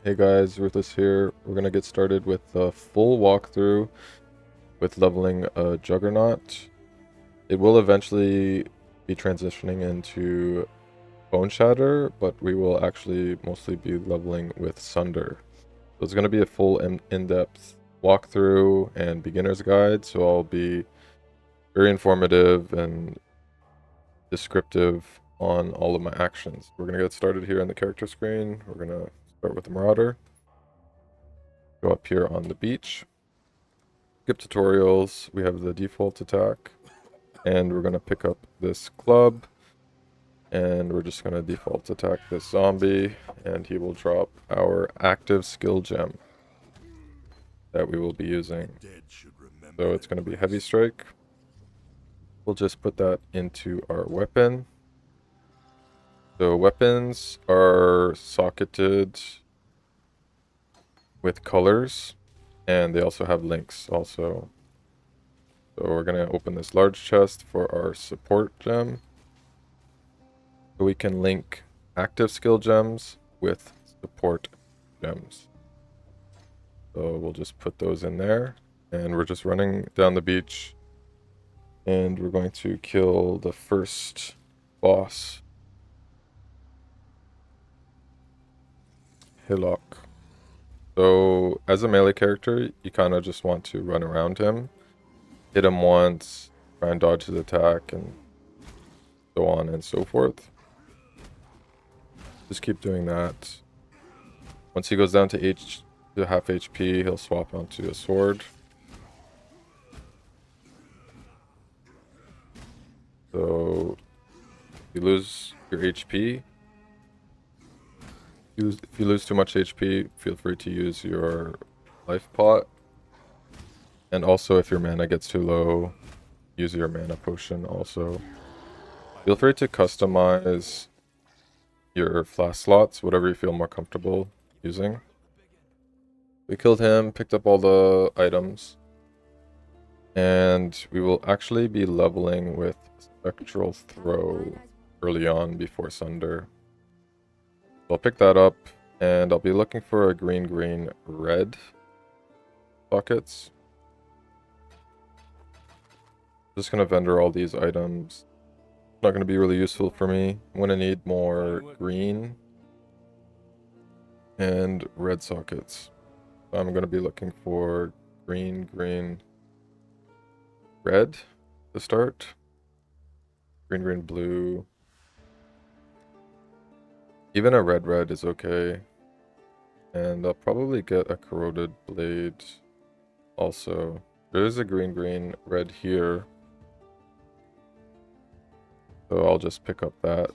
Hey guys, Ruthless here. We're gonna get started with the full walkthrough with leveling a Juggernaut. It will eventually be transitioning into Boneshatter, but we will actually mostly be leveling with Sunder. So it's gonna be a full in-depth walkthrough and beginner's guide, so I'll be very informative and descriptive on all of my actions. We're gonna get started here on the character screen. We're gonna start with the Marauder. Go up here on the beach. Skip tutorials. We have the default attack. And we're going to pick up this club. And we're just going to default attack this zombie. And he will drop our active skill gem that we will be using. So it's going to be Heavy Strike. We'll just put that into our weapon. So weapons are socketed with colors. And they also have links also. So we're going to open this large chest for our support gem. So we can link active skill gems with support gems. So we'll just put those in there. And we're just running down the beach. And we're going to kill the first boss. Hillock. So as a melee character, you kind of just want to run around him. Hit him once, try and dodge his attack, and so on and so forth. Just keep doing that. Once he goes down to half HP, he'll swap onto a sword. So if you lose your HP, if you lose too much HP, feel free to use your life pot. And also if your mana gets too low, use your mana potion also. Feel free to customize your flask slots, whatever you feel more comfortable using. We killed him, picked up all the items. And we will actually be leveling with Spectral Throw early on before Sunder. So I'll pick that up, and I'll be looking for a green, red sockets. Just gonna vendor all these items. Not gonna be really useful for me. I'm gonna need more green and red sockets. So I'm gonna be looking for green, red to start. Green, blue. Even a red is okay. And I'll probably get a corroded blade also. There is a green, red here. So I'll just pick up that.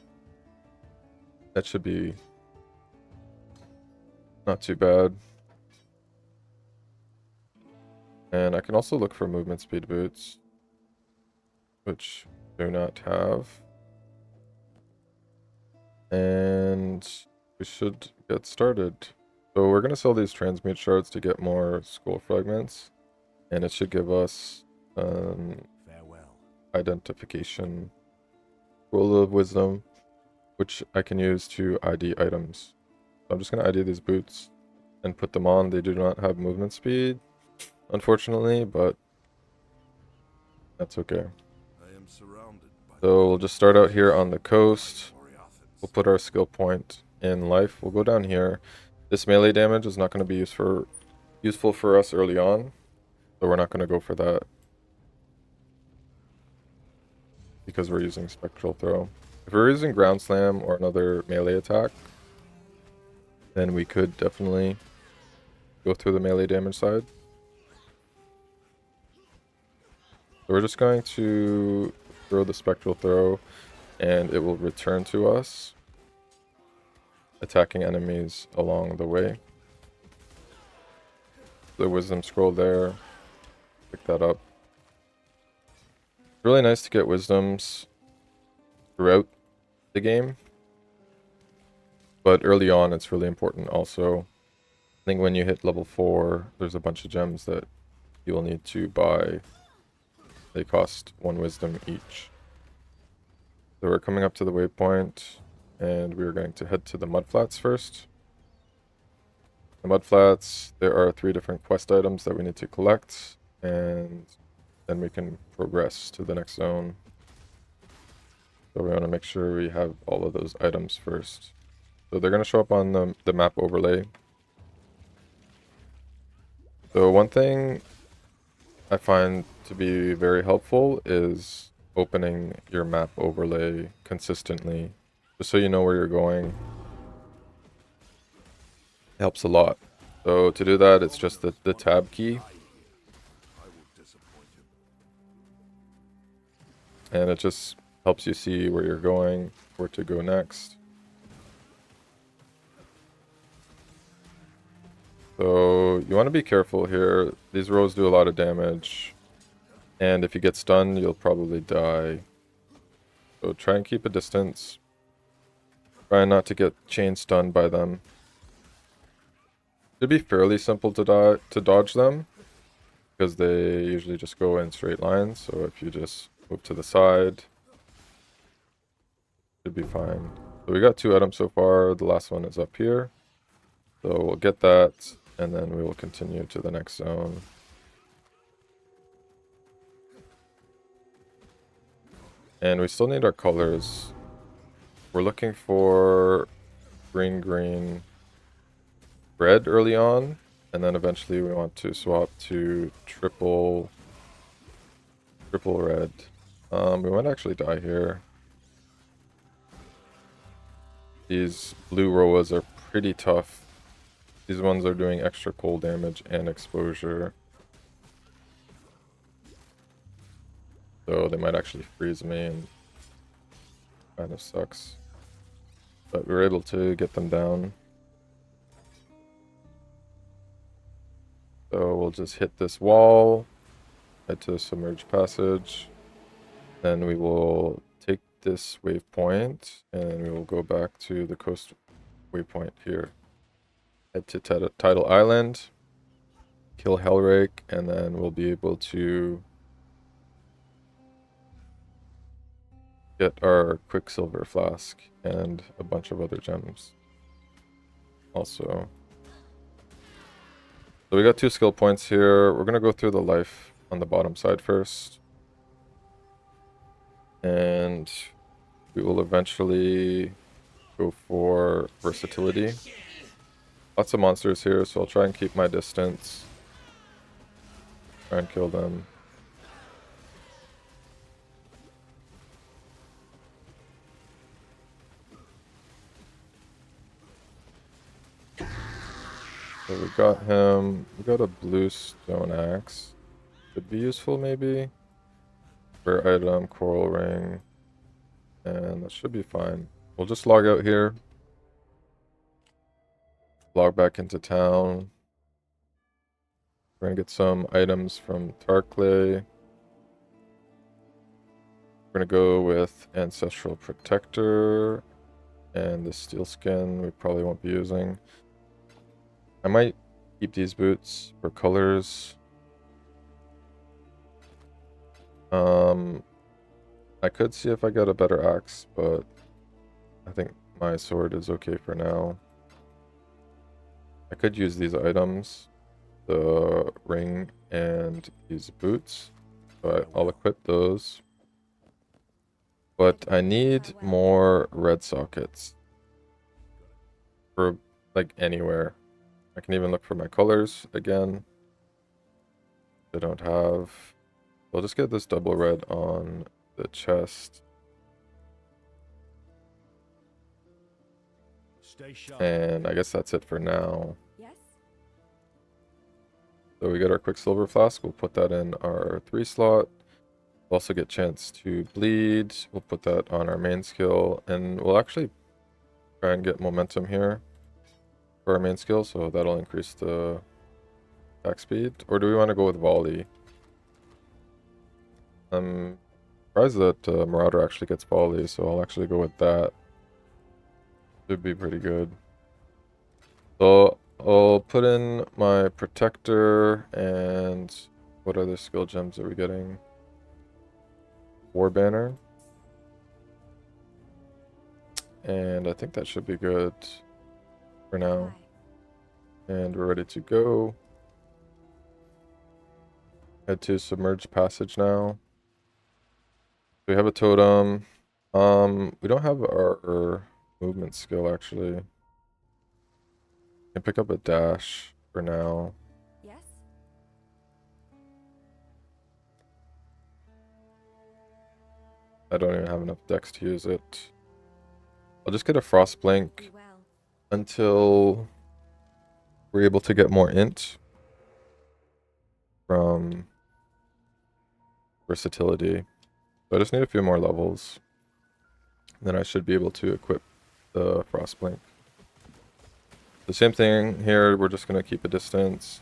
That should be not too bad. And I can also look for movement speed boots, which do not have. And we should get started. So we're going to sell these transmute shards to get more skull fragments. And it should give us identification scroll of wisdom, which I can use to ID items. So I'm just going to ID these boots and put them on. They do not have movement speed, unfortunately, but that's okay. So we'll just start out here on the coast. We'll put our skill point in life. We'll go down here. This melee damage is not going to be useful for us early on, so we're not going to go for that because we're using Spectral Throw. If we're using Ground Slam or another melee attack, then we could definitely go through the melee damage side. So we're just going to throw the Spectral Throw, and it will return to us, attacking enemies along the way. The Wisdom Scroll there, pick that up. It's really nice to get Wisdoms throughout the game, but early on it's really important also. I think when you hit level 4, there's a bunch of gems that you will need to buy. They cost 1 wisdom each. So we're coming up to the waypoint, and we're going to head to the mudflats first. The mudflats, there are 3 different quest items that we need to collect, and then we can progress to the next zone. So we want to make sure we have all of those items first. So they're going to show up on the map overlay. So one thing I find to be very helpful is opening your map overlay consistently, just so you know where you're going. It helps a lot. So to do that, it's just the tab key. And it just helps you see where you're going, where to go next. So you want to be careful here. These rows do a lot of damage. And if you get stunned, you'll probably die. So try and keep a distance. Try not to get chain stunned by them. It'd be fairly simple to dodge them, because they usually just go in straight lines. So if you just move to the side, should be fine. So we got 2 items so far. The last one is up here. So we'll get that, and then we will continue to the next zone. And we still need our colors. We're looking for green, green, red early on, and then eventually we want to swap to triple red. We might actually die here. These blue Roas are pretty tough. These ones are doing extra cold damage and exposure. So they might actually freeze me, and kind of sucks. But we were able to get them down. So we'll just hit this wall, head to the submerged passage. Then we will take this waypoint, and we will go back to the coast waypoint here. Head to Tidal Island, kill Hellrake, and then we'll be able to get our Quicksilver Flask and a bunch of other gems also. So we got 2 skill points here. We're going to go through the life on the bottom side first. And we will eventually go for versatility. Lots of monsters here, so I'll try and keep my distance. Try and kill them. So we got him. We got a blue stone axe. Could be useful maybe. Rare item, coral ring. And that should be fine. We'll just log out here. Log back into town. We're gonna get some items from Tarkley. We're gonna go with Ancestral Protector and the steel skin we probably won't be using. I might keep these boots for colors. I could see if I get a better axe, but I think my sword is okay for now. I could use these items, the ring and these boots, so I'll equip those. But I need more red sockets for like anywhere. I can even look for my colors again. I don't have. I'll just get this double red on the chest. And I guess that's it for now. Yes. So we got our Quicksilver Flask. We'll put that in our 3 slot. We'll also get chance to bleed. We'll put that on our main skill. And we'll actually try and get momentum here for our main skill. So that'll increase the attack speed. Or do we want to go with volley? I'm surprised that Marauder actually gets volley. So I'll actually go with that. Should be pretty good. So I'll put in my protector, and what other skill gems are we getting? War banner. And I think that should be good for now. And we're ready to go. Head to Submerged Passage now. We have a totem. We don't have our movement skill actually. Can pick up a dash for now. Yes. I don't even have enough dex to use it. I'll just get a Frost Blink until we're able to get more int from versatility. So I just need a few more levels. Then I should be able to equip the Frost Blink. The same thing here, we're just going to keep a distance.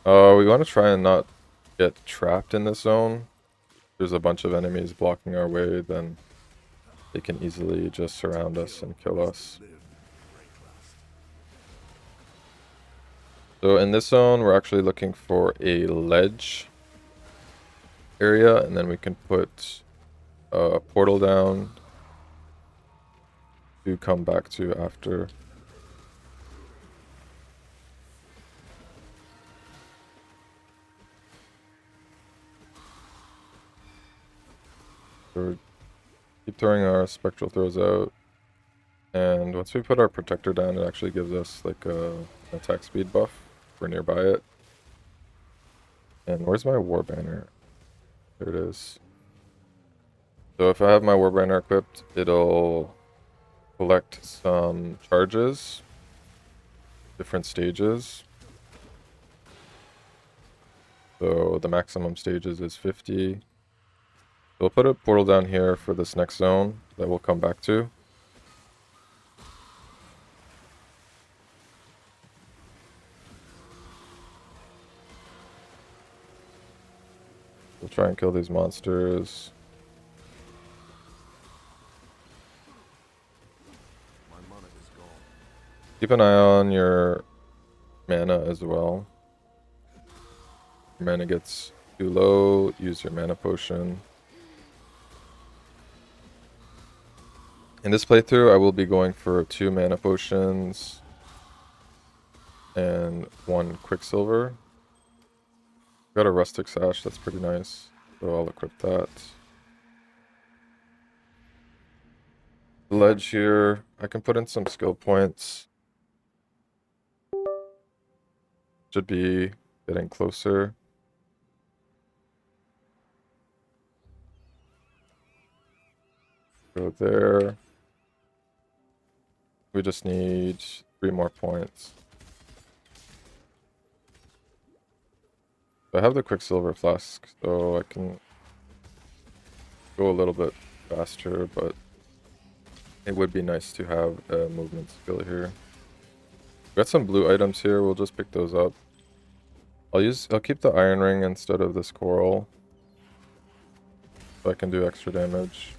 We want to try and not get trapped in this zone. There's a bunch of enemies blocking our way, then they can easily just surround us and kill us. So in this zone, we're actually looking for a ledge area, and then we can put a portal down to come back to after. So keep throwing our spectral throws out, and once we put our protector down, it actually gives us like an attack speed buff if we're nearby it. And where's my war banner? There it is. So if I have my war banner equipped, it'll collect some charges, different stages. So the maximum stages is 50. We'll put a portal down here for this next zone that we'll come back to. We'll try and kill these monsters. Keep an eye on your mana as well. If your mana gets too low, use your mana potion. In this playthrough, I will be going for 2 mana potions and 1 Quicksilver. Got a Rustic Sash, that's pretty nice, so I'll equip that. The ledge here, I can put in some skill points. Should be getting closer. Go there. We just need 3 more points. I have the Quicksilver Flask, so I can go a little bit faster, but it would be nice to have a movement skill here. Got some blue items here, we'll just pick those up. I'll keep the Iron Ring instead of this coral, so I can do extra damage.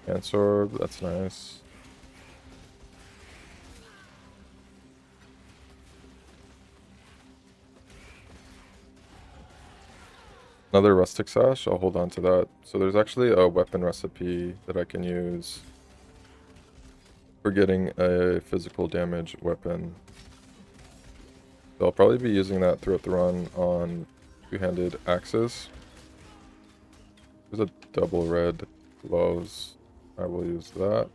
And sword, that's nice. Another Rustic Sash, I'll hold on to that. So there's actually a weapon recipe that I can use for getting a physical damage weapon. So I'll probably be using that throughout the run on 2-handed axes. There's a double red gloves. I will use that.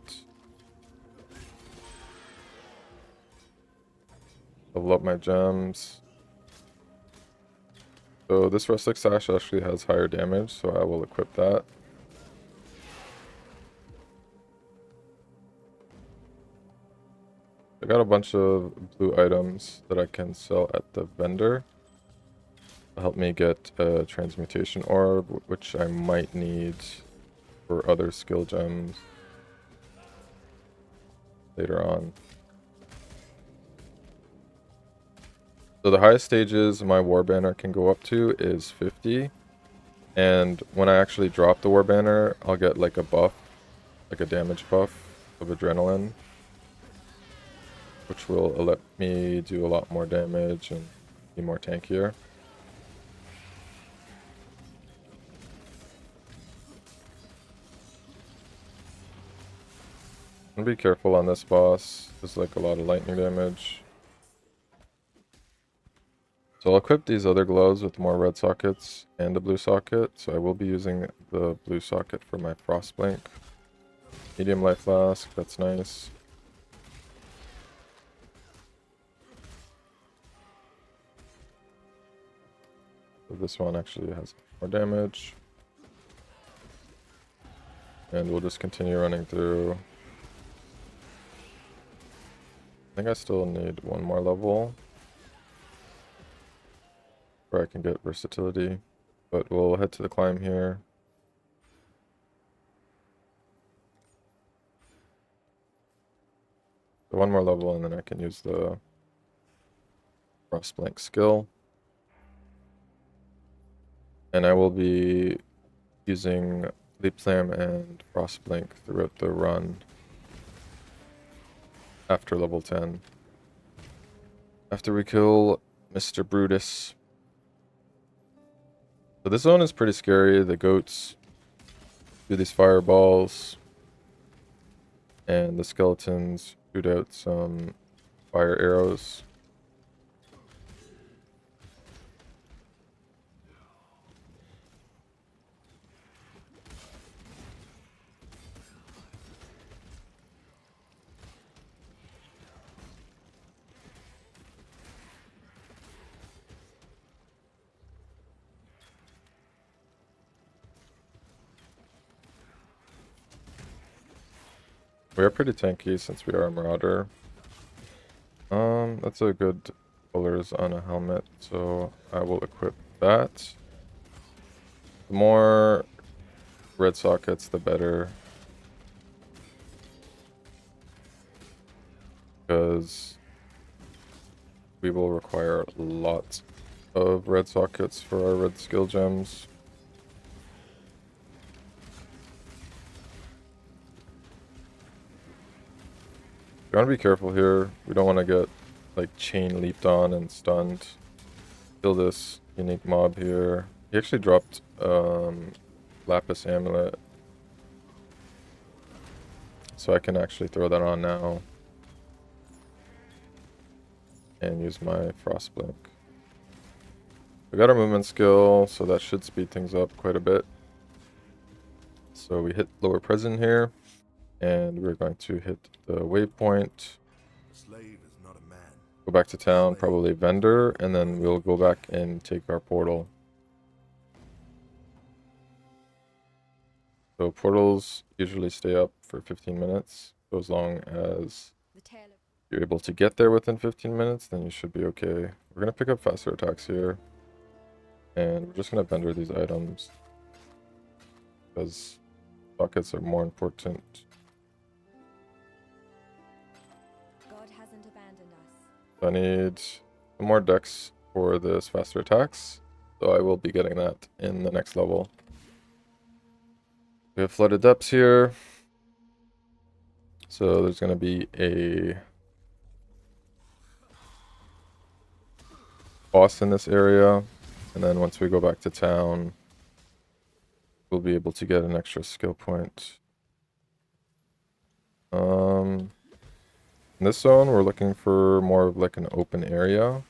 Level up my gems. So this Rustic Sash actually has higher damage, so I will equip that. I got a bunch of blue items that I can sell at the vendor. It'll help me get a transmutation orb, which I might need for other skill gems later on. So the highest stages my war banner can go up to is 50. And when I actually drop the war banner, I'll get like a buff, like a damage buff of adrenaline, which will let me do a lot more damage and be more tankier. And be careful on this boss. There's like a lot of lightning damage. So I'll equip these other gloves with more red sockets and a blue socket. So I will be using the blue socket for my Frostblink. Medium life flask, that's nice. So this one actually has more damage. And we'll just continue running through. I think I still need one more level where I can get versatility. But we'll head to the climb here. So one more level and then I can use the Frostblink skill. And I will be using Leap Slam and Frostblink throughout the run after level 10. After we kill Mr. Brutus. So this zone is pretty scary. The goats do these fireballs. And the skeletons shoot out some fire arrows. We are pretty tanky since we are a Marauder. That's a good colors on a helmet, so I will equip that. The more red sockets, the better. Because we will require lots of red sockets for our red skill gems. You want to be careful here. We don't want to get like chain leaped on and stunned. Kill this unique mob here. He actually dropped Lapis Amulet. So I can actually throw that on now. And use my Frostblink. We got our movement skill, so that should speed things up quite a bit. So we hit lower prison here. And we're going to hit the waypoint. Go back to town, probably vendor, and then we'll go back and take our portal. So portals usually stay up for 15 minutes. So as long as you're able to get there within 15 minutes, then you should be okay. We're going to pick up faster attacks here. And we're just going to vendor these items. Because sockets are more important. I need some more decks for this faster attacks, so I will be getting that in the next level. We have flooded depths here, so there's going to be a boss in this area, and then once we go back to town, we'll be able to get an extra skill point. In this zone, we're looking for more of like an open area,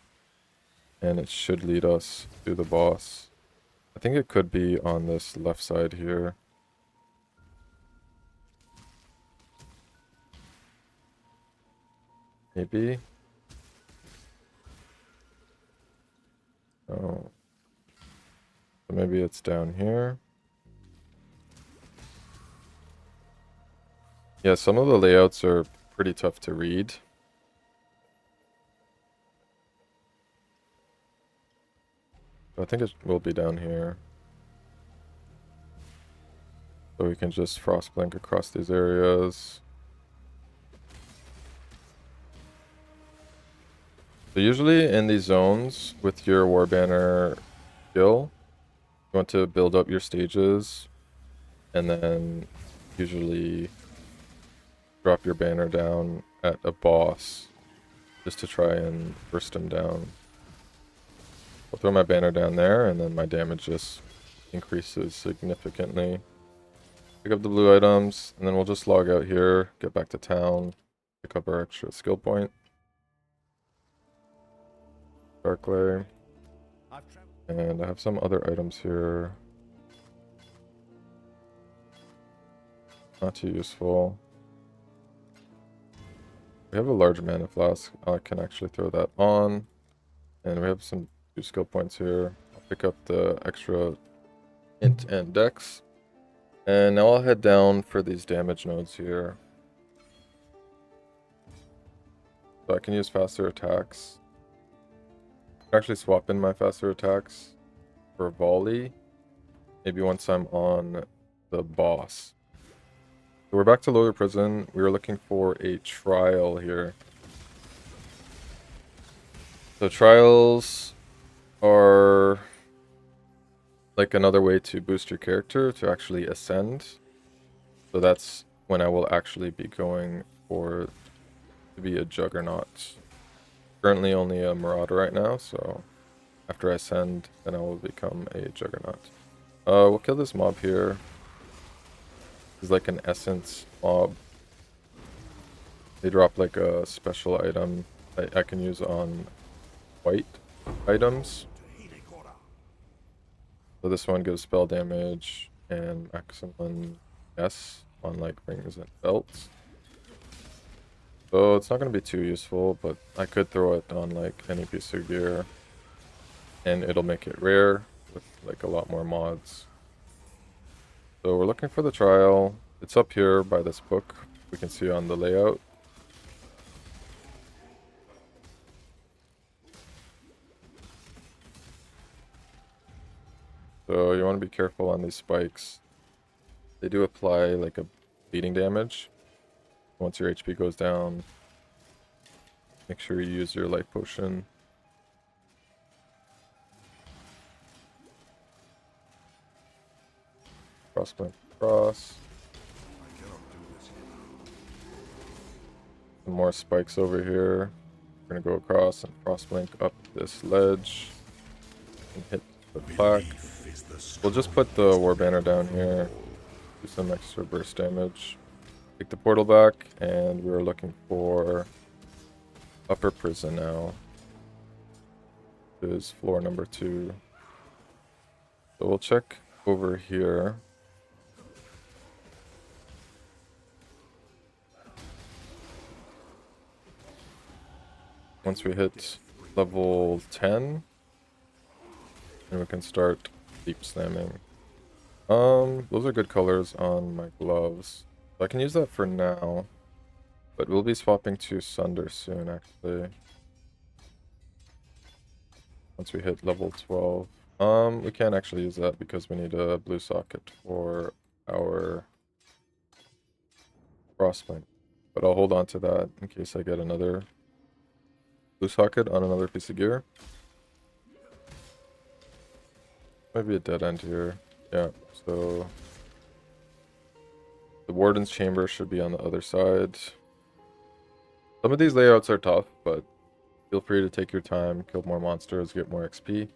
and it should lead us to the boss. I think it could be on this left side here. Maybe. Oh. So maybe it's down here. Yeah, some of the layouts are pretty tough to read. I think it will be down here. So we can just Frostblink across these areas. So usually in these zones with your War Banner skill, you want to build up your stages and then usually drop your banner down at a boss just to try and burst him down. I'll throw my banner down there and then my damage just increases significantly. Pick up the blue items, and then we'll just log out here, get back to town, pick up our extra skill point. Dark Lay. And I have some other items here. Not too useful. We have a large mana flask. I can actually throw that on. And we have some 2 skill points here. I'll pick up the extra int and dex. And now I'll head down for these damage nodes here. So I can use faster attacks. I can actually swap in my faster attacks for volley. Maybe once I'm on the boss. So we're back to lower prison. We were looking for a trial here. So trials are like another way to boost your character to actually ascend. So that's when I will actually be going for to be a Juggernaut. Currently only a Marauder right now, so after I ascend, then I will become a Juggernaut. We'll kill this mob here. This is like an essence mob. They drop like a special item that I can use on white items. So this one gives spell damage and maximum S on like rings and belts. So it's not going to be too useful, but I could throw it on like any piece of gear. And it'll make it rare with like a lot more mods. So we're looking for the trial. It's up here by this book. We can see on the layout. So you want to be careful on these spikes. They do apply like a bleeding damage. Once your HP goes down, make sure you use your life potion. Crossblink cross. Some more spikes over here. We're gonna go across and crossblink up this ledge and hit the plaque. We'll just put the war banner down here. Do some extra burst damage. Take the portal back, and we're looking for upper prison now. This is floor number 2. So we'll check over here. Once we hit level 10, then we can start deep slamming. Those are good colors on my gloves. So I can use that for now. But we'll be swapping to Sunder soon, actually. Once we hit level 12. We can't actually use that because we need a blue socket for our frostblink. But I'll hold on to that in case I get another blue socket on another piece of gear. Might be a dead end here. Yeah, so the warden's chamber should be on the other side. Some of these layouts are tough, but feel free to take your time, kill more monsters, get more XP.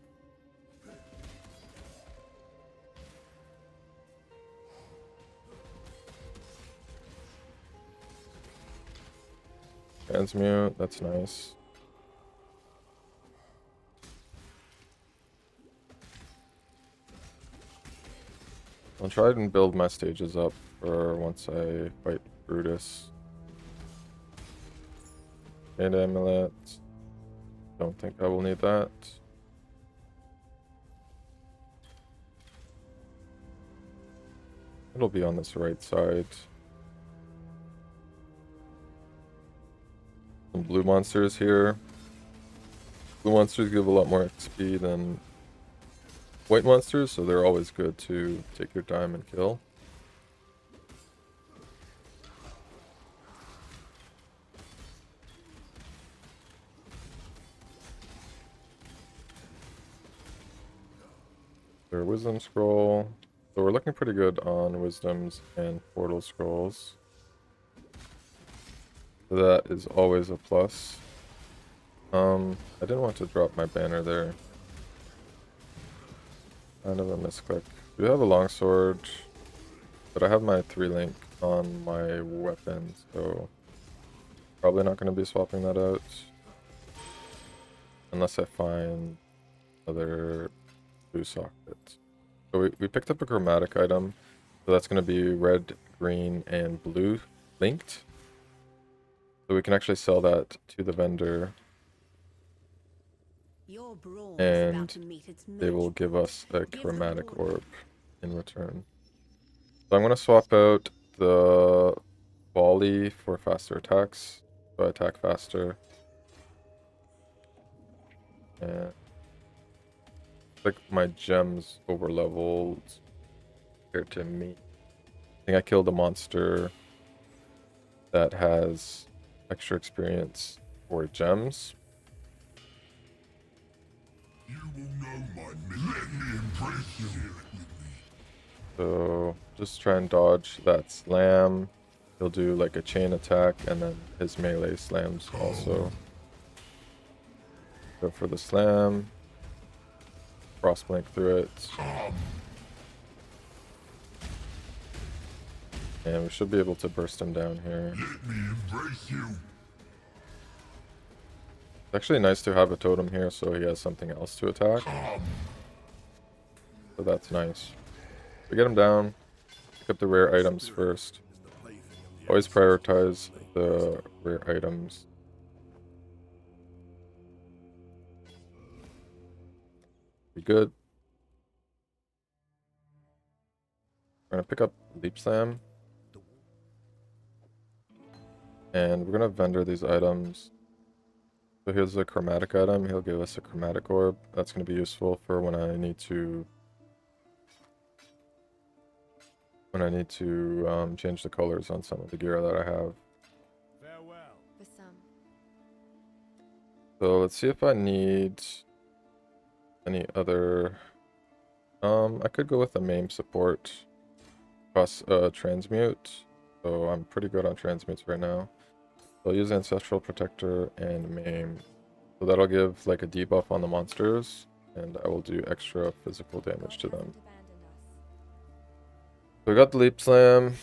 Transmute, that's nice. I'll try and build my stages up for once I fight Brutus. And amulet. Don't think I will need that. It'll be on this right side. Some blue monsters here. Blue monsters give a lot more XP than white monsters, so they're always good to take your time and kill. Their wisdom scroll. So we're looking pretty good on wisdoms and portal scrolls. So that is always a plus. I didn't want to drop my banner there. Kind of a misclick. We have a longsword. But I have my 3-link on my weapon, so probably not going to be swapping that out. Unless I find other blue sockets. So we picked up a chromatic item. So that's going to be red, green, and blue linked. So we can actually sell that to the vendor. And they will give us a chromatic orb in return. So I'm going to swap out the volley for faster attacks. So I attack faster. And like my gems over leveled compared to me. I think I killed a monster that has extra experience for gems. You will know my let me embrace you. So just try and dodge that slam. He'll do like a chain attack and then his melee slams also. Go for the slam. Crossblink through it. And we should be able to burst him down here. Let me embrace you. It's actually nice to have a totem here so he has something else to attack. So that's nice. We get him down. Pick up the rare items first. Always prioritize the rare items. Be good. We're gonna pick up Leap Slam. And we're gonna vendor these items. So here's a chromatic item. He'll give us a chromatic orb. That's gonna be useful for when I need to change the colors on some of the gear that I have. Farewell. For some. So let's see if I need any other. I could go with the MAME support plus transmute. So I'm pretty good on transmutes right now. So I'll use Ancestral Protector and MAME. So that'll give like a debuff on the monsters, and I will do extra physical damage to them. So we got the Leap Slam.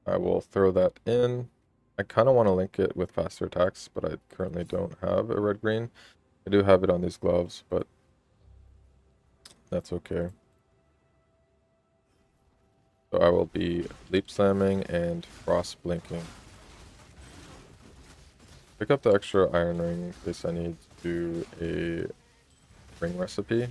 I will throw that in. I kind of want to link it with faster attacks, but I currently don't have a red-green. I do have it on these gloves, but that's okay. So I will be Leap Slamming and Frost Blinking. Pick up the extra iron ring in case I need to do a ring recipe.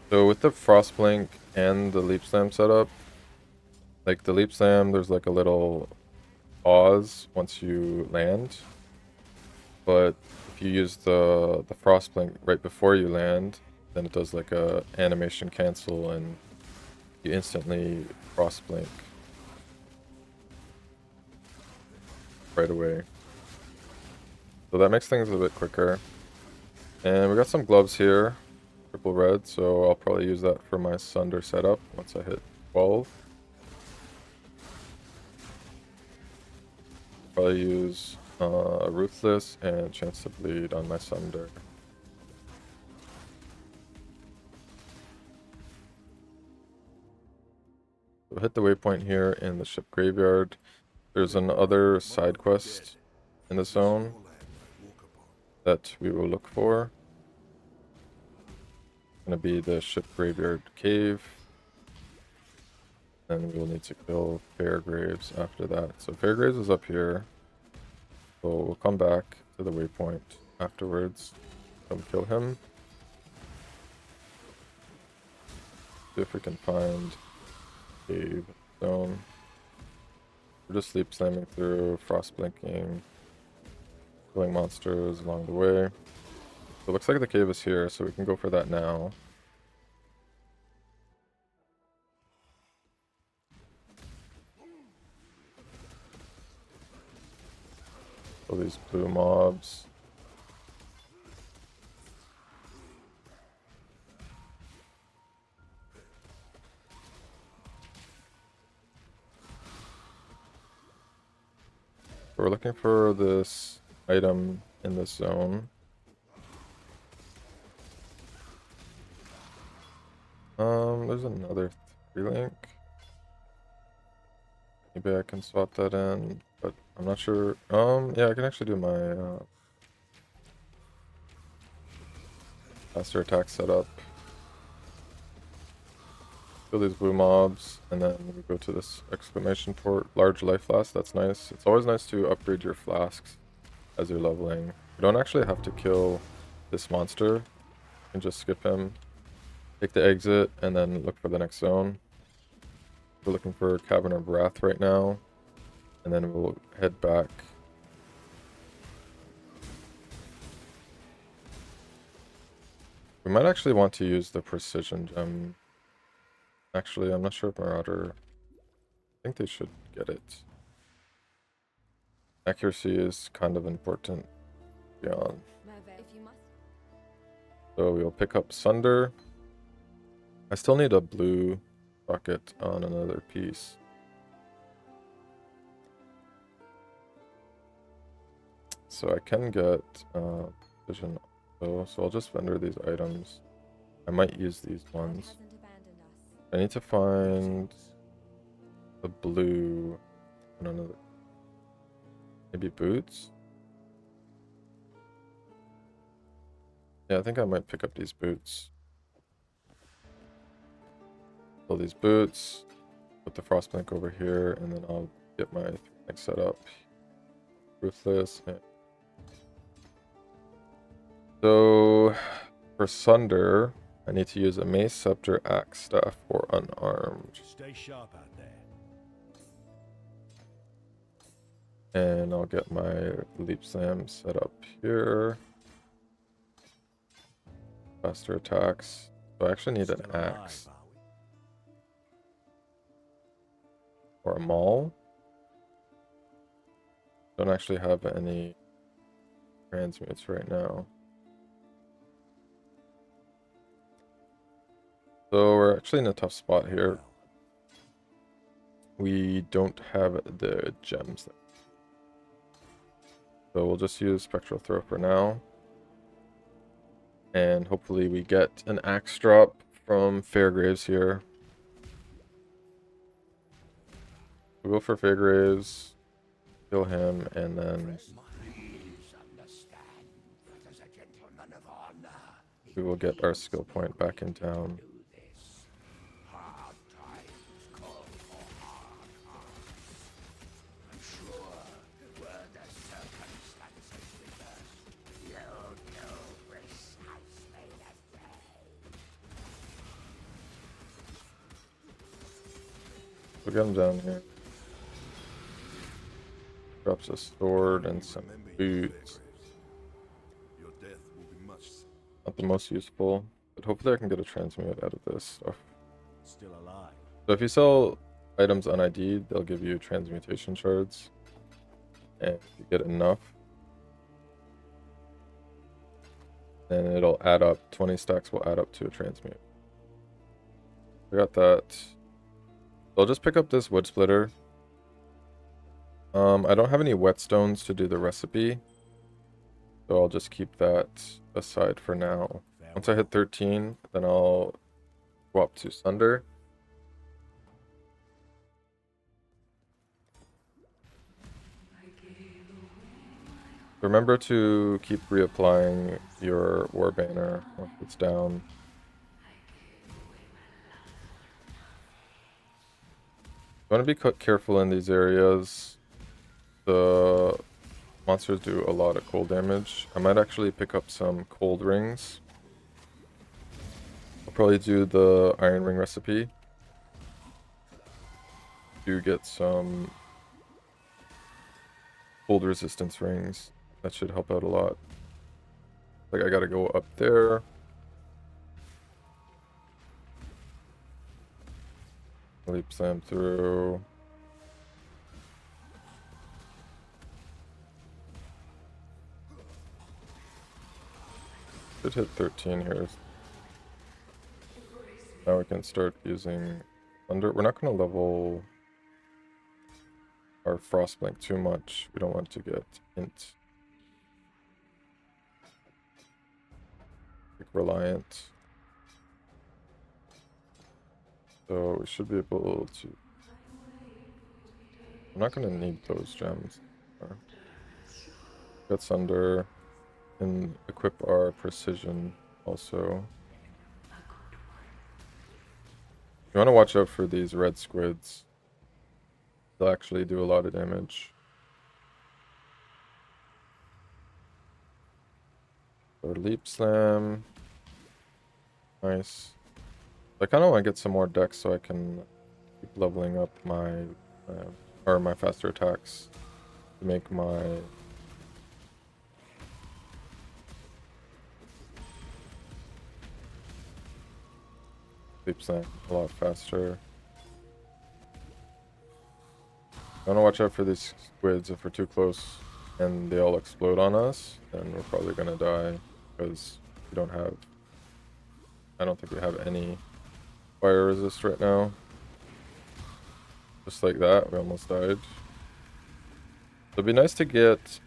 So with the Frost Blink and the Leap Slam setup, like the Leap Slam, there's like a little pause once you land. But if you use the Frost Blink right before you land, then it does like a animation cancel and you instantly Frost Blink right away. So that makes things a bit quicker. And we got some gloves here. Triple red, so I'll probably use that for my Sunder setup once I hit 12. Probably use Ruthless and Chance to Bleed on my Sunder. So hit the waypoint here in the ship graveyard. There's another side quest in the zone that we will look for. Gonna be the ship graveyard cave. Then we'll need to kill Fairgraves after that. So Fairgraves is up here. So we'll come back to the waypoint afterwards. Come kill him. See if we can find cave zone. We're just sleep slamming through, frost blinking, killing monsters along the way. So it looks like the cave is here, so we can go for that now. Kill these blue mobs. So we're looking for this item in this zone. There's another 3-link. Maybe I can swap that in, but I'm not sure. Yeah, I can actually do my faster attack setup. Kill these blue mobs, and then we go to this exclamation port, large life flask. That's nice. It's always nice to upgrade your flasks as you're leveling. You don't actually have to kill this monster. You can just skip him, take the exit, and then look for the next zone. We're looking for Cavern of Wrath right now, and then we'll head back. We might actually want to use the precision gem. Actually, I'm not sure if Marauder... I think they should get it. Accuracy is kind of important beyond. So we'll pick up Sunder. I still need a blue rocket on another piece. So I can get vision also, so I'll just vendor these items. I might use these ones. I need to find the blue on another. Maybe boots? Yeah, I think I might pick up these boots. Pull these boots, put the frostbank over here, and then I'll get my thing set up. Ruthless. Yeah. So for Sunder, I need to use a mace, scepter, axe, staff, or unarmed. Stay sharp out there. And I'll get my leap slam set up here. Faster attacks. So I actually need an axe. Or a maul. Don't actually have any transmutes right now. So we're actually in a tough spot here. We don't have the gems. So we'll just use Spectral Throw for now. And hopefully we get an axe drop from Fairgraves here. We'll go for Fairgraves, kill him, and then we will get our skill point back in town. We'll get him down here. Drops a sword and some boots. Not the most useful, but hopefully I can get a transmute out of this stuff. Still alive. So if you sell items un-ID'd, they'll give you transmutation shards. And if you get enough, then it'll add up. 20 stacks will add up to a transmute. I got that. So I'll just pick up this wood splitter. I don't have any whetstones to do the recipe, so I'll just keep that aside for now. Once I hit 13, then I'll swap to Sunder. Remember to keep reapplying your war banner once it's down. You want to be careful in these areas. The monsters do a lot of cold damage. I might actually pick up some cold rings. I'll probably do the iron ring recipe. Do get some cold resistance rings. That should help out a lot. Like I gotta go up there. Leap slam through. Should hit 13 here. Now we can start using Thunder. We're not going to level our Frostblink too much. We don't want to get int reliant. So we should be able to... I'm not going to need those gems. Get Sunder and equip our precision also. You want to watch out for these red squids. They'll actually do a lot of damage. So leap slam. Nice. I kind of want to get some more decks so I can keep leveling up my my faster attacks to make my leap slam a lot faster. I want to watch out for these squids. If we're too close and they all explode on us, then we're probably gonna die because we don't have... I don't think we have any fire resist right now. Just like that, we almost died. It'd be nice to get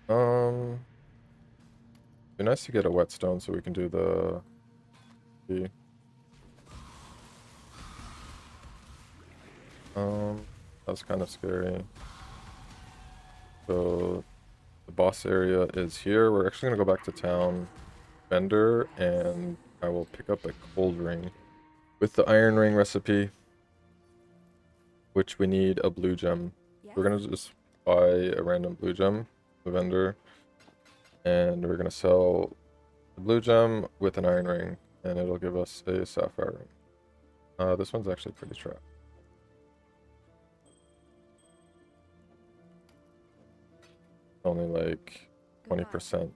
be nice to get a whetstone so we can do the that's kind of scary. So the boss area is here. We're actually gonna go back to town, vendor, and I will pick up a cold ring with the iron ring recipe, which we need a blue gem. Yes. We're gonna just buy a random blue gem, the vendor, and we're gonna sell the blue gem with an iron ring, and it'll give us a sapphire ring. This one's actually pretty trapped. Only like 20%.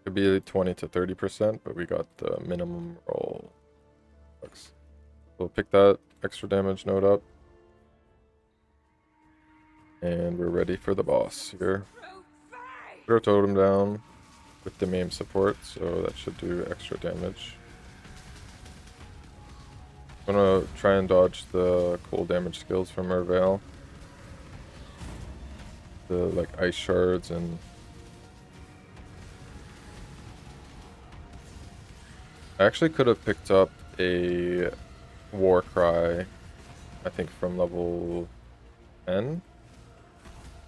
Could be 20 to 30%, but we got the minimum roll. We'll pick that extra damage node up. And we're ready for the boss here. Throw totem down with the maim support, so that should do extra damage. I'm gonna try and dodge the cold damage skills from Merveil. The like ice shards and I actually could have picked up a war cry, I think from level 10.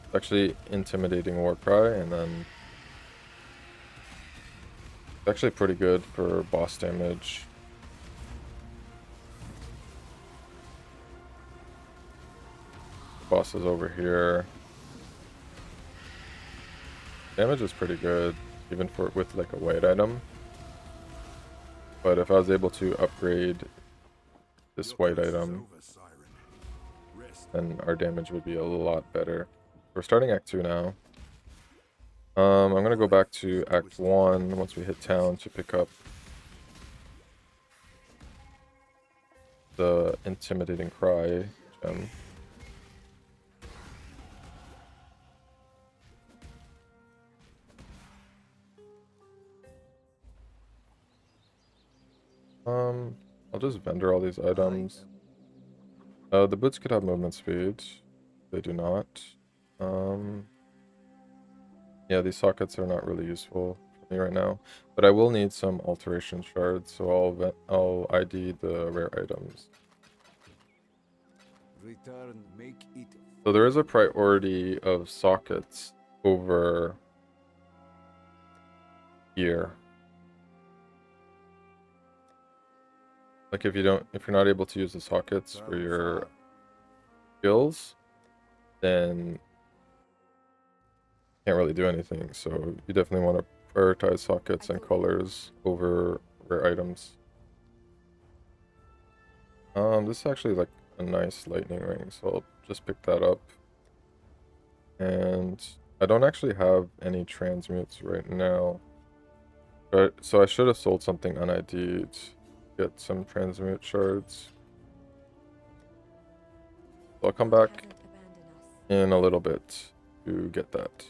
It's actually intimidating war cry, and then it's actually pretty good for boss damage. The boss is over here. Damage is pretty good, even for with like a white item. But if I was able to upgrade this white item, then our damage would be a lot better. We're starting Act 2 now. I'm gonna go back to Act 1 once we hit town to pick up the intimidating cry gem. I'll just vendor all these items. The boots could have movement speed. They do not. Yeah, these sockets are not really useful for me right now, but I will need some alteration shards, so I'll ID the rare items. Return, make it. So there is a priority of sockets over gear. Like if you're not able to use the sockets for your skills, then can't really do anything. So you definitely want to prioritize sockets and colors over rare items. This is actually like a nice lightning ring, so I'll just pick that up. And I don't actually have any transmutes right now, but so I should have sold something unID'd. Get some transmute shards. So I'll come back in a little bit to get that.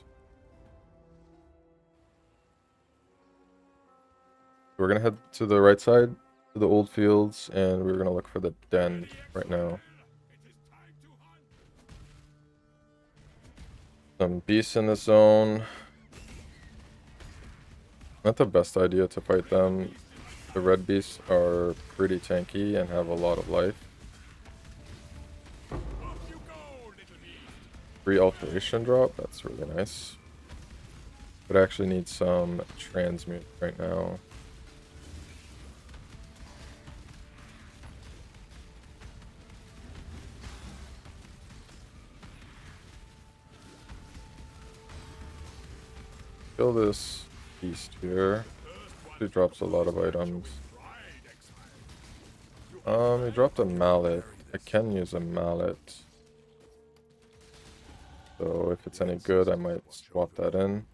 We're gonna head to the right side, to the old fields, and we're gonna look for the den right now. Some beasts in the zone. Not the best idea to fight them The red beasts are pretty tanky and have a lot of life. Free alteration drop, that's really nice. But I actually need some transmute right now. Kill this beast here. He drops a lot of items. He dropped a mallet. I can use a mallet. So if it's any good, I might swap that in.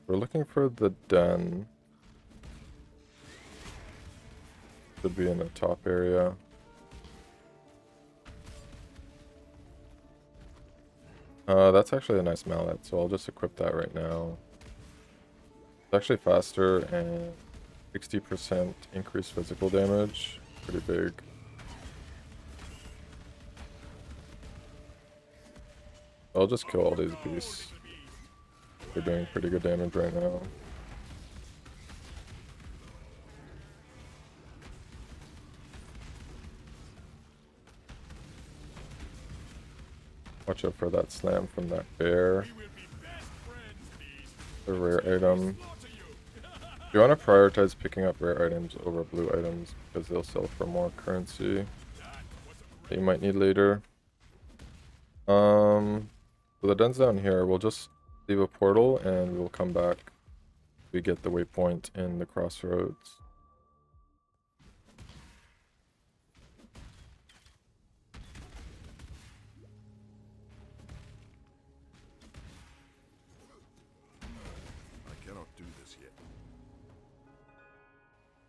We're looking for the den. Should be in the top area. That's actually a nice mallet, so I'll just equip that right now. It's actually faster and 60% increased physical damage. Pretty big. I'll just kill all these beasts. They're doing pretty good damage right now. Watch out for that slam from that bear. The rare item. You want to prioritize picking up rare items over blue items because they'll sell for more currency that you might need later. So the den's down here. We'll just leave a portal and we'll come back. We get the waypoint in the crossroads.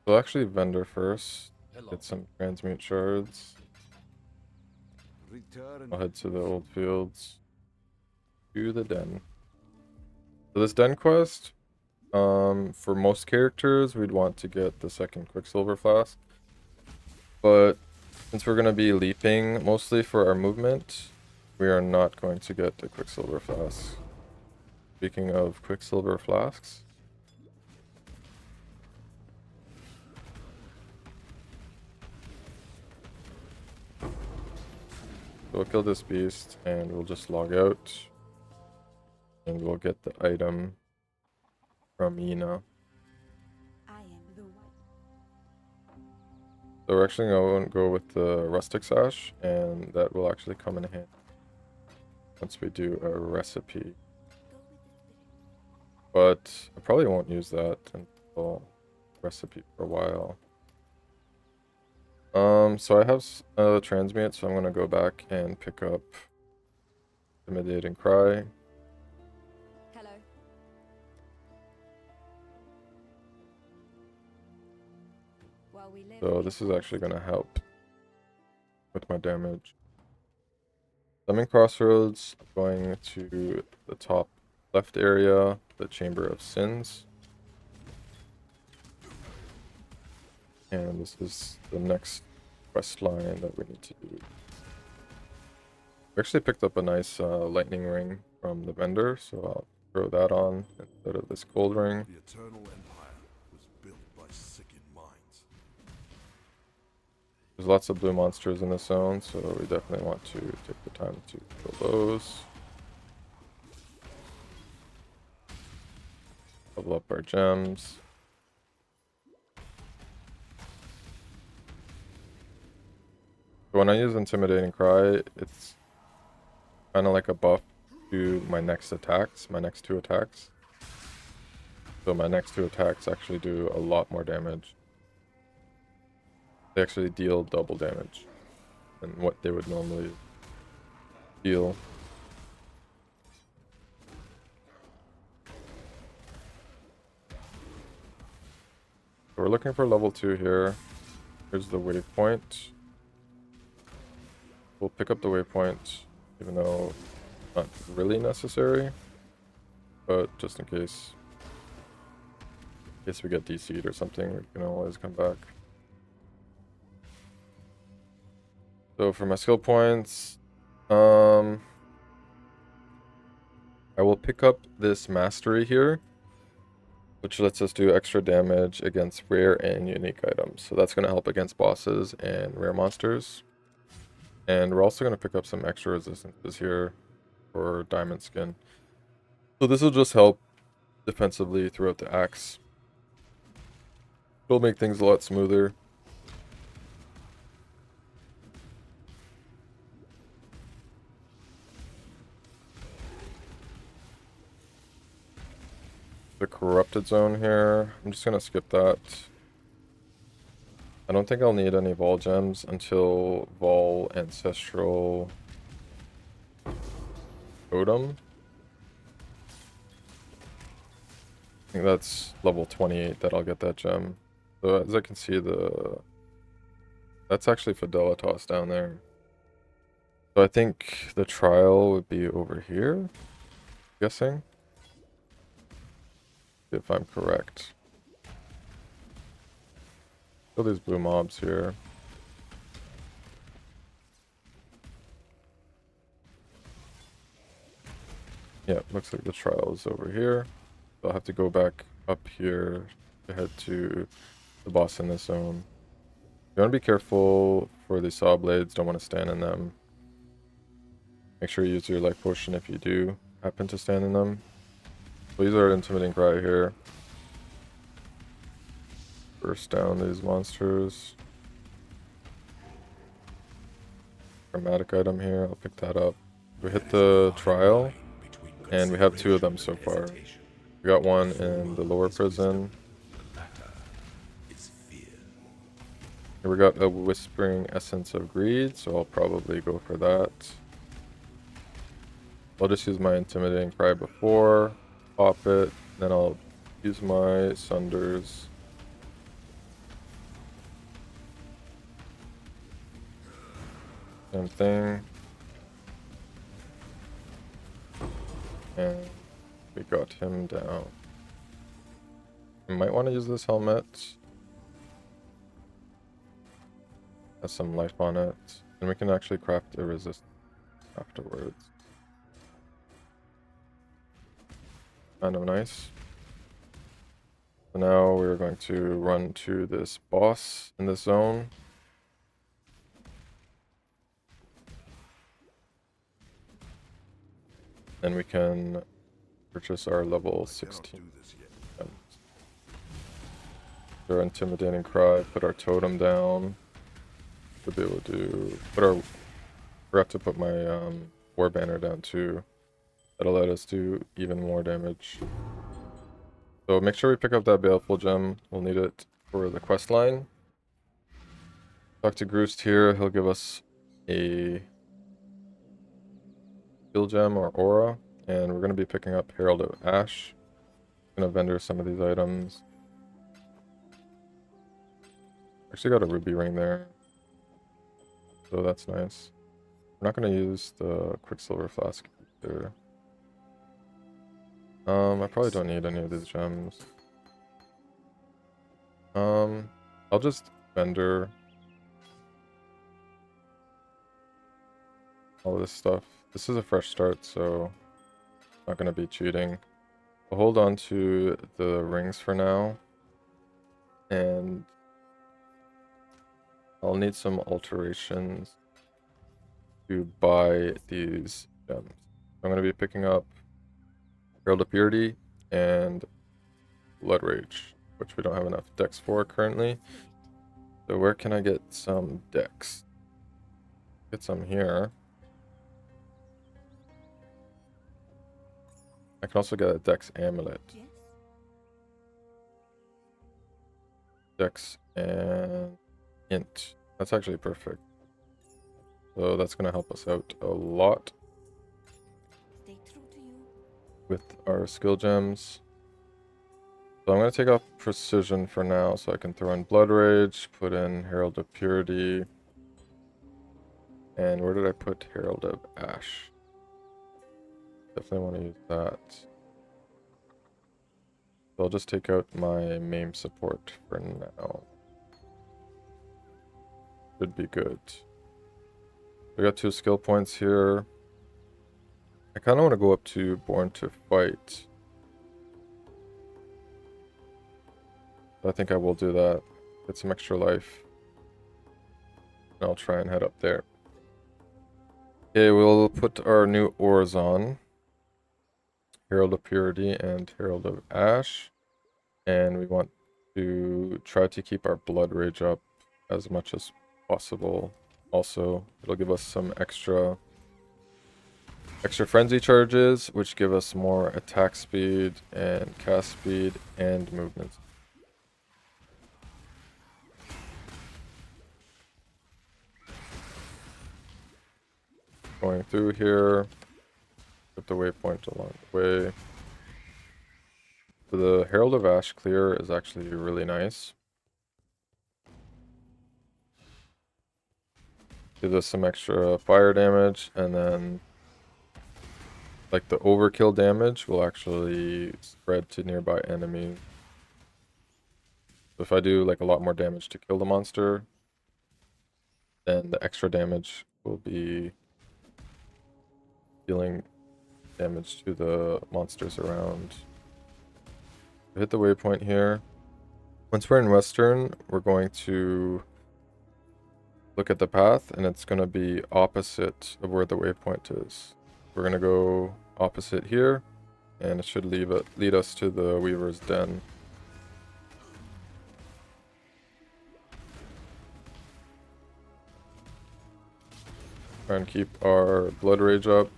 So actually vendor first. Get some transmute shards. I'll head to the old fields. To the den. So this den quest, for most characters, we'd want to get the second Quicksilver Flask. But since we're going to be leaping mostly for our movement, we are not going to get the Quicksilver Flask. Speaking of Quicksilver Flasks, we'll kill this beast and we'll just log out. And we'll get the item from Yina. So we're actually going to go with the Rustic Sash, and that will actually come in handy once we do a recipe. But I probably won't use that until recipe for a while. So I have a transmute, so I'm going to go back and pick up Intimidating Cry. So this is actually going to help with my damage. I'm in Crossroads, going to the top left area, the Chamber of Sins. And this is the next quest line that we need to do. We actually picked up a nice lightning ring from the vendor, so I'll throw that on instead of this gold ring. The Eternal Empire was built by sickened minds. There's lots of blue monsters in this zone, so we definitely want to take the time to kill those. Level up our gems. When I use Intimidating Cry, it's kind of like a buff to my next attacks, my next two attacks. So my next two attacks actually do a lot more damage. They actually deal double damage than what they would normally deal. So we're looking for level 2 here. Here's the waypoint. We'll pick up the waypoint, even though it's not really necessary, but just in case we get DC'd or something, we can always come back. So for my skill points, I will pick up this mastery here. which lets us do extra damage against rare and unique items. So that's going to help against bosses and rare monsters. And we're also going to pick up some extra resistances here for diamond skin. So this will just help defensively throughout the axe. It'll make things a lot smoother. The corrupted zone here, I'm just gonna skip that. I don't think I'll need any Vol gems until Vol Ancestral Totem. I think that's level 28 that I'll get that gem. So as I can see, that's actually Fidelitas down there. So I think the trial would be over here, I'm guessing. If I'm correct. Kill these blue mobs here. Yeah, looks like the trial is over here. So I'll have to go back up here to head to the boss in this zone. You want to be careful for the saw blades, don't want to stand in them. Make sure you use your life potion if you do happen to stand in them. So use our intimidating cry here. Burst down these monsters. Chromatic item here, I'll pick that up. We hit the trial, and we have 2 of them so far. We got one in the lower prison. Here we got a Whispering Essence of Greed, so I'll probably go for that. I'll just use my Intimidating Cry before, pop it, then I'll use my Sunders. Same thing. And we got him down. I might want to use this helmet. Has some life on it. And we can actually craft a resist afterwards. Kind of nice. So now we're going to run to this boss in this zone. And we can purchase our level 16. Our intimidating cry, put our totem down. To be able to put our, forgot to put my war banner down too. That'll let us do even more damage. So make sure we pick up that baleful gem. We'll need it for the quest line. Talk to Groost here. He'll give us a skill gem or aura, and we're going to be picking up Herald of Ash. Going to vendor some of these items. Actually got a ruby ring there, so that's nice. We're not going to use the Quicksilver Flask either. I probably don't need any of these gems. I'll just vendor all this stuff. This is a fresh start, so not gonna be cheating. I'll hold on to the rings for now, and I'll need some alterations to buy these gems. I'm gonna be picking up Herald of Purity and Blood Rage, which we don't have enough dex for currently. So where can I get some dex? Get some here. I can also get a dex amulet. Dex and int. That's actually perfect. So that's going to help us out a lot with our skill gems. So I'm going to take off Precision for now so I can throw in Blood Rage, put in Herald of Purity. And where did I put Herald of Ash? Definitely want to use that. So I'll just take out my MAME support for now. Should be good. We got 2 skill points here. I kind of want to go up to Born to Fight. I think I will do that. Get some extra life. And I'll try and head up there. Okay, we'll put our new ores on. Herald of Purity and Herald of Ash. And we want to try to keep our Blood Rage up as much as possible. Also, it'll give us some extra frenzy charges, which give us more attack speed and cast speed and movement. Going through here, put the waypoint along the way. So the Herald of Ash clear is actually really nice. Gives us some extra fire damage, and then like the overkill damage will actually spread to nearby enemies. So if I do like a lot more damage to kill the monster, then the extra damage will be dealing damage to the monsters around. Hit the waypoint here. Once we're in Western, we're going to look at the path, and it's going to be opposite of where the waypoint is. We're going to go opposite here, and it should lead us to the Weaver's Den. Try and keep our Blood Rage up.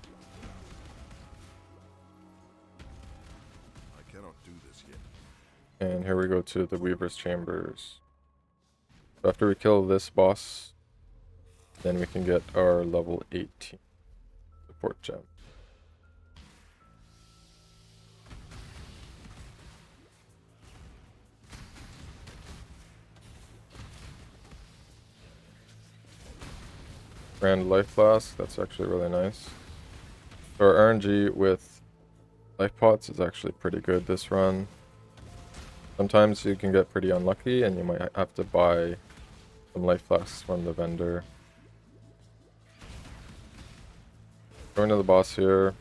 I cannot do this yet. And here we go to the Weaver's Chambers. So after we kill this boss, then we can get our level 18 support gem. Grand Life Flask, that's actually really nice. So our RNG with life pots is actually pretty good this run. Sometimes you can get pretty unlucky and you might have to buy some life flasks from the vendor. Going to the boss here.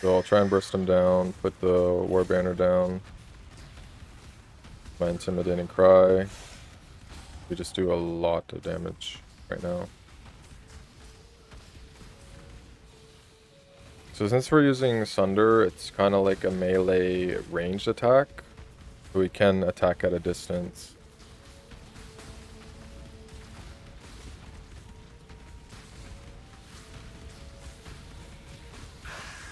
So I'll try and burst him down, put the war banner down. My intimidating cry. We just do a lot of damage right now. So since we're using Sunder, it's kind of like a melee ranged attack. So we can attack at a distance.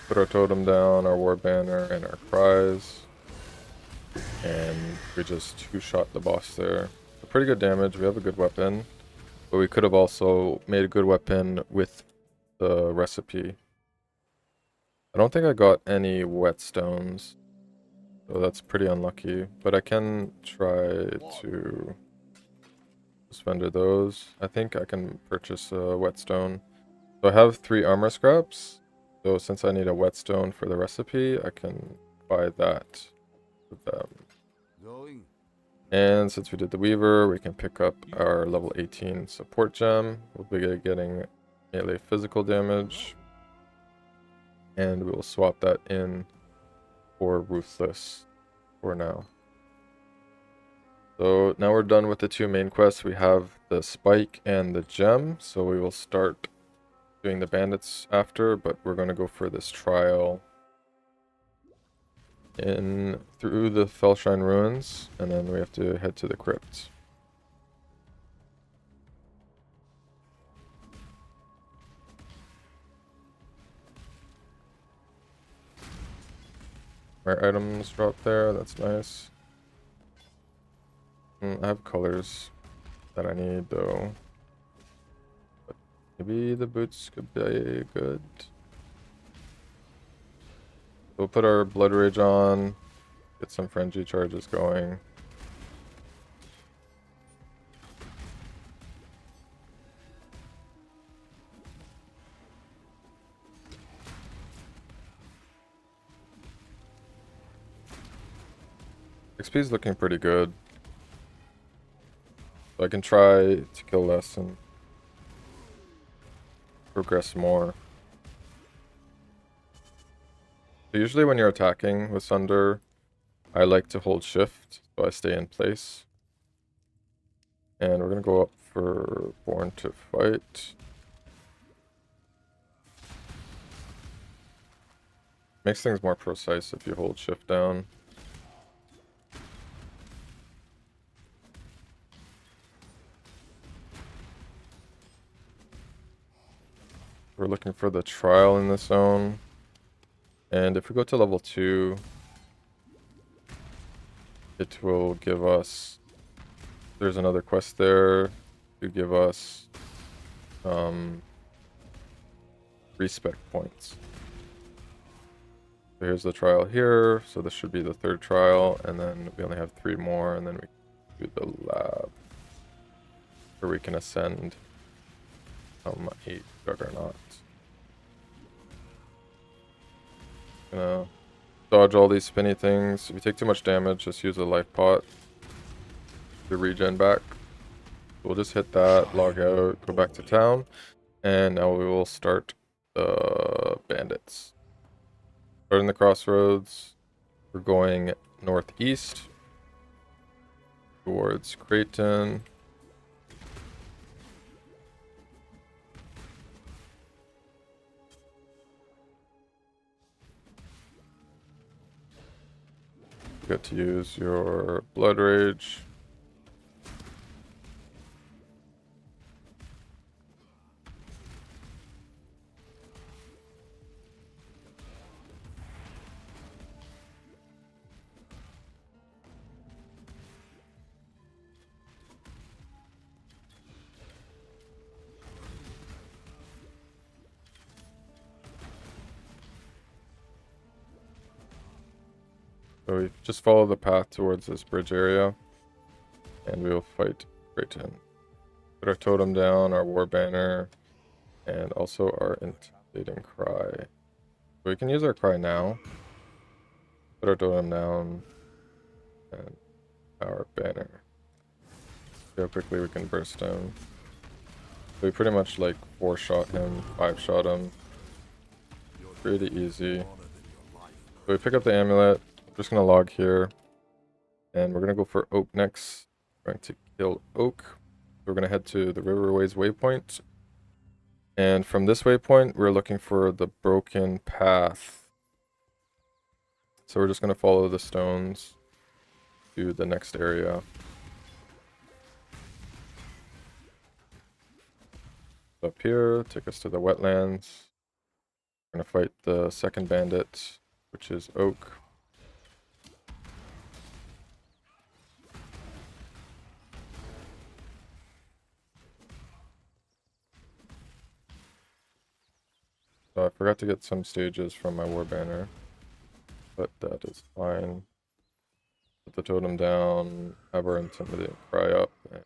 Put our totem down, our war banner, and our cries. And we just two-shot the boss there. So pretty good damage, we have a good weapon. But we could have also made a good weapon with the recipe. I don't think I got any whetstones, so that's pretty unlucky. But I can try to just vendor those. I think I can purchase a whetstone. So I have 3 armor scraps. So since I need a whetstone for the recipe, I can buy that with them. And since we did the Weaver, we can pick up our level 18 support gem. We'll be getting melee physical damage. And we will swap that in for Ruthless for now. So now we're done with the 2 main quests. We have the Spike and the Gem. So we will start doing the bandits after, but we're going to go for this trial in through the Fellshine Ruins, and then we have to head to the crypt. Rare items drop there, that's nice. I have colors that I need though. But maybe the boots could be good. We'll put our Blood Rage on, get some frenzy charges going. XP is looking pretty good. So I can try to kill less and progress more. So usually when you're attacking with Sunder, I like to hold shift, so I stay in place. And we're gonna go up for Born to Fight. Makes things more precise if you hold shift down. We're looking for the trial in this zone. And if we go to level 2, it will give us, there's another quest there to give us respec points. So here's the trial here, so this should be the 3rd trial, and then we only have 3 more, and then we do the lab where we can ascend 8 Juggernaut. Gonna dodge all these spinny things. If you take too much damage, just use a life pot to regen back. We'll just hit that, log out, go back to town, and now we will start the bandits. Starting the crossroads, we're going northeast towards Creighton. You get to use your Blood Rage. So we just follow the path towards this bridge area, and we will fight Creighton. Put our totem down, our war banner, and also our intimidating cry. So we can use our cry now. Put our totem down, and our banner. See how quickly we can burst him. So we pretty much like 4-shot him, 5-shot him. Pretty easy. So we pick up the amulet. Just gonna log here, and we're gonna go for Oak next. We're going to kill Oak. We're gonna head to the Riverways waypoint, and from this waypoint, we're looking for the broken path. So we're just gonna follow the stones to the next area. Up here, take us to the wetlands. We're gonna fight the second bandit, which is Oak. So I forgot to get some stages from my war banner, but that is fine. Put the totem down, have our intimidating cry up, and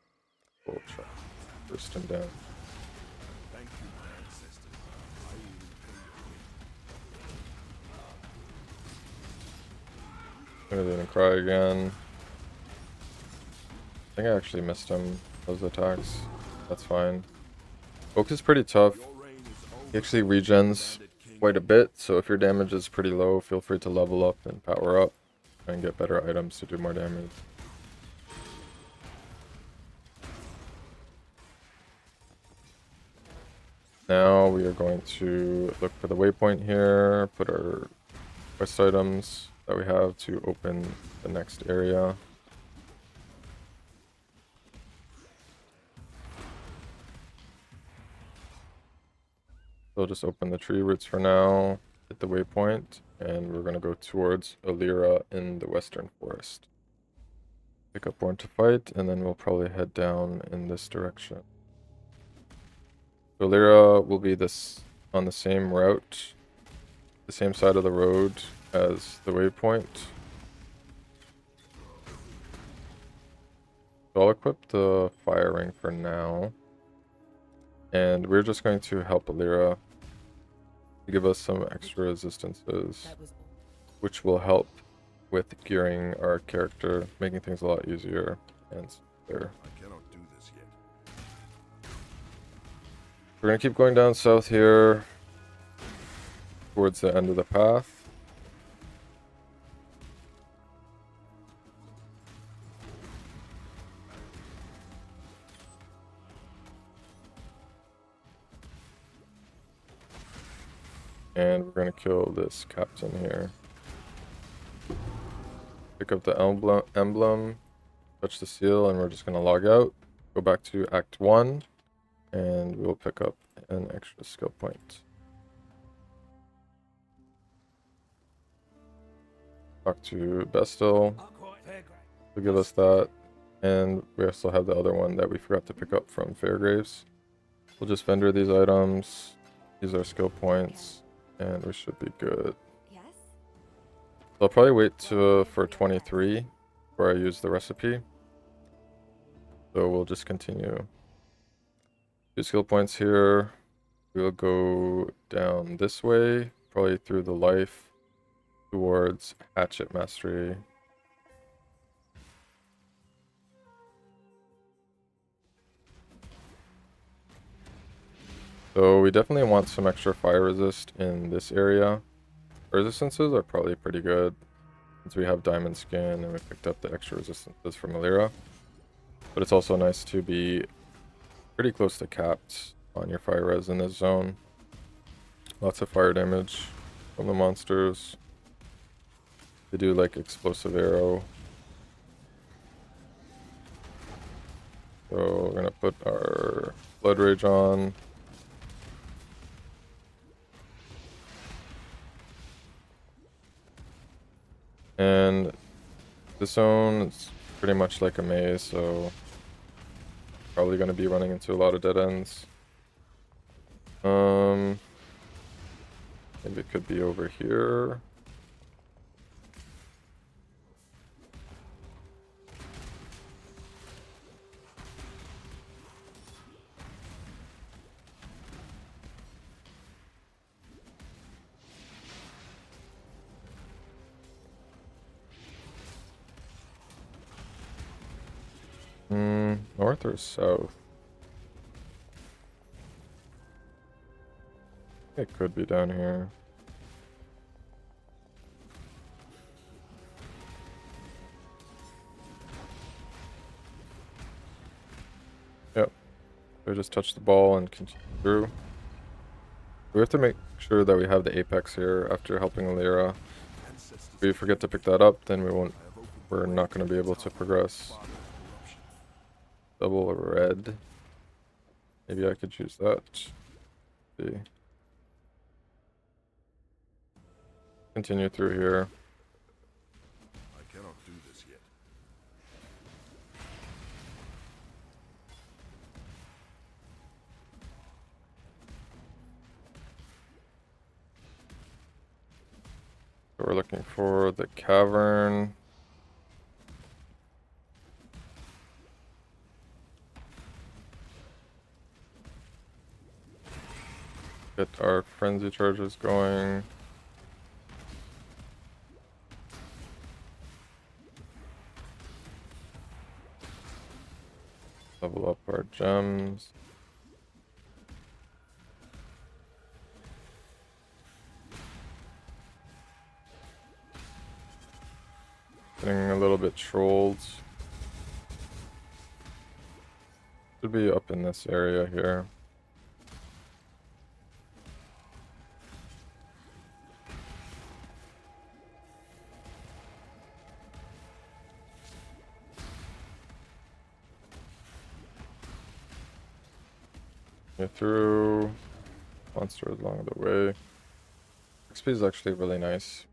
we'll try to burst him down. Intimidating cry again. I think I actually missed him, those attacks. That's fine. Oak is pretty tough. He actually regens quite a bit, so if your damage is pretty low, feel free to level up and power up and get better items to do more damage. Now we are going to look for the waypoint here, put our quest items that we have to open the next area. We'll just open the tree roots for now, hit the waypoint, and we're going to go towards Alira in the western forest. Pick up Born to Fight, and then we'll probably head down in this direction. So Alira will be this on the same route, the same side of the road as the waypoint. So I'll equip the fire ring for now, and we're just going to help Alira to give us some extra resistances, which will help with gearing our character, making things a lot easier and clear. I cannot do this yet. We're gonna keep going down south here towards the end of the path. And we're gonna kill this captain here. Pick up the emblem, touch the seal, and we're just gonna log out. Go back to Act 1, and we'll pick up an extra skill point. Talk to Bestel to give us that. And we also have the other one that we forgot to pick up from Fairgraves. We'll just vendor these items, use our skill points, and we should be good. Yes? So I'll probably wait for 23 before I use the recipe. So we'll just continue. 2 skill points here. We'll go down this way, probably through the life towards Hatchet Mastery. So we definitely want some extra fire resist in this area. Resistances are probably pretty good since we have diamond skin and we picked up the extra resistances from Alira. But it's also nice to be pretty close to capped on your fire res in this zone. Lots of fire damage from the monsters. They do like explosive arrow. So we're gonna put our blood rage on. And this zone is pretty much like a maze, so probably going to be running into a lot of dead ends. Maybe it could be over here. North or south? It could be down here. Yep. So just touch the ball and continue through. We have to make sure that we have the apex here after helping Alira. If we forget to pick that up, then we're not going to be able to progress. Double red. Maybe I could choose that. See. Continue through here. I cannot do this yet. So we're looking for the cavern. Get our frenzy charges going. Level up our gems. Getting a little bit trolled. Should be up in this area here. Get through monsters along the way. XP is actually really nice.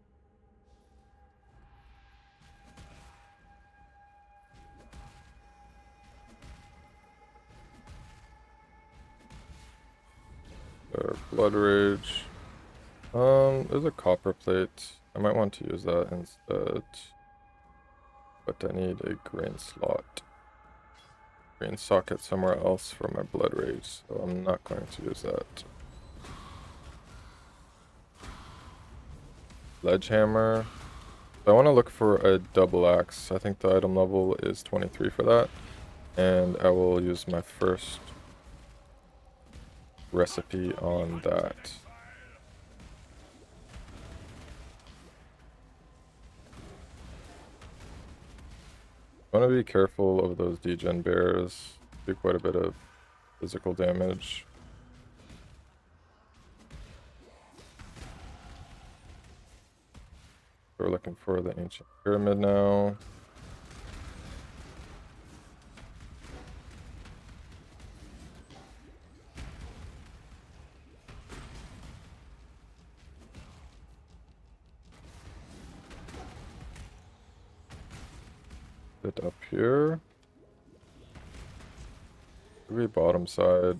Blood rage. There's a copper plate. I might want to use that instead. But I need a green slot. Green socket somewhere else for my blood rage, so I'm not going to use that. Sledgehammer. I want to look for a double axe. I think the item level is 23 for that. And I will use my first recipe on that. I want to be careful of those degen bears. Do quite a bit of physical damage. We're looking for the ancient pyramid now. Bit up here. Maybe bottom side.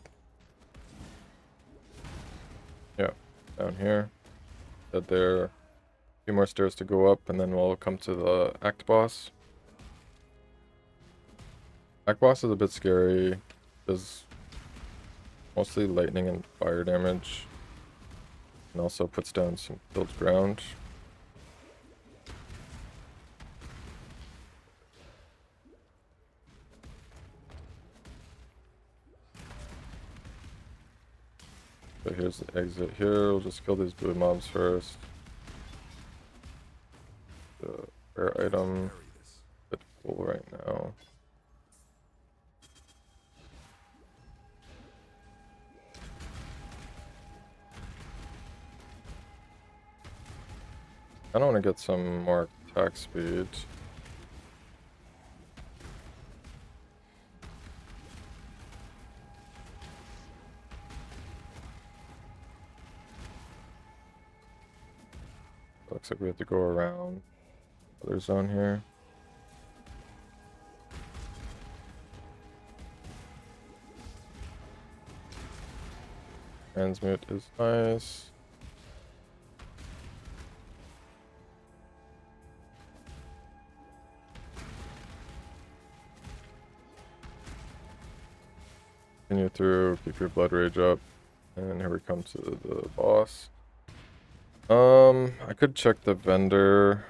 Yeah, down here. That there. A few more stairs to go up, and then we'll come to the act boss. Act boss is a bit scary. Does mostly lightning and fire damage. And also puts down some filled ground. So here's the exit here. We'll just kill these blue mobs first. The rare item. Bit full right now. I don't want to get some more attack speed. Looks like we have to go around other zone here. Transmute is nice. Continue through, keep your blood rage up, and here we come to the boss. I could check the vendor.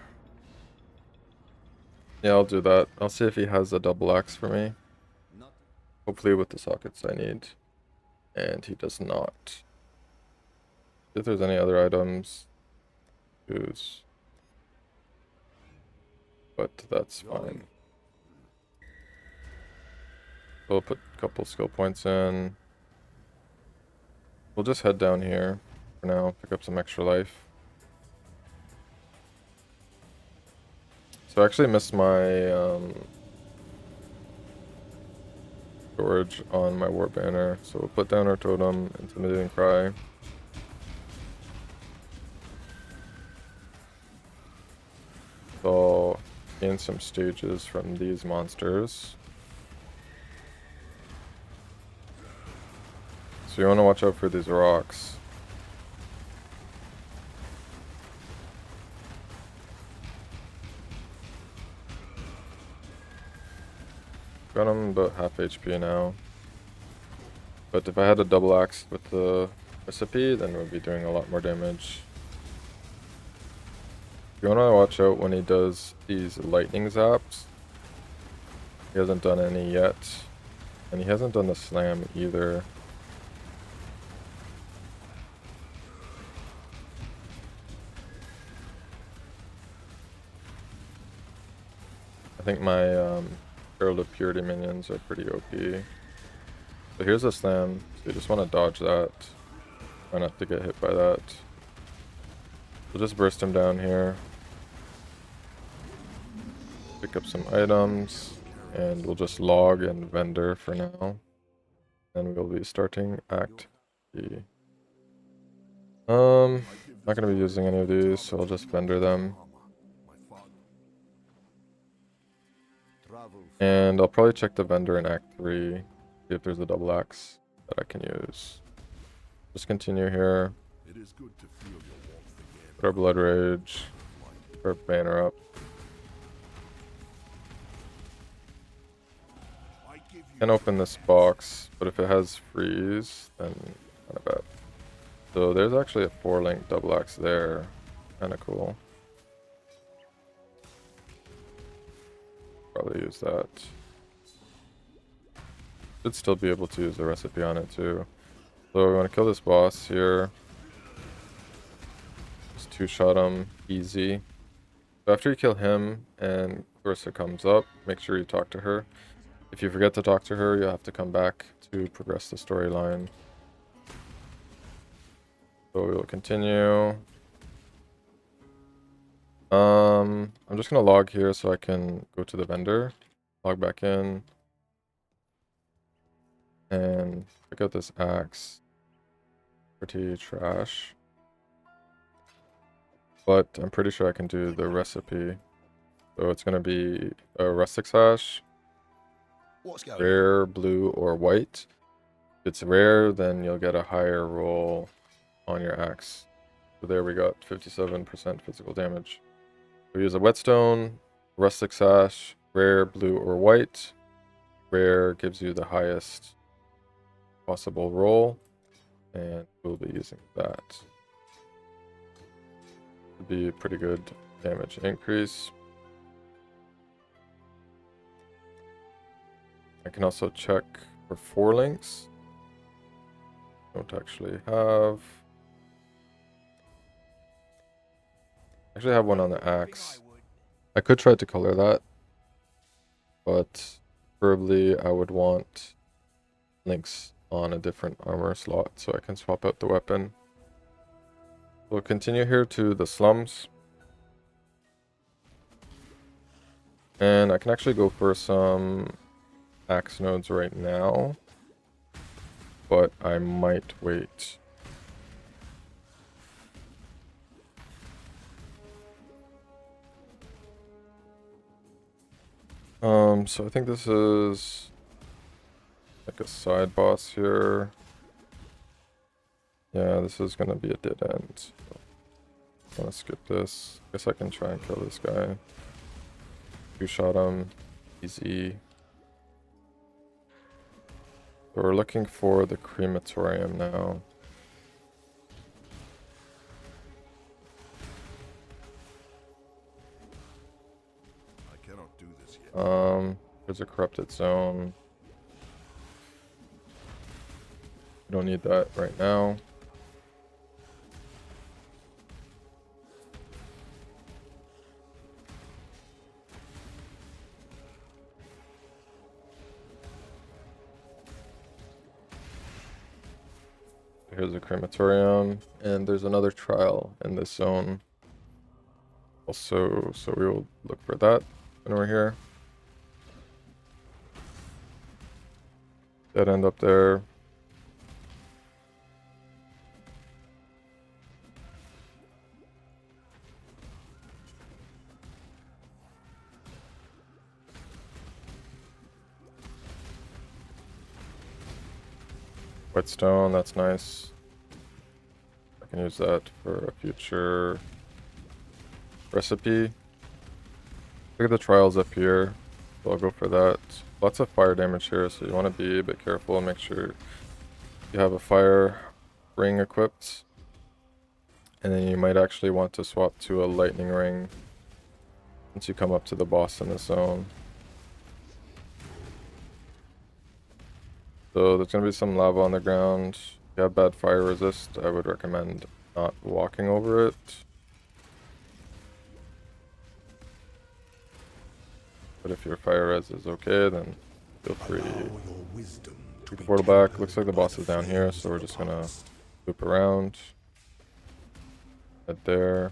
Yeah, I'll do that. I'll see if he has a double axe for me. Hopefully with the sockets I need. And he does not. If there's any other items, use. But that's fine. We'll put a couple skill points in. We'll just head down here for now, pick up some extra life. So I actually missed my storage on my war banner. So we'll put down our totem, intimidating cry. So I'll gain some stages from these monsters. So you want to watch out for these rocks. Got him about half HP now. But if I had a double axe with the recipe, then we'd be doing a lot more damage. You want to watch out when he does these lightning zaps. He hasn't done any yet. And he hasn't done the slam either. I think my Herald of Purity minions are pretty OP. So here's a slam. So you just want to dodge that. Try not to get hit by that. We'll just burst him down here. Pick up some items. And we'll just log and vendor for now. And we'll be starting Act B. Not going to be using any of these, so I'll just vendor them. And I'll probably check the vendor in Act 3, see if there's a double axe that I can use. Just continue here. Put our blood rage. Put our banner up. Can open this box, but if it has freeze, then kind of bad. So there's actually a 4-link double axe there. Kind of cool. Probably use that. Should still be able to use the recipe on it too. So we want to kill this boss here. Just 2-shot him, easy. So after you kill him and Clarissa comes up, make sure you talk to her. If you forget to talk to her, you'll have to come back to progress the storyline. So we will continue. I'm just gonna log here so I can go to the vendor, log back in, and pick out this axe. Pretty trash. But I'm pretty sure I can do the recipe. So it's gonna be a rustic sash, What's going on? rare, blue, or white. If it's rare, then you'll get a higher roll on your axe. So there we got 57% physical damage. We use a whetstone, rustic sash, rare, blue, or white. Rare gives you the highest possible roll, and we'll be using that. Would be a pretty good damage increase. I can also check for 4 links. Don't actually have. Actually have one on the axe. I could try to color that, but preferably I would want links on a different armor slot so I can swap out the weapon. We'll continue here to the slums. And I can actually go for some axe nodes right now, but I might wait. So I think this is like a side boss here. Yeah, this is gonna be a dead end. So I'm gonna skip this. Guess I can try and kill this guy. 2-shot him. Easy. So we're looking for the crematorium now. I cannot do this yet. There's a corrupted zone. We don't need that right now. Here's a crematorium, and there's another trial in this zone. Also, so we will look for that when we're here. Dead end up there. Whetstone, that's nice. I can use that for a future recipe. Look at the trials up here. So I'll go for that. Lots of fire damage here, so you want to be a bit careful and make sure you have a fire ring equipped. And then you might actually want to swap to a lightning ring once you come up to the boss in the zone. So there's going to be some lava on the ground. If you have bad fire resist, I would recommend not walking over it. But if your fire res is okay, then feel free. Take the portal back. Looks like the boss is down here, so we're just going to loop around. Head there.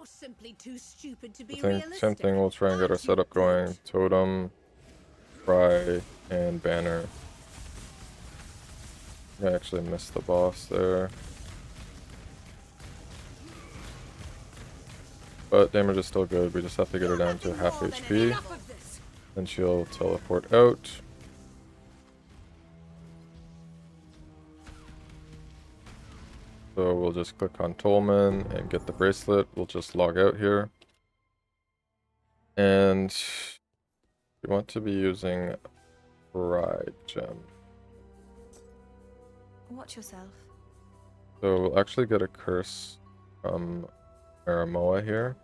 Simply too stupid to be I think realistic. same thing, we'll try and get our setup going. Totem, Fry, and Banner. I actually missed the boss there. But damage is still good, we just have to get her down to half HP. Then she'll teleport out. So we'll just click on Tolman and get the bracelet. We'll just log out here. And we want to be using Pride Gem. Watch yourself. So we'll actually get a curse from Aramoa here.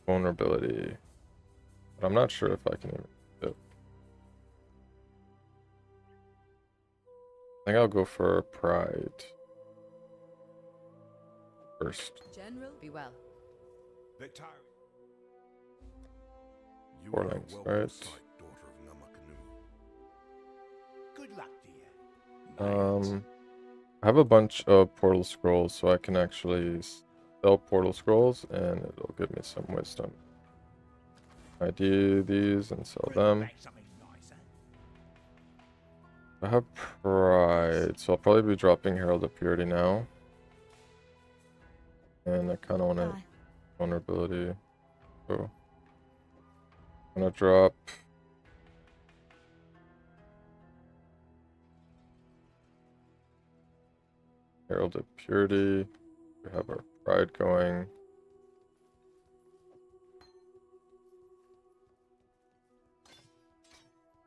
Vulnerability. But I'm not sure if I can even do it. I think I'll go for Pride first. General, be well. You 4 are a links, welcome right? sight, daughter of I have a bunch of portal scrolls, so I can actually sell portal scrolls, and it'll give me some wisdom. I do these and sell them. I have pride, so I'll probably be dropping Herald of Purity now. And I kind of want to vulnerability. So I'm gonna drop Herald of Purity. We have our pride going.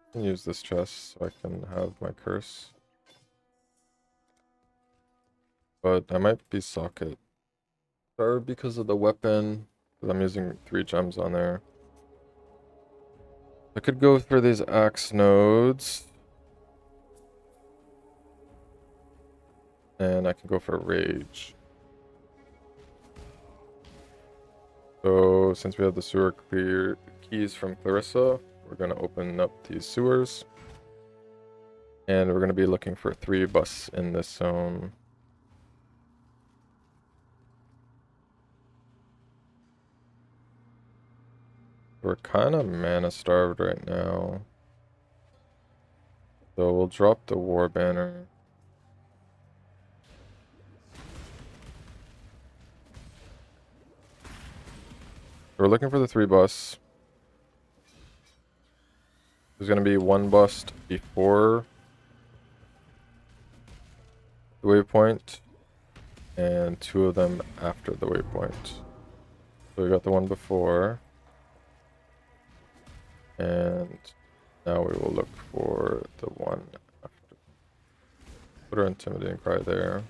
I can use this chest so I can have my curse. But I might be socket. Or because of the weapon, because I'm using 3 gems on there. I could go for these axe nodes. And I can go for rage. So since we have the sewer clear keys from Clarissa, we're going to open up these sewers. And we're going to be looking for 3 busts in this zone. We're kind of mana starved right now. So we'll drop the war banner. We're looking for the 3 busts. There's going to be 1 bust before the waypoint and 2 of them after the waypoint. So we got the one before. And now we will look for the one after. Put our intimidating cry there.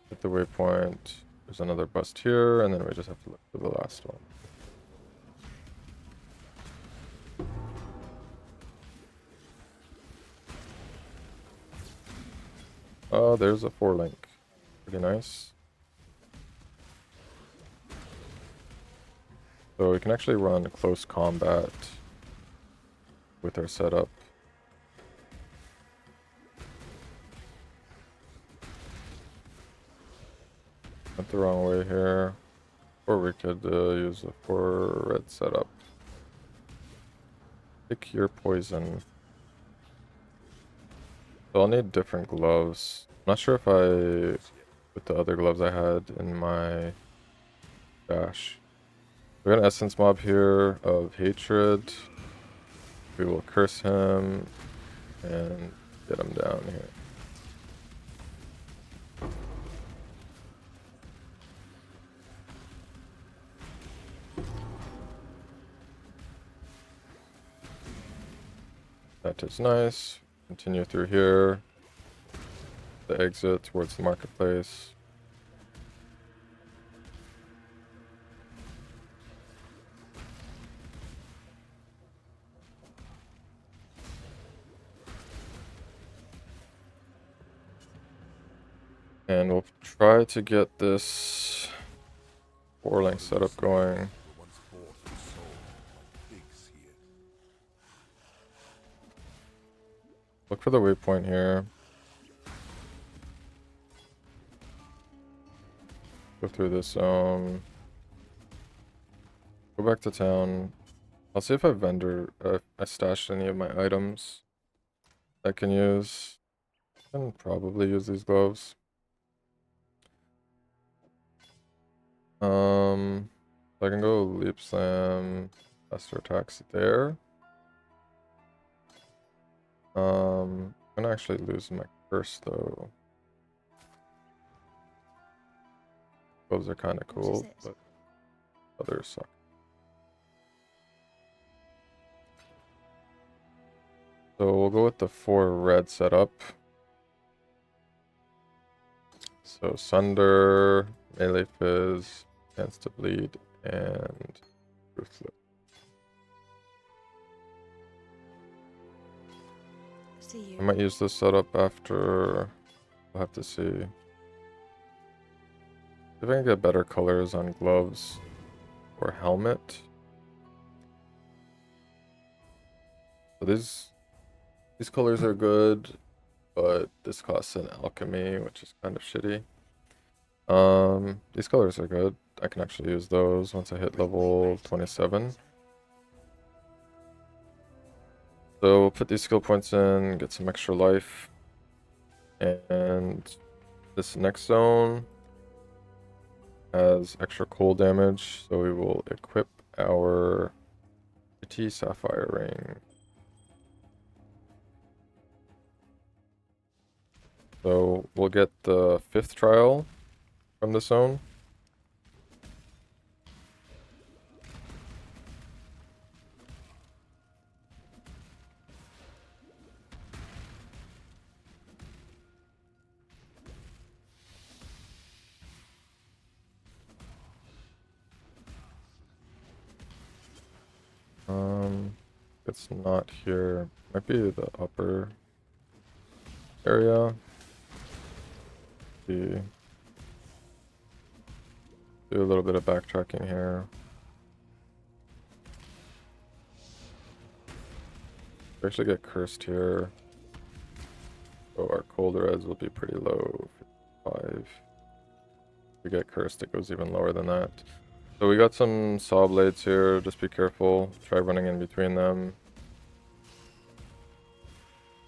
Hit the waypoint. There's another bust here, and then we just have to look for the last one. Oh, there's a 4-link. Pretty nice. So we can actually run close combat with our setup. Went the wrong way here. Or we could use the 4 red setup. Pick your poison. So I'll need different gloves. I'm not sure if I put the other gloves I had in my dash. We got an essence mob here of hatred. We will curse him and get him down here. That is nice. Continue through here. The exit towards the marketplace. And we'll try to get this 4-link setup going. Look for the waypoint here. Go through this zone. Go back to town. I'll see if I stashed any of my items I can use. I can probably use these gloves. So I can go leap slam, faster attacks there. I'm gonna actually lose my curse though. Gloves are kind of cool, but others suck. So we'll go with the 4 red setup. So Sunder, melee fizz, chance to bleed, and ruthless. I might use this setup after. We'll have to see. If I can get better colors on gloves or helmet. So these colors are good, but this costs an alchemy, which is kind of shitty. These colors are good. I can actually use those once I hit level 27. So we'll put these skill points in, get some extra life. And this next zone has extra cold damage, so we will equip our T Sapphire Ring. So we'll get the 5th trial from this zone. It's not here. Might be the upper area. Do a little bit of backtracking here. We actually get cursed here. So our cold reds will be pretty low. 55. If we get cursed, it goes even lower than that. So we got some saw blades here. Just be careful. Try running in between them.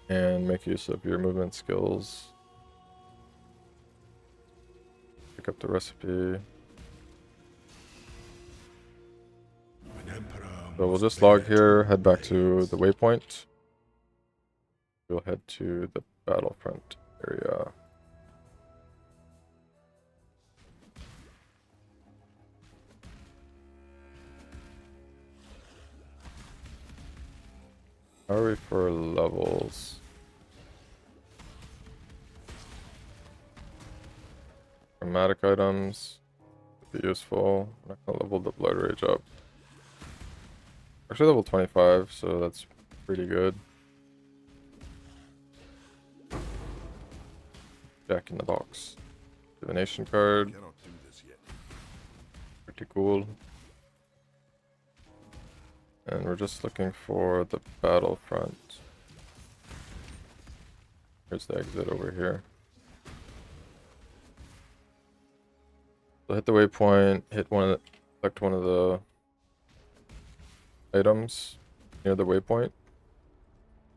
And make use of your movement skills. Pick up the recipe. So we'll just log here, head back to the waypoint. We'll head to the battlefront area. How are we for levels? Chromatic items would be useful. I'm not gonna level the blood rage up. Actually level 25, so that's pretty good. Jack in the box. Divination card. Cannot do this yet. Pretty cool. And we're just looking for the battlefront. Here's the exit over here. So hit the waypoint, select one of the items near the waypoint.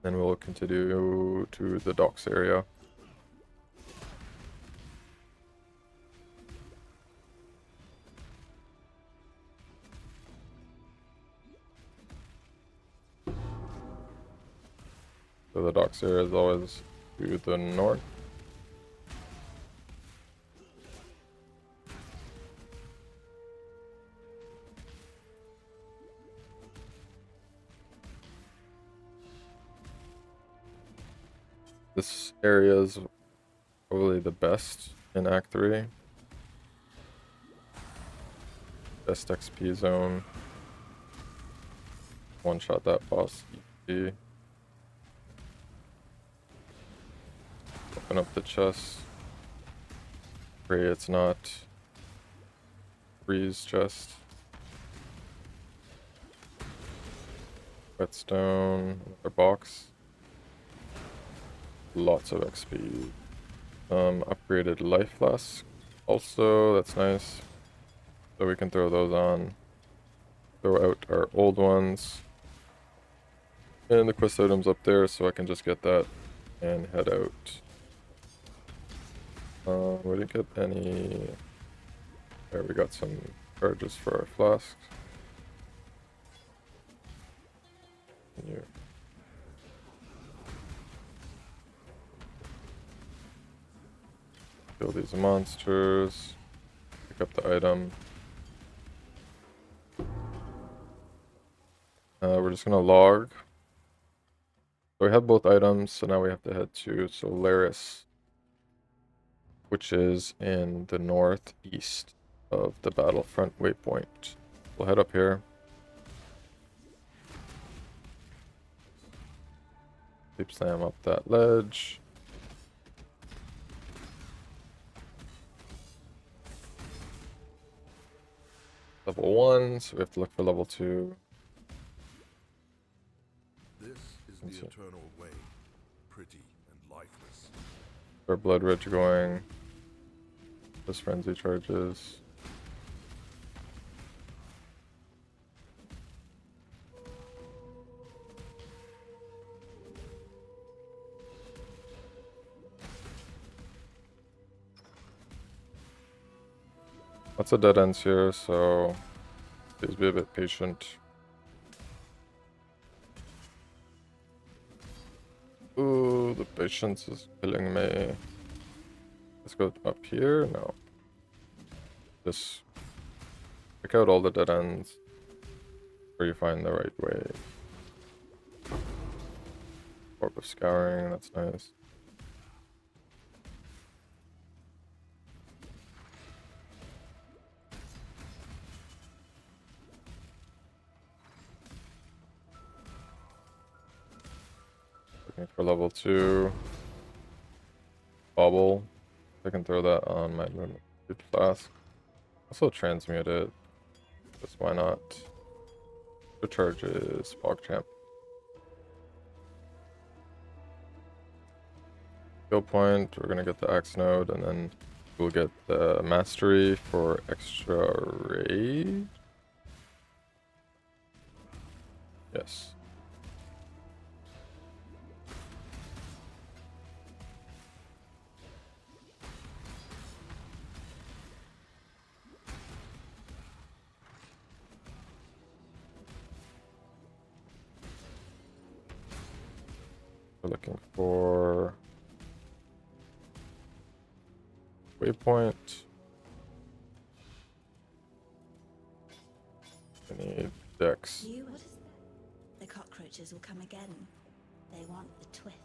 Then we'll continue to the docks area. So the docks area is always to the north. This area is probably the best in Act 3. Best XP zone. One shot that boss easy. Open up the chest. Pray it's not Freeze chest. Whetstone, another box. Lots of XP. Upgraded life flask. Also, that's nice. So we can throw those on. Throw out our old ones. And the quest item's up there, so I can just get that and head out. We didn't get any. There, we got some charges for our flasks. Continue. Kill these monsters. Pick up the item. We're just gonna log. So we have both items, so now we have to head to Solaris, which is in the northeast of the battlefront waypoint. We'll head up here. Sleep slam up that ledge. Level 1, so we have to look for level 2. This is the see. eternal way, pretty and lifeless. Our Blood Ridge going. This Frenzy charges. Lots of dead ends here, so please be a bit patient. Ooh, the patience is killing me. Let's go up here. No. Just pick out all the dead ends where you find the right way. Orb of Scouring, that's nice. Looking for level 2. Bobble. I can throw that on my movement flask. Also transmute it. Just why not? The charge is PogChamp. Skill point, we're gonna get the Axe Node, and then we'll get the Mastery for extra rage. Yes. We're looking for waypoint. I need Dex. You, what is that? The cockroaches will come again. They want the twist.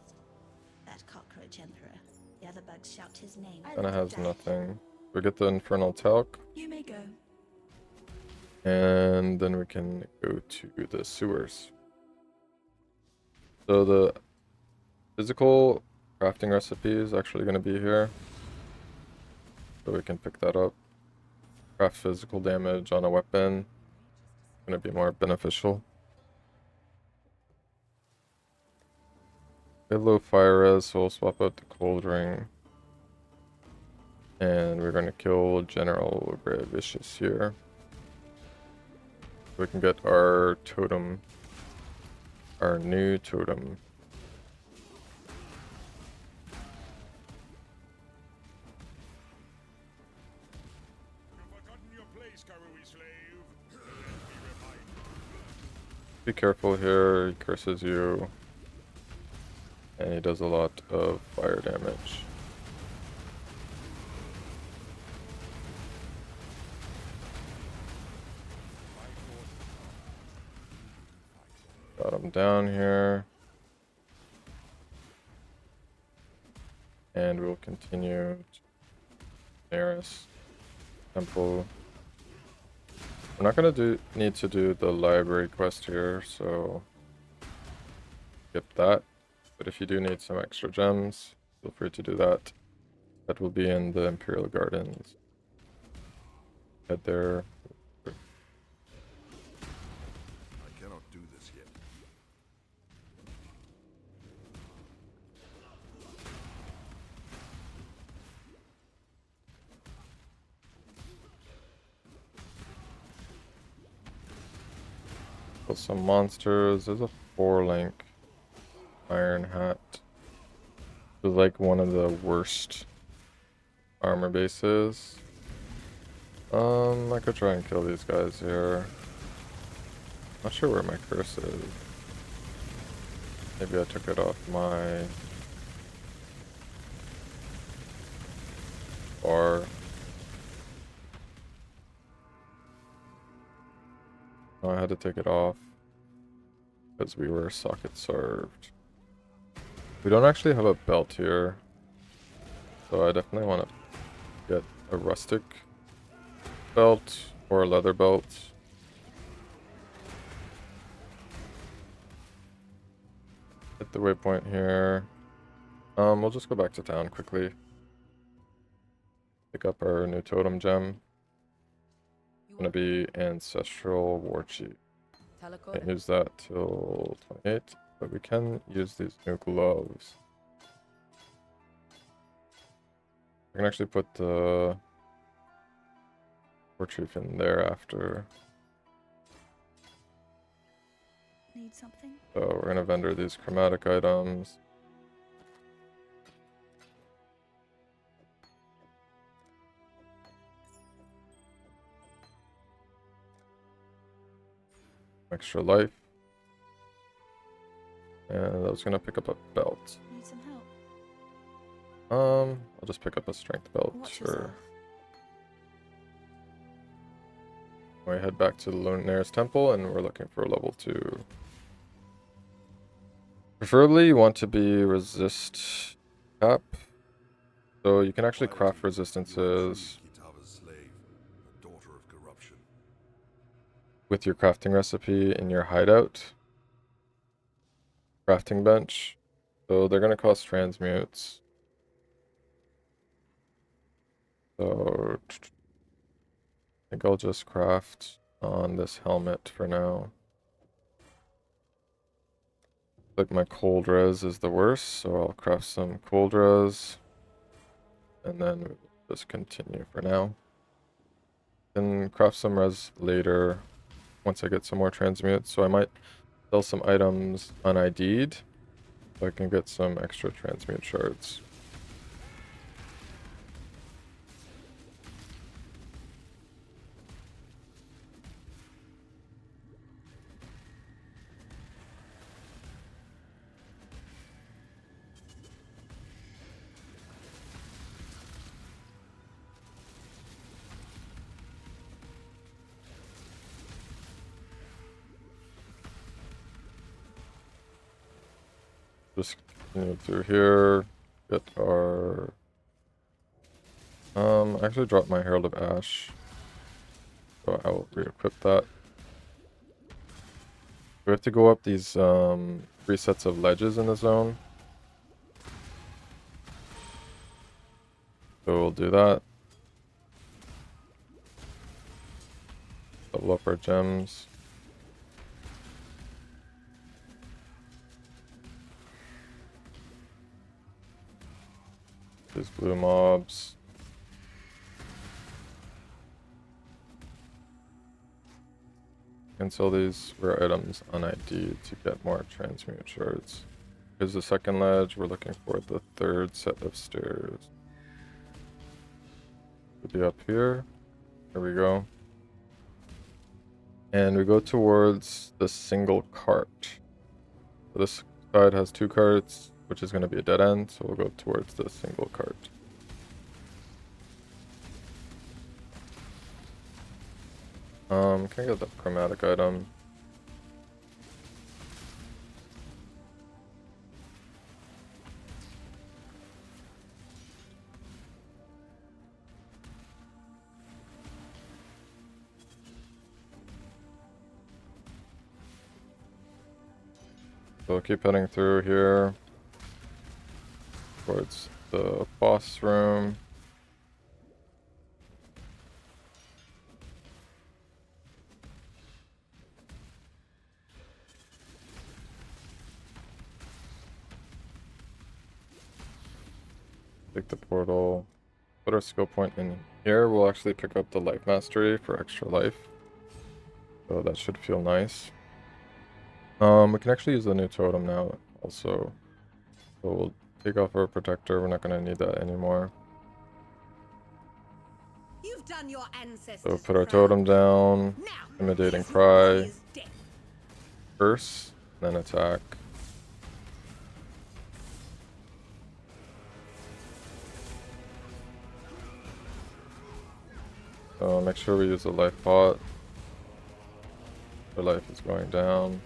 That cockroach emperor. The other bugs shout his name. And it has nothing. We get the Infernal Talc, You may go. and then we can go to the sewers. So the physical crafting recipe is actually going to be here. So we can pick that up. Craft physical damage on a weapon. Going to be more beneficial. We have low fire res, so we'll swap out the cold ring. And we're going to kill General Grey Vicious here. We can get our totem. Our new totem. Be careful here, he curses you. And he does a lot of fire damage. Got him down here. And we'll continue to Nearest Temple. We're not gonna need to do the library quest here, so skip that. But if you do need some extra gems, feel free to do that. That will be in the Imperial Gardens. Head there. I cannot do this yet. Kill some monsters. There's a 4-link Iron Hat. This is like one of the worst armor bases. I could try and kill these guys here. Not sure where my curse is. Maybe I took it off my bar. No, I had to take it off because we were socket served. We don't actually have a belt here, so I definitely want to get a rustic belt or a leather belt. Hit the waypoint here. We'll just go back to town quickly. Pick up our new totem gem. Gonna be Ancestral War Chief. Can't use that till 28. but we can use these new gloves. I can actually put the portrait in there after. Need something? So we're gonna vendor these chromatic items. Extra life. And I was gonna pick up a belt. Need some help? I'll just pick up a strength belt. Watch Sure. yourself. We head back to the Lunaris Temple and we're looking for level 2. Preferably you want to be resist cap. So you can actually craft resistances Kitava's slave, a daughter of corruption. with your crafting recipe in your hideout. Crafting bench. So they're gonna cost transmutes. So I think I'll just craft on this helmet for now. Like my cold res is the worst, so I'll craft some cold res. And then we'll just continue for now. Then craft some res later once I get some more transmutes. So I might sell some items un-ID'd so I can get some extra transmute shards. Just continue through here, get our... I actually dropped my Herald of Ash, so I will re-equip that. We have to go up these 3 sets of ledges in the zone. So we'll do that. Level up our gems. These blue mobs. And sell these rare items on ID to get more transmute shards. Here's the second ledge. We're looking for the 3rd set of stairs. It'll be up here. There we go. And we go towards the single cart. So this side has 2 carts, which is going to be a dead end, so we'll go towards the single cart. Can I get the chromatic item? So we'll keep heading through here towards the boss room. Take the portal, put our skill point in here. We'll actually pick up the life mastery for extra life. So that should feel nice. We can actually use the new totem now also. So we'll take off our protector. We're not going to need that anymore. You've done your ancestors. So put our totem down. Intimidating cry. Curse. Then attack. So make sure we use the life pot. Their life is going down.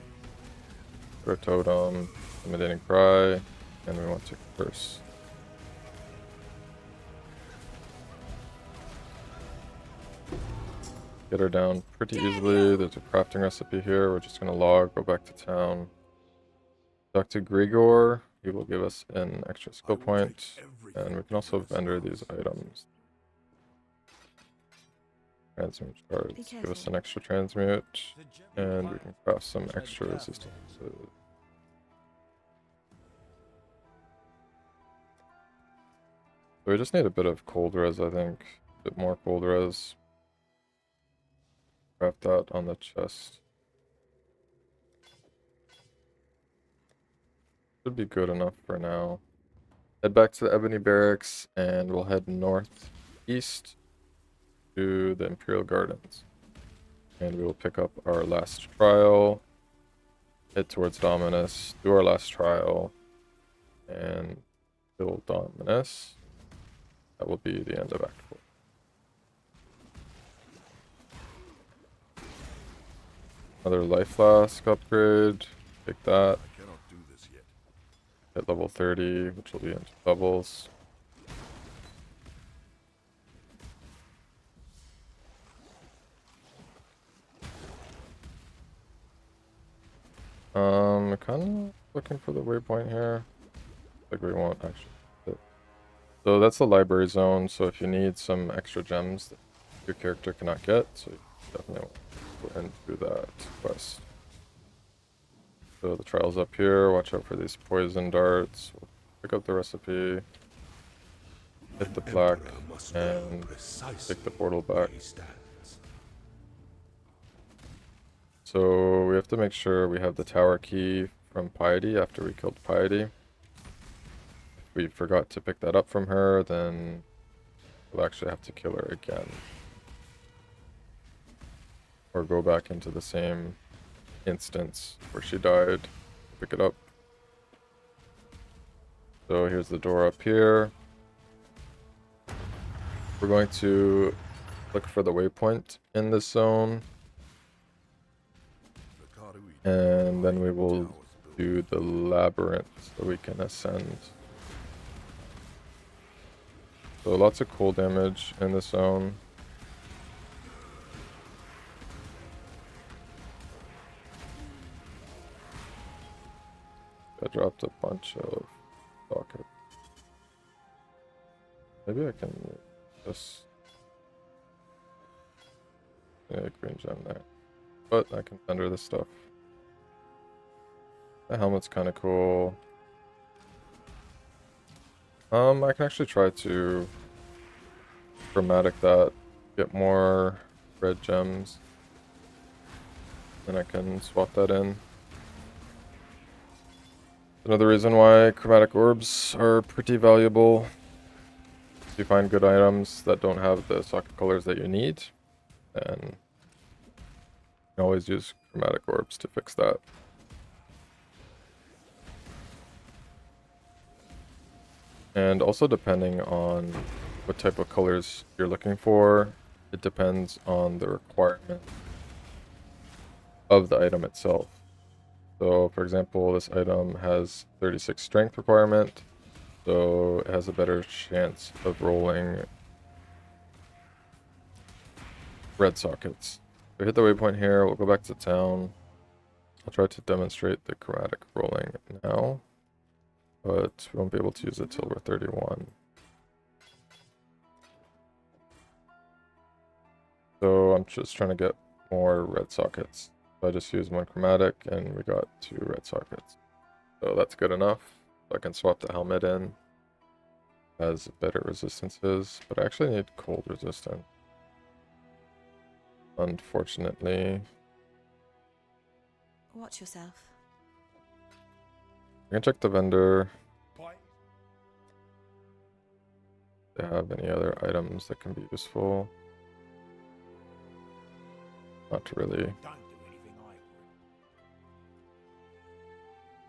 Put our totem. Intimidating cry. And we want to curse. Get her down pretty easily. There's a crafting recipe here. We're just going to log, go back to town. Talk to Grigor. He will give us an extra skill point. And we can also vendor these items. Transmute shards. Give us an extra transmute. And we can craft some extra resistance. So we just need a bit of cold res, I think. A bit more cold res. Craft that on the chest. Should be good enough for now. Head back to the Ebony Barracks, and we'll head northeast to the Imperial Gardens. And we will pick up our last trial, head towards Dominus, do our last trial, and kill Dominus. That will be the end of Act 4. Another life flask upgrade, take that. I cannot do this yet. Hit level 30, which will be into bubbles. Kind of looking for the waypoint here. Like we won't actually hit. So that's the library zone, so if you need some extra gems that your character cannot get, so you definitely want to go and do that quest. So the trial's up here, watch out for these poison darts. We'll pick up the recipe, hit the plaque, and take the portal back. So we have to make sure we have the tower key from Piety after we killed Piety. If we forgot to pick that up from her, then we'll actually have to kill her again. Or go back into the same instance where she died, pick it up. So here's the door up here. We're going to look for the waypoint in this zone. And then we will do the labyrinth so we can ascend. So lots of cold damage in this zone. I dropped a bunch of sockets. Maybe I can just... yeah, green gem there. But I can thunder this stuff. The helmet's kind of cool. I can actually try to chromatic that, get more red gems. Then I can swap that in. Another reason why chromatic orbs are pretty valuable. If you find good items that don't have the socket colors that you need, then you can always use chromatic orbs to fix that. And also depending on what type of colors you're looking for, it depends on the requirement of the item itself. So for example, this item has 36 strength requirement, so it has a better chance of rolling red sockets. We hit the waypoint here, we'll go back to town. I'll try to demonstrate the chromatic rolling now, but we won't be able to use it till we're 31. So I'm just trying to get more red sockets. So I just used one chromatic and we got 2 red sockets. So that's good enough. So I can swap the helmet in. Has better resistances, but I actually need cold resistance. Unfortunately. Watch yourself. I can check the vendor. If they have any other items that can be useful. Not really.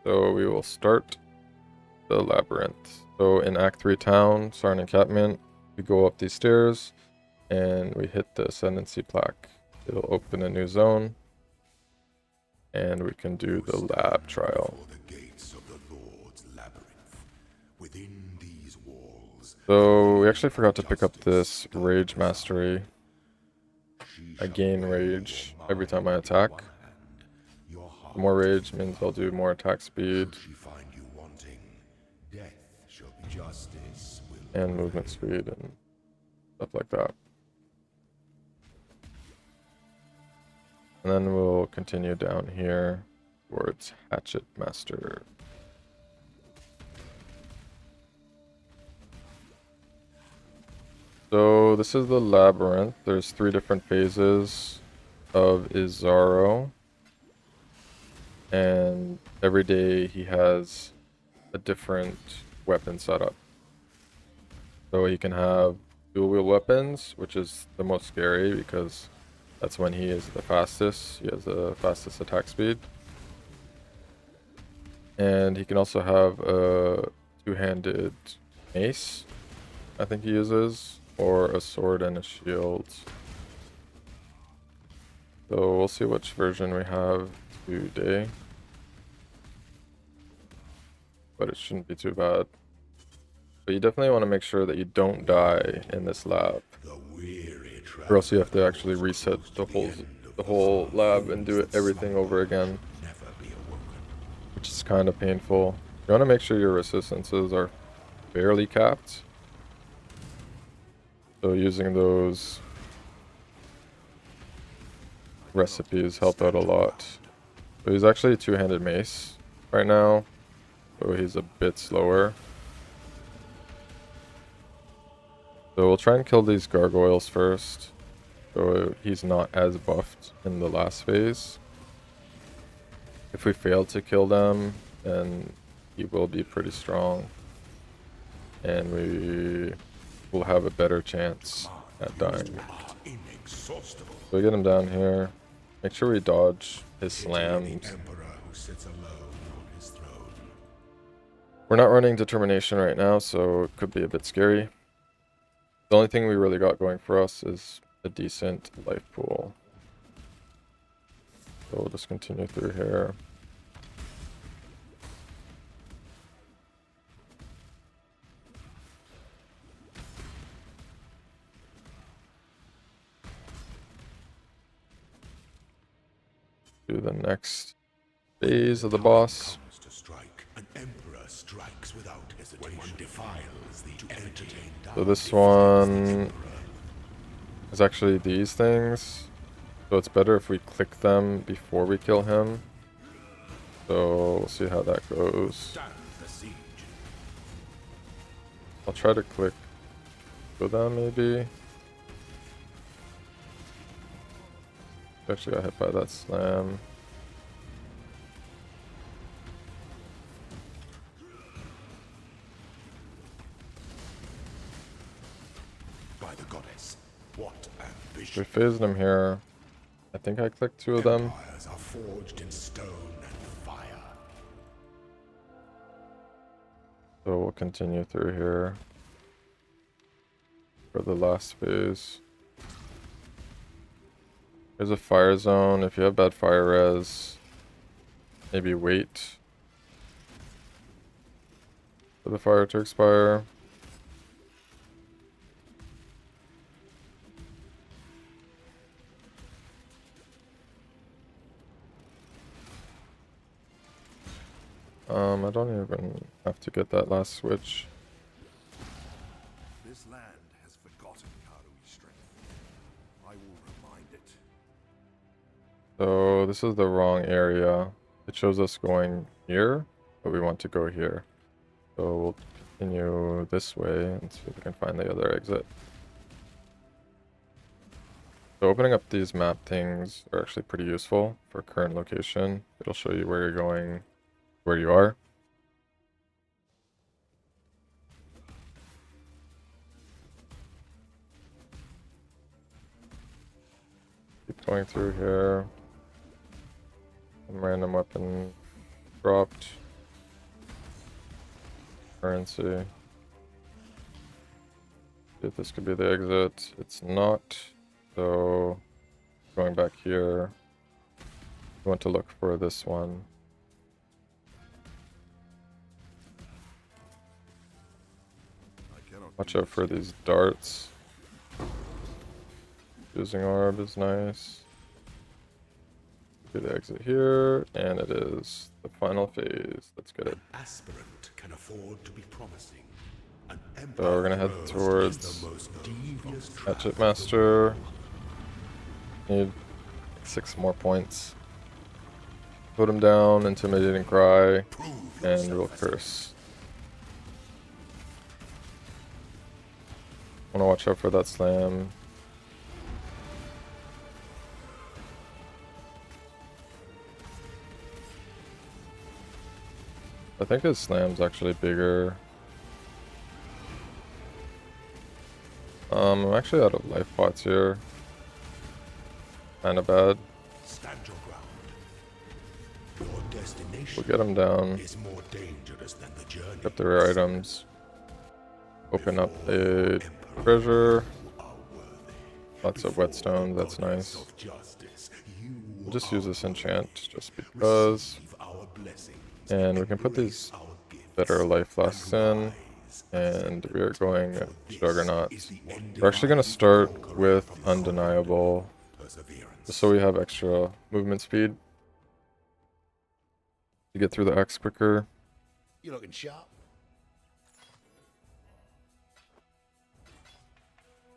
So we will start the labyrinth. So in Act 3 town, Sarn encampment, we go up these stairs and we hit the ascendancy plaque. It'll open a new zone and we can do the lab trial. So we actually forgot to pick up this rage mastery. I gain rage every time I attack. More rage means I'll do more attack speed and movement speed and stuff like that. And then we'll continue down here towards Hatchet Master. So this is the labyrinth. There's 3 different phases of Izaro. And every day he has a different weapon setup. So he can have dual wield weapons, which is the most scary because that's when he is the fastest. He has the fastest attack speed. And he can also have a 2-handed mace, I think he uses, or a sword and a shield. So we'll see which version we have today. But it shouldn't be too bad. But you definitely want to make sure that you don't die in this lab. Or else you have to actually reset the whole lab and do everything over again. Which is kind of painful. You want to make sure your resistances are fairly capped. So using those recipes help out a lot. So he's actually a 2-handed mace right now. So he's a bit slower. So we'll try and kill these gargoyles first. So he's not as buffed in the last phase. If we fail to kill them, then he will be pretty strong. And we will have a better chance at dying. So we get him down here. Make sure we dodge his slams. We're not running determination right now, so it could be a bit scary. The only thing we really got going for us is a decent life pool. So we'll just continue through here. Do the next phase of the boss. So this one is actually these things. So it's better if we click them before we kill him. So we'll see how that goes. I'll try to click with them maybe. Actually got hit by that slam. By the goddess, what ambition. We phased him here. I think I clicked 2 of them. Empires are forged in stone and fire. So we'll continue through here for the last phase. There's a fire zone. If you have bad fire res, maybe wait for the fire to expire. I don't even have to get that last switch. This land has forgotten how to be strength. I will remind it. So this is the wrong area. It shows us going here, but we want to go here. So we'll continue this way and see if we can find the other exit. So opening up these map things are actually pretty useful for current location. It'll show you where you're going, where you are. Keep going through here. Some random weapon dropped. Currency. See if this could be the exit. It's not. So going back here, we want to look for this one. Watch out for these darts. Using orb is nice. Do the exit here, and it is the final phase. Let's get it. Aspirant can afford to be promising. So we're gonna head towards Hatchet Master. Need 6 more points. Put him down, Intimidating Cry, and we'll curse. Want to watch out for that slam. I think his slam's actually bigger. I'm actually out of life pots here. Kinda bad. Stand your ground. Your destination We'll get him down. is more dangerous than the journey. Get the rare items. Open up a treasure. Lots of whetstones, that's nice. We'll just use this enchant just because. And we can put these better life flasks in. And we are going Juggernaut. We're actually going to start with Undeniable. Just so we have extra movement speed. To get through the X quicker. You looking sharp?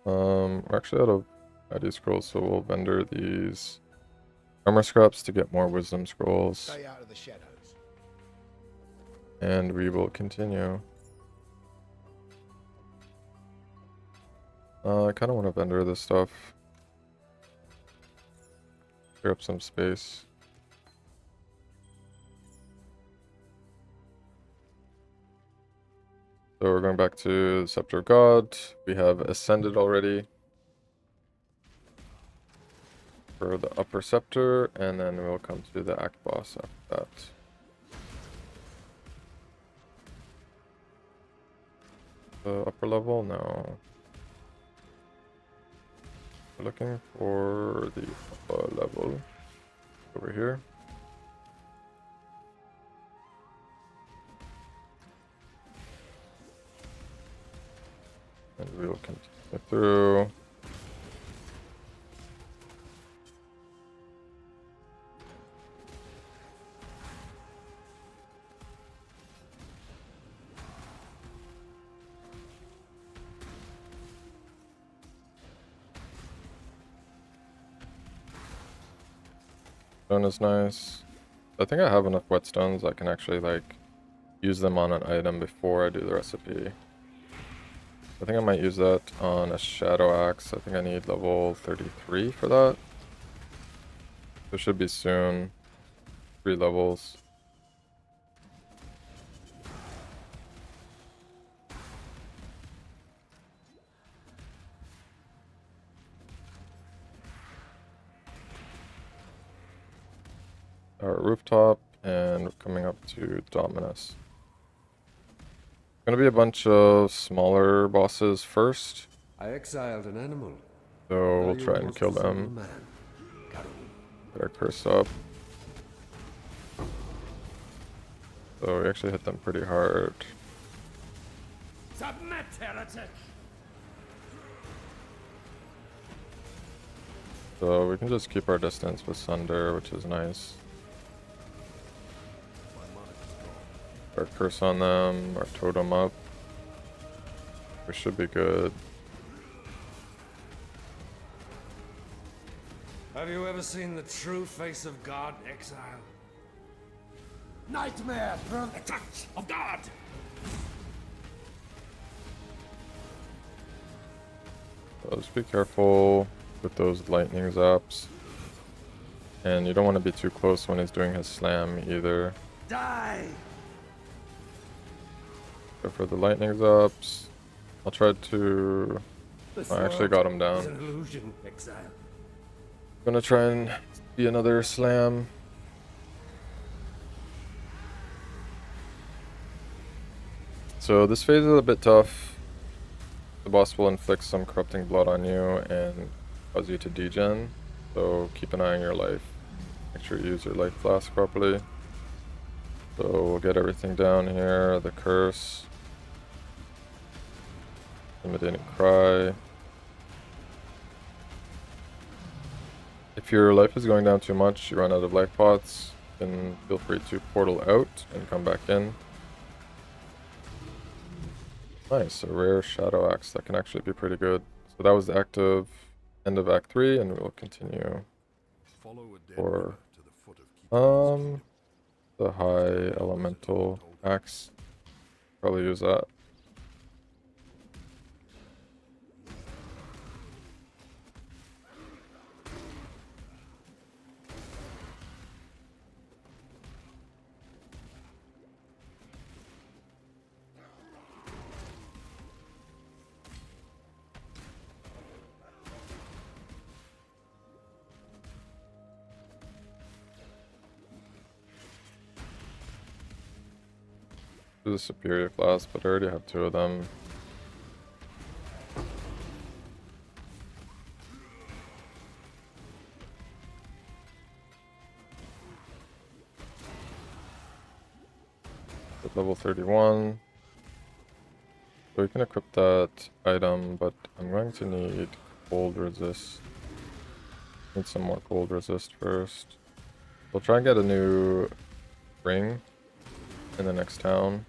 We're actually out of ID scrolls, so we'll vendor these armor scraps to get more wisdom scrolls. Stay out of the shadows. And we will continue. I kind of want to vendor this stuff. Clear up some space. So we're going back to Scepter of God. We have ascended already for the upper scepter, and then we'll come to the act boss after that. The upper level? No. We're looking for the upper level over here. And we'll continue through. Stone is nice. I think I have enough whetstones I can actually like use them on an item before I do the recipe. I think I might use that on a shadow axe. I think I need level 33 for that. It should be soon. 3 levels. Our rooftop, and we're coming up to Dominus. Gonna be a bunch of smaller bosses first. I exiled an animal. So we'll try and kill them. Get our curse up. So we actually hit them pretty hard. Submit, heretic! So we can just keep our distance with Sunder, which is nice. Our curse on them, our totem up. We should be good. Have you ever seen the true face of God, Exile? Nightmare from the touch of God. So just be careful with those lightning zaps. And you don't want to be too close when he's doing his slam either. Die! Go for the lightning zaps. I'll try to... I actually got him down. An illusion, Exile. Gonna try and be another slam. So this phase is a bit tough. The boss will inflict some corrupting blood on you and cause you to degen. So keep an eye on your life. Make sure you use your life flask properly. So we'll get everything down here. The curse. Intimidating cry. If your life is going down too much, you run out of life pots, then feel free to portal out and come back in. Nice, a rare shadow axe. That can actually be pretty good. So that was the active end of Act 3, and we'll continue for the high elemental axe. Probably use that. This is a superior class, but I already have 2 of them. At level 31. So we can equip that item, but I'm going to need cold resist. Need some more cold resist first. We'll try and get a new ring in the next town.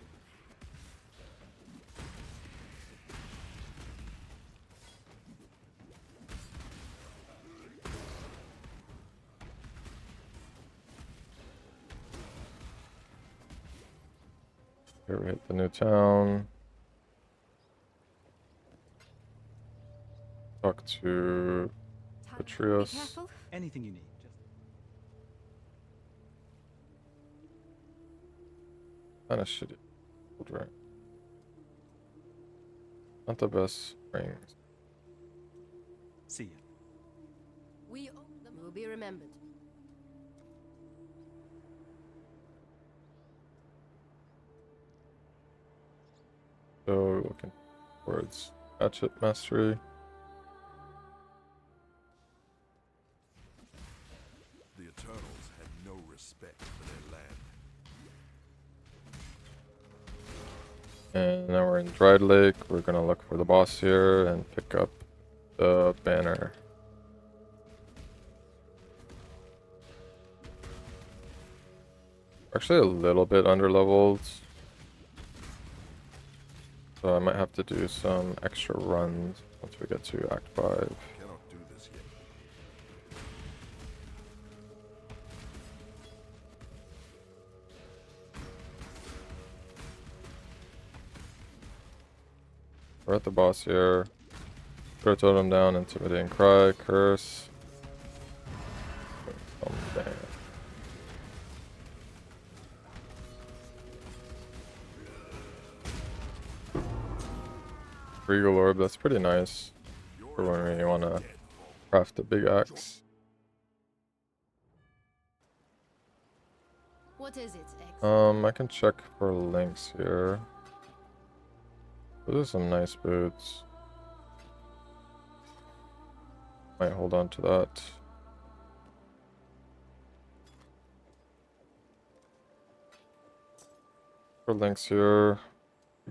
Here we hit the new town. Talk to Patrios. Anything you need. Just Kinda shitty. Gold ring. Not the best rings. see you. We own them will be remembered. So looking towards hatchet mastery. The Eternals had no respect for their land. And now we're in Dried Lake. We're gonna look for the boss here and pick up the banner. Actually a little bit underleveled. So I might have to do some extra runs once we get to Act 5. Cannot do this yet. We're at the boss here. Throw totem down, intimidating cry, curse. Bang. Regal Orb, that's pretty nice for when we want to craft a big axe. What is it, X? I can check for links here. Those are some nice boots. Might hold on to that. For links here,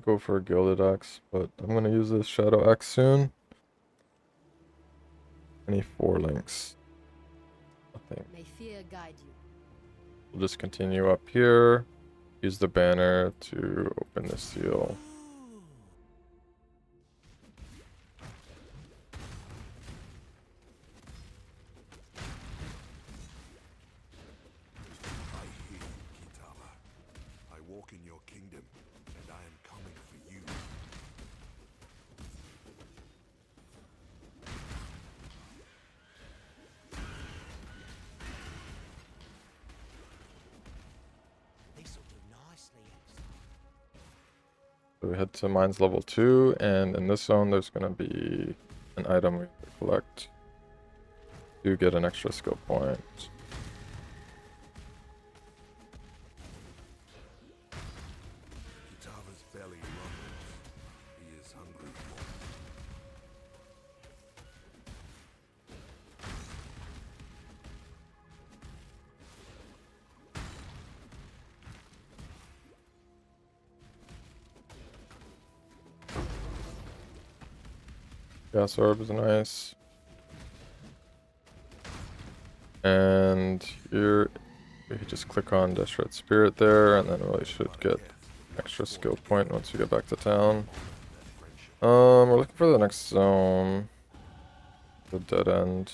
go for a gilded axe, but I'm gonna use this shadow axe soon. I need 4 links. Nothing. May fear guide you. We'll just continue up here. Use the banner to open the seal. I hear you, Kitava. I walk in your kingdom, and I am coming for you. This'll do nicely. So we head to mines level 2, and in this zone there's gonna be an item we have to collect to get an extra skill point. Kitava's belly rumbles. He is hungry for it. Gas orb is nice. And here we can just click on Desperate Spirit there, and then we should get extra skill point once we get back to town. We're looking for the next zone. The dead end.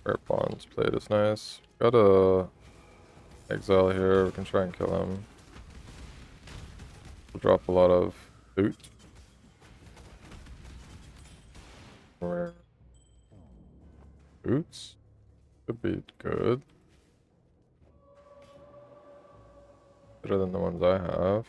Rare Bonds plate is nice. Got a Exile here, we can try and kill him. We'll drop a lot of loot. Rare boots could be good. Better than the ones I have.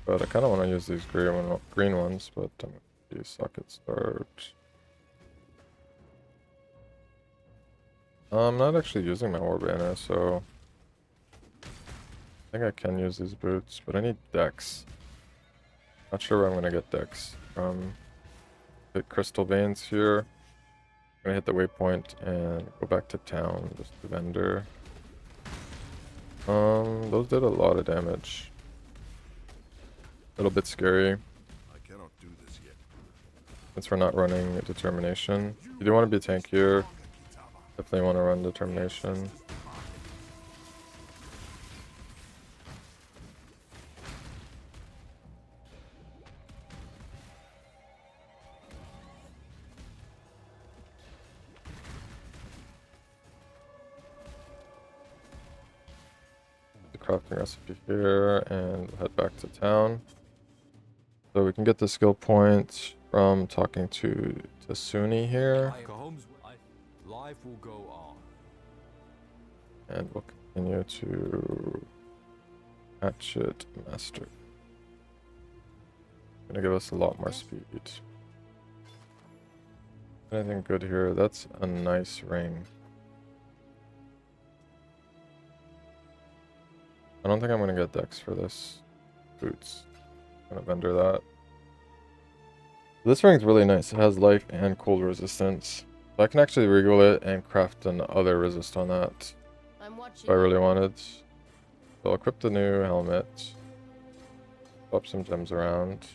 But I kind of want to use these green ones, but I'm going to use Socket Start. I'm not actually using my war banner, so I think I can use these boots, but I need dex. Not sure where I'm gonna get dex from. Hit crystal veins here. I'm gonna hit the waypoint and go back to town. Just the vendor. Those did a lot of damage. A little bit scary. I cannot do this yet. Since we're not running determination. You do want to be tankier. Definitely want to run determination. The crafting recipe here and we'll head back to town. So we can get the skill point from talking to Tasuni here. Life will go on. And we'll continue to Hatchet Master. Gonna give us a lot more speed. Anything good here? That's a nice ring. I don't think I'm gonna get dex for this. Boots. Gonna vendor that. This ring's really nice. It has life and cold resistance. So I can actually wriggle it and craft another resist on that I'm watching. if I really wanted. So I'll equip the new helmet. Swap some gems around.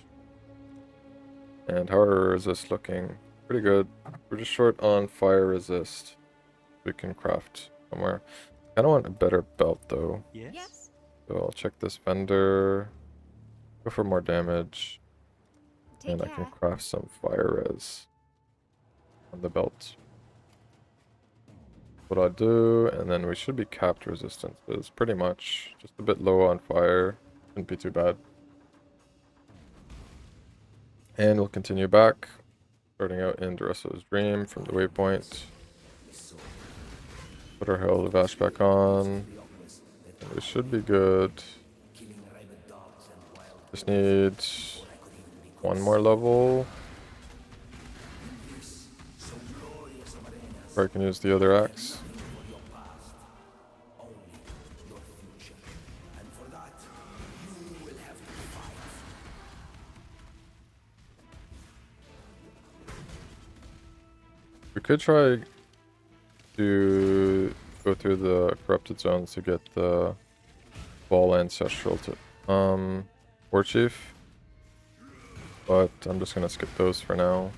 And how are resist looking? Pretty good. We're just short on fire resist. We can craft somewhere. I don't want a better belt though. Yes? Yes. So I'll check this vendor. Go for more damage. Take And I care. can craft some fire res on the belt. What I'll do, and then we should be capped resistances pretty much. Just a bit low on fire. Shouldn't be too bad. And we'll continue back. Starting out in Duresso's Dream from the waypoint. Put our Herald of Ash back on. And we should be good. Just need one more level. Or I can use the other axe. We could try to go through the corrupted zones to get the Ball Ancestral to War Chief. But I'm just gonna skip those for now.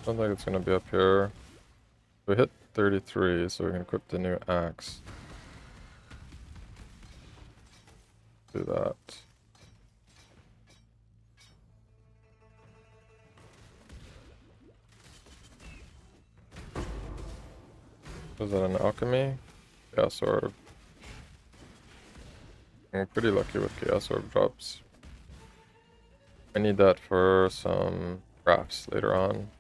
Don't think it's gonna be up here. We hit 33, so we can equip the new axe. Do that. Was that an alchemy? Chaos Orb. I'm pretty lucky with Chaos Orb drops. I need that for some crafts later on.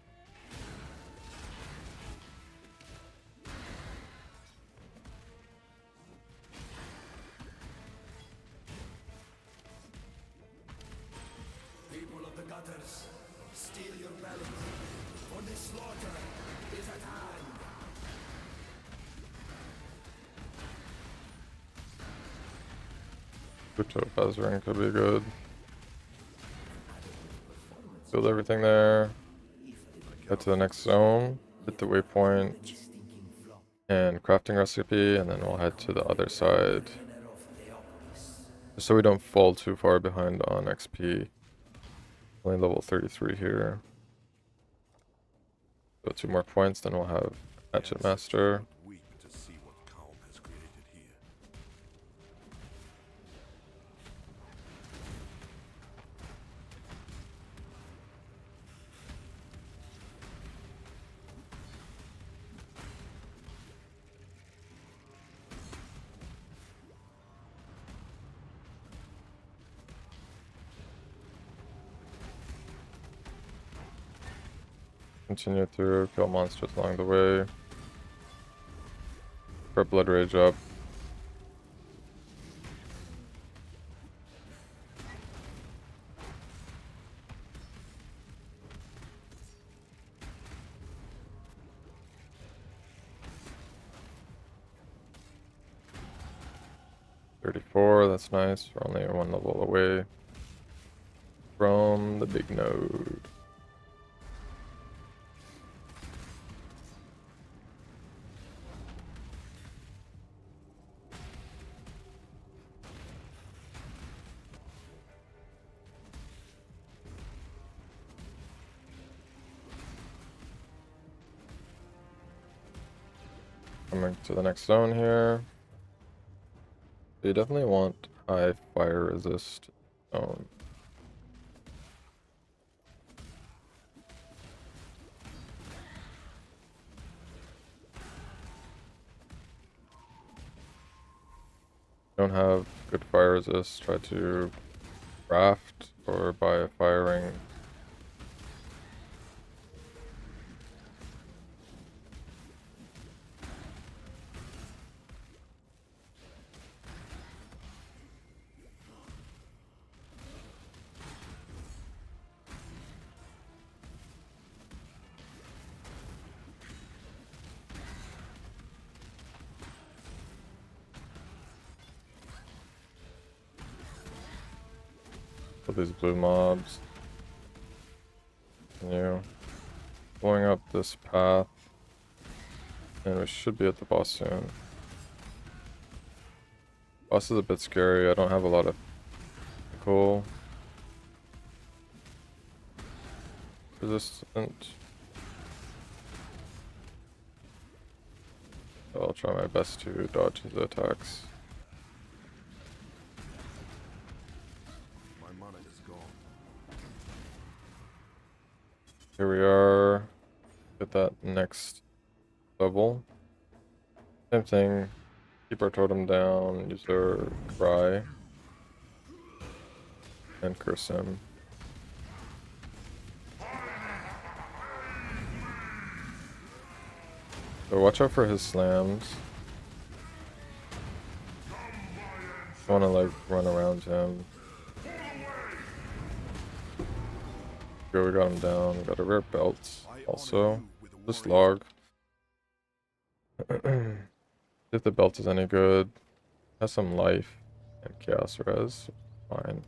People of the gutters, steel your bellies, for the slaughter is at hand. Topaz ring could be good. Build everything there. Head to the next zone. Hit the waypoint. And crafting recipe, and then we'll head to the other side. Just so we don't fall too far behind on XP. Only level 33 here. So 2 more points, then we'll have Hatchet Master. Weep to see what calm has created here. Continue through, kill monsters along the way. Prep Blood Rage up. That's nice. We're only one level away from the big node. Coming to the next zone here. You definitely want high fire resist zone. Don't have good fire resist, try to craft or buy a firing. These blue mobs. Continue going up this path, and we should be at the boss soon. Boss is a bit scary. I don't have a lot of cool resistant. I'll try my best to dodge his attacks. Here we are at that next level. Same thing. Keep our totem down, use our cry, and curse him. So watch out for his slams. I want to like run around him. Go, we got him down. We got a rare belt also. This log. If the belt is any good, has some life and chaos res. Fine.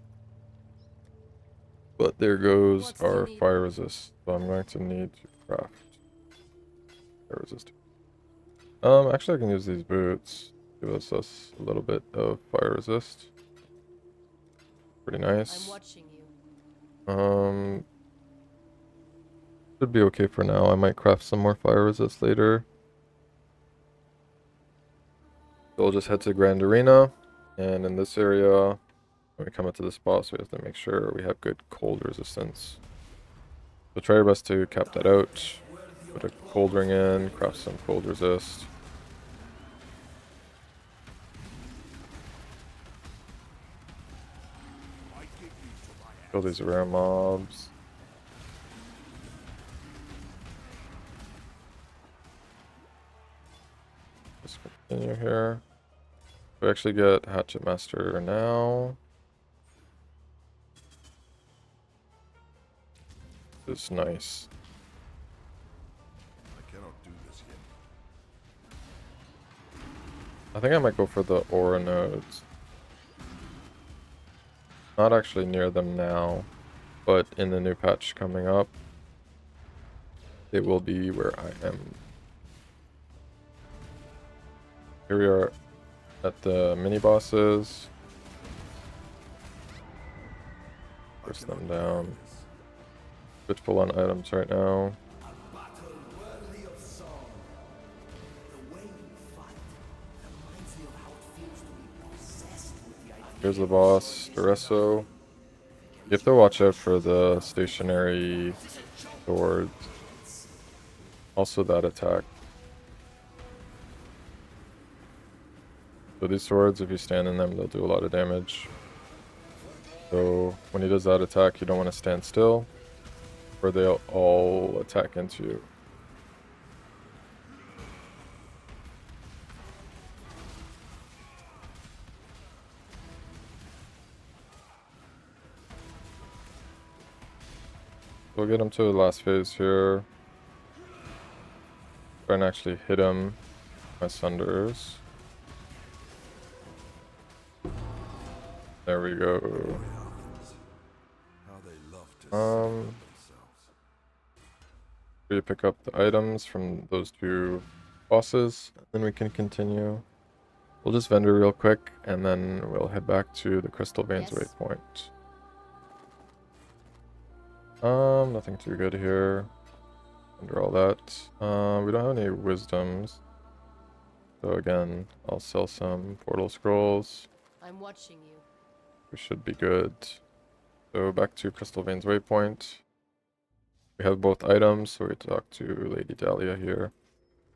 But there goes our fire resist. So I'm going to need to craft fire resist. Actually I can use these boots. Give us a little bit of fire resist. Pretty nice. I'm watching you. Should be okay for now. I might craft some more fire resist later. So we'll just head to Grand Arena, and in this area, when we come into this boss, we have to make sure we have good cold resistance. So try your best to cap that out. Put a cold ring in, craft some cold resist. Kill these rare mobs. Just continue here. We actually get Hatchet Master now. This is nice. I cannot do this yet. I think I might go for the aura nodes. Not actually near them now, but in the new patch coming up, it will be where I am. Here we are at the mini bosses. Push them down. Bit full on items right now. Here's the boss, Duresso. You have to watch out for the stationary swords. Also that attack. So these swords, if you stand in them, they'll do a lot of damage. So when he does that attack, you don't want to stand still. where they'll all attack into you. We'll get him to the last phase here. Try and actually hit him. My Sunders. There we go. How they love to celebrate themselves. We pick up the items from those two bosses, then we can continue. We'll just vendor real quick, and then we'll head back to the Crystal Veins Yes. waypoint. Nothing too good here. Under all that. We don't have any wisdoms. So again, I'll sell some portal scrolls. I'm watching you. We should be good. So back to Crystal Veins waypoint. We have both items, so we talk to Lady Dahlia here,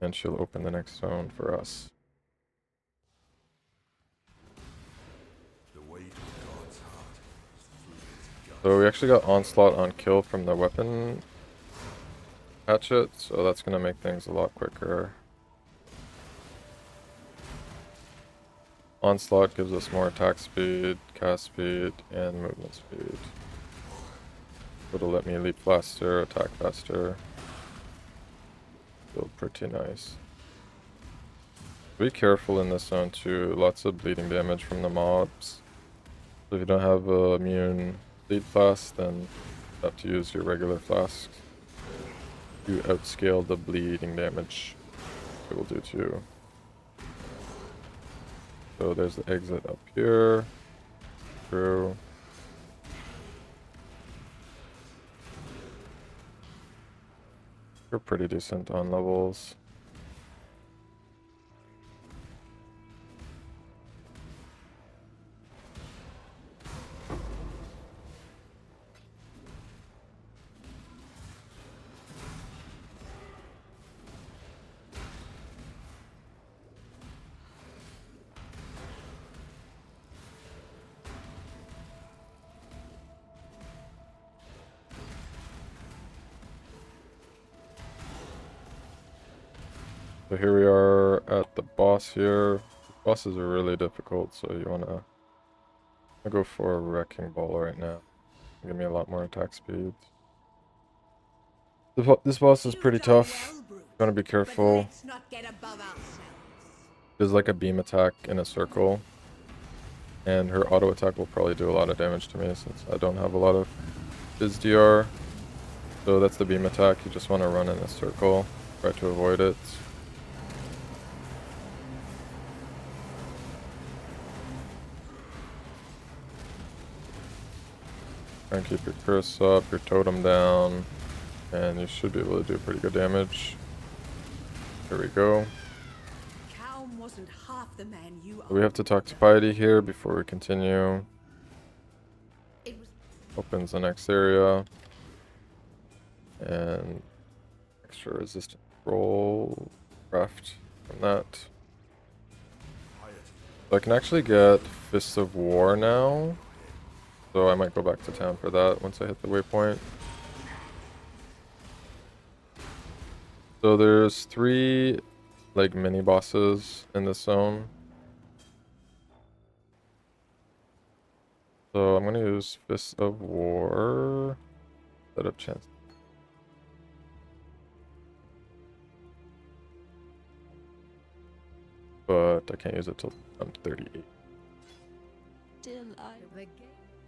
and she'll open the next zone for us. The weight of God's heart is through his gut. So we actually got Onslaught on kill from the weapon hatchet, so that's going to make things a lot quicker. Onslaught gives us more attack speed, cast speed, and movement speed. It'll let me leap faster, attack faster. Feel pretty nice. Be careful in this zone too, lots of bleeding damage from the mobs. So if you don't have a immune bleed flask, then you have to use your regular flasks to outscale the bleeding damage it will do to you. So there's the exit up here. Through. We're pretty decent on levels. So here we are at the boss here. Bosses are really difficult, so you wanna go for a wrecking ball right now. Give me a lot more attack speed. This boss is pretty tough. You wanna be careful. There's like a beam attack in a circle, and her auto attack will probably do a lot of damage to me since I don't have a lot of Biz DR. So that's the beam attack. You just want to run in a circle, try to avoid it. Try and keep your curse up, your totem down, and you should be able to do pretty good damage. Here we go. Wasn't half the man you We have to talk to Piety here before we continue. It was Opens the next area. And extra resistant roll craft from that. So I can actually get Fists of War now. So I might go back to town for that once I hit the waypoint. So there's 3 like mini bosses in this zone. So I'm gonna use Fists of War. Set up chance. But I can't use it till I'm 38. Still I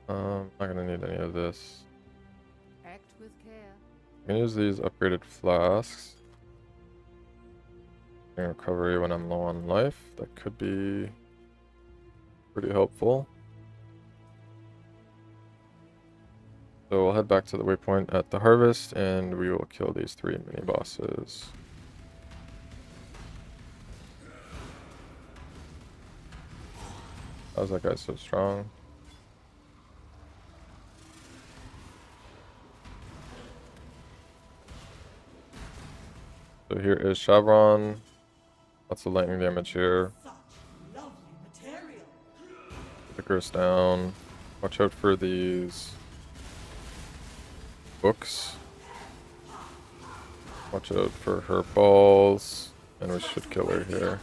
Not gonna need any of this. act with care. I'm gonna use these upgraded flasks. Recovery when I'm low on life. That could be pretty helpful. So we'll head back to the waypoint at the harvest and we will kill these 3 mini bosses. How's that guy so strong? So here is Chevron. Lots of lightning damage here. Put the curse down. Watch out for these books. Watch out for her balls, and we should kill her here.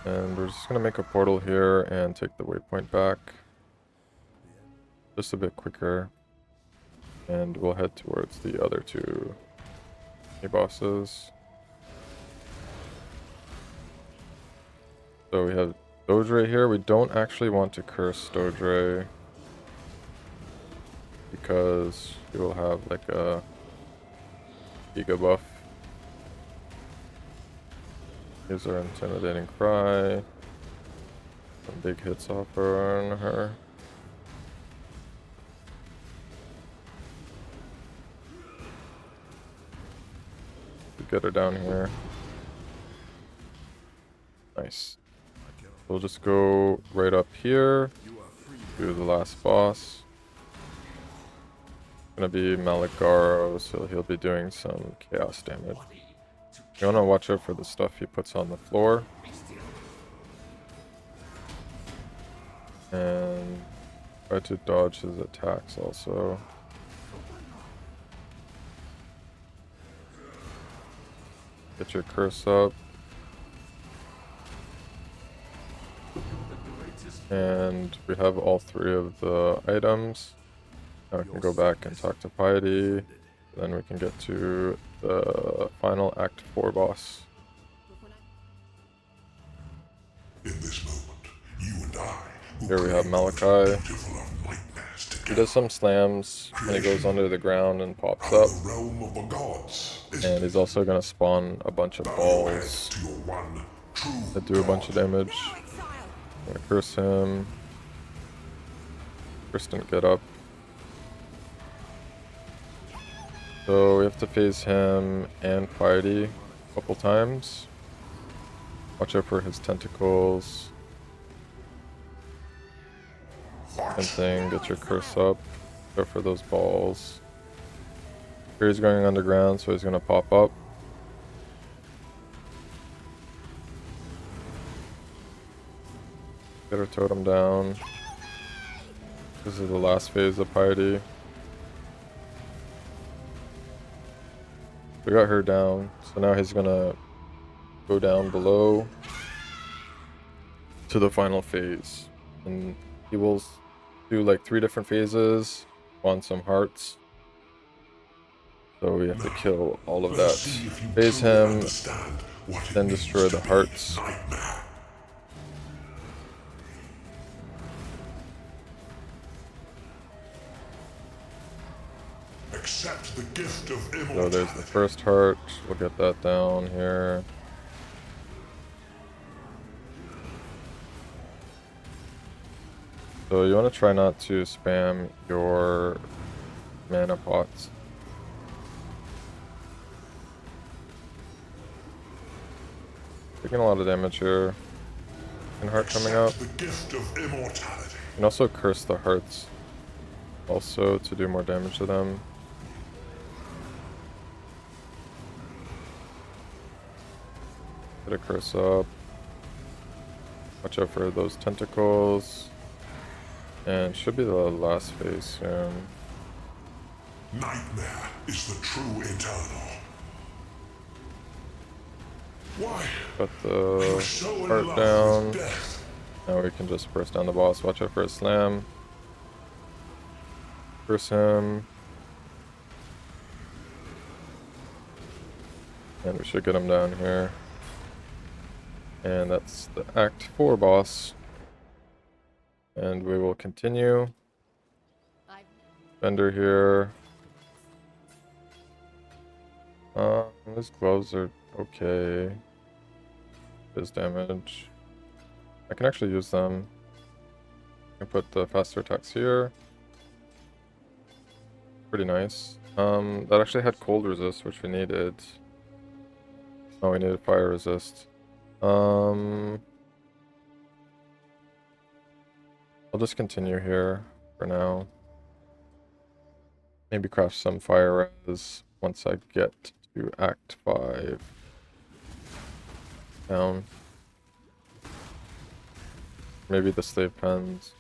And we're just gonna make a portal here and take the waypoint back. Just a bit quicker. And we'll head towards the other two bosses. So we have Dodre here. We don't actually want to curse Dodre, because he will have like a Giga buff. Here's our intimidating cry. Some big hits off on her. Get her down here. Nice. We'll just go right up here to the last boss. Gonna be Malagaro, so he'll be doing some chaos damage. You wanna watch out for the stuff he puts on the floor. And try to dodge his attacks also. Get your curse up. And we have all three of the items. Now we can go back and talk to Piety. Then we can get to the final Act 4 boss. In this moment, you and I Here we have Malachi. He does some slams when he goes under the ground and pops up. the realm of the gods. And he's also going to spawn a bunch of balls To your one true that do a bunch of damage. I'm going to curse him. First didn't get up. So we have to phase him and Piety a couple times. Watch out for his tentacles. Same thing, get your curse up. Go for those balls. Here he's going underground, so he's gonna pop up. Get her totem down. This is the last phase of Piety. We got her down, so now he's gonna go down below to the final phase. And he will do like 3 different phases on some hearts. So we have to kill all of that. Phase him, then destroy the hearts. Accept the gift of immortality. So there's the first heart. We'll get that down here. So you want to try not to spam your mana pots. Taking a lot of damage here. And heart coming up. The gift of immortality. You can also curse the hearts also to do more damage to them. Get a curse up. Watch out for those tentacles. And should be the last phase soon. Nightmare is the true eternal. Why? Got the heart down. Now we can just burst down the boss. Watch out for a slam. Curse him. And we should get him down here. And that's the Act 4 boss. And we will continue. Bender here. His gloves are okay. His damage. I can actually use them. I can put the faster attacks here. Pretty nice. That actually had cold resist, which we needed. Oh, we needed fire resist. I'll just continue here for now. Maybe craft some fire res once I get to Act 5. Down. Maybe the slave pens.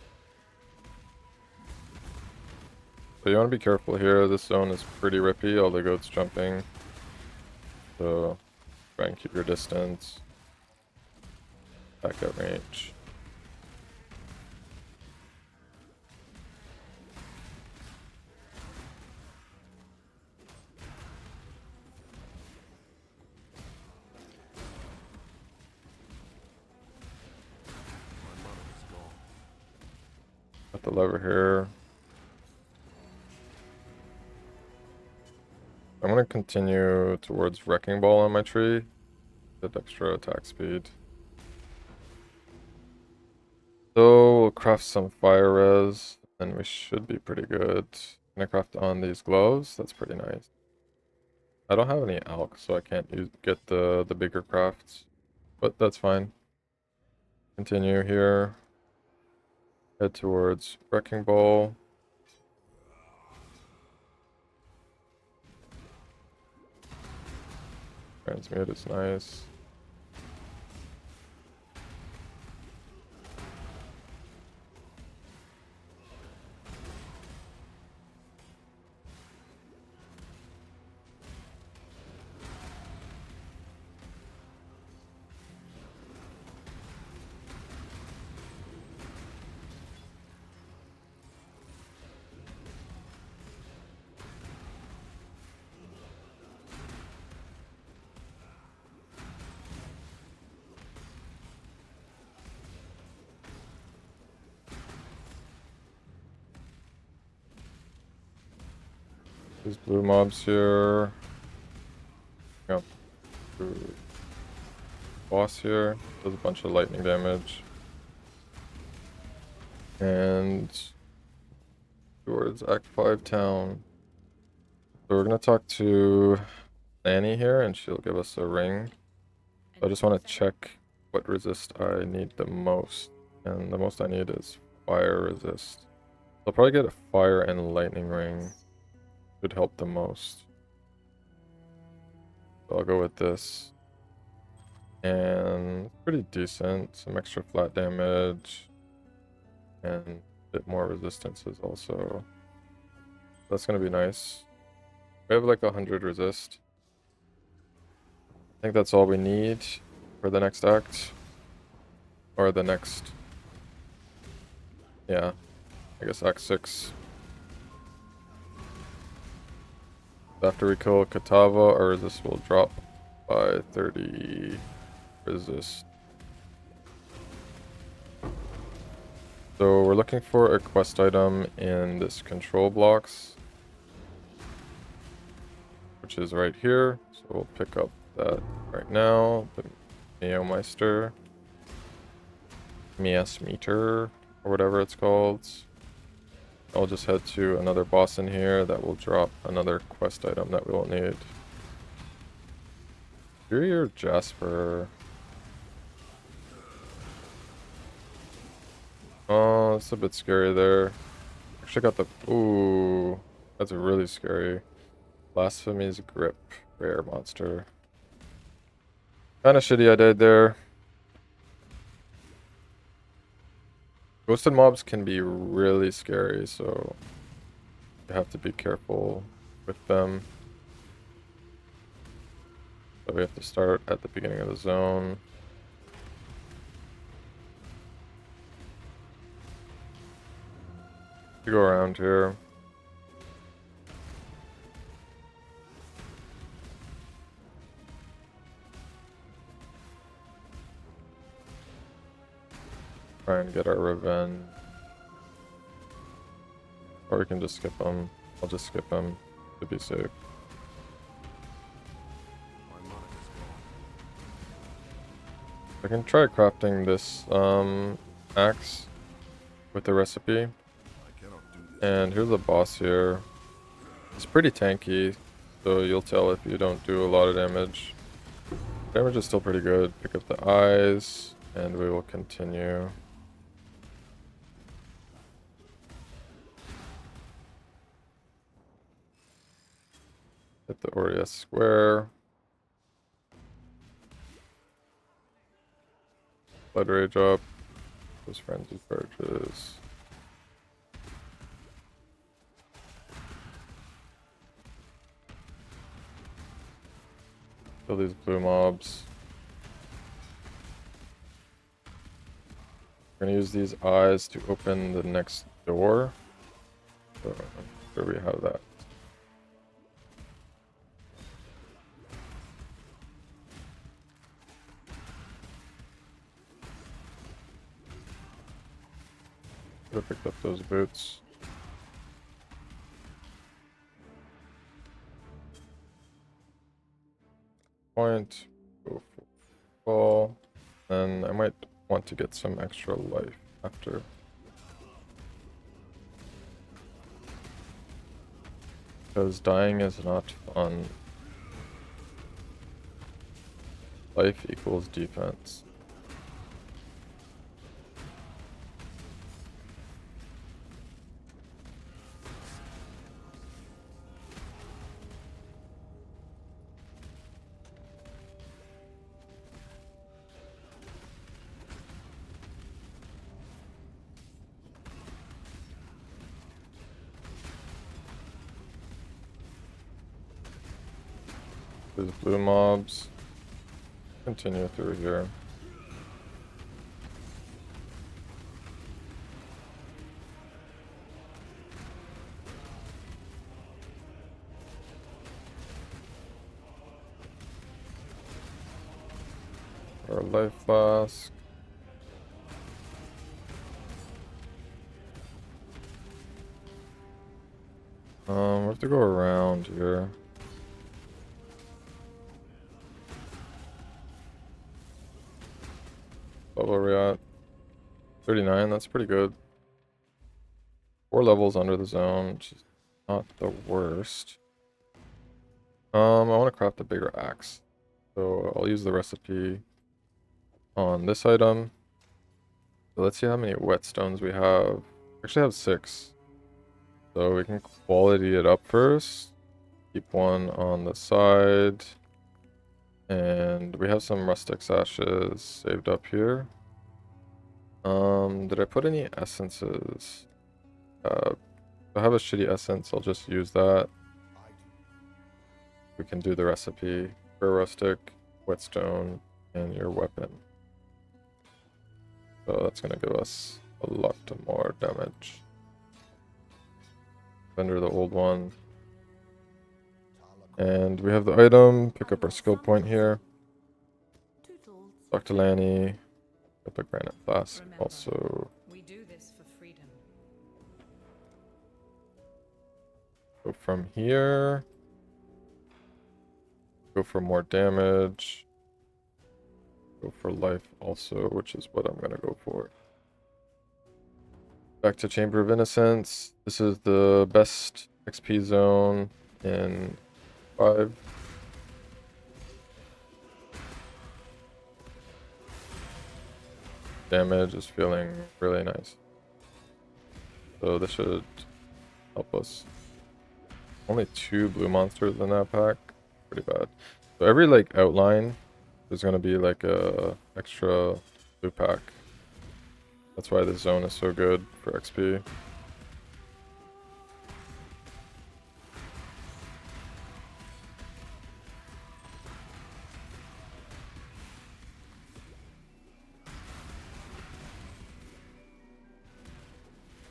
So you want to be careful here. This zone is pretty rippy, all the goats jumping. So try and keep your distance. Back at range. Got the lever here. I'm gonna continue towards Wrecking Ball on my tree. Get extra attack speed. So we'll craft some fire res, and we should be pretty good. Gonna craft on these gloves. That's pretty nice. I don't have any alk, so I can't get the bigger crafts, but that's fine. Continue here. Head towards Wrecking Ball. Transmute is nice. These blue mobs here. Yep. Boss here does a bunch of lightning damage. And towards Act 5 town. So we're gonna talk to Annie here and she'll give us a ring. I just want to check what resist I need the most. And the most I need is fire resist. I'll probably get a fire and lightning ring. Should help the most. So I'll go with this. And pretty decent. Some extra flat damage. And a bit more resistances also. That's gonna be nice. We have like 100 resist. I think that's all we need for the next act. Or the next... Yeah. I guess Act 6. After we kill Katava, our resist will drop by 30 resist. So we're looking for a quest item in this control blocks, which is right here. So we'll pick up that right now. The Meowmeister. Mias Meter, or whatever it's called. I'll just head to another boss in here that will drop another quest item that we will need. Superior Jasper. Oh, that's a bit scary there. Actually got the... Ooh, that's really scary. Blasphemy's Grip. Rare monster. Kinda shitty I died there. Ghosted mobs can be really scary, so you have to be careful with them. So we have to start at the beginning of the zone. We go around here. Try and get our revenge. Or we can just skip them. I'll just skip them to be safe. I can try crafting this axe with the recipe. And here's a boss here. It's pretty tanky, so you'll tell if you don't do a lot of damage. Damage is still pretty good. Pick up the eyes, and we will continue. Hit the Orius square. Blood rage up. Those frenzy charges. Kill these blue mobs. We're gonna use these eyes to open the next door. So I'm sure we have that. Could have picked up those boots. Point. Go for fall. And I might want to get some extra life after. Because dying is not fun. Life equals defense. There's blue mobs. Continue through here. Our life flask. We have to go around here. What level are we at? 39, that's pretty good. 4 levels under the zone, which is not the worst. I want to craft a bigger axe. So I'll use the recipe on this item. So let's see how many whetstones we have. We actually have 6. So we can quality it up first. Keep one on the side. And we have some rustic ashes saved up here. Did I put any essences? If I have a shitty essence, I'll just use that. We can do the recipe for rustic, whetstone, and your weapon. So that's gonna give us a lot more damage. Vendor the old one. And we have the item, pick up our skill point here. Talk to Lanny, pick up a granite flask. Also, We do this for freedom. go from here. Go for more damage. Go for life also, which is what I'm gonna go for. Back to Chamber of Innocence. This is the best XP zone in 5. Damage is feeling really nice. So this should help us. Only 2 blue monsters in that pack. Pretty bad. So every like outline, there's gonna be like a extra blue pack. That's why this zone is so good for XP.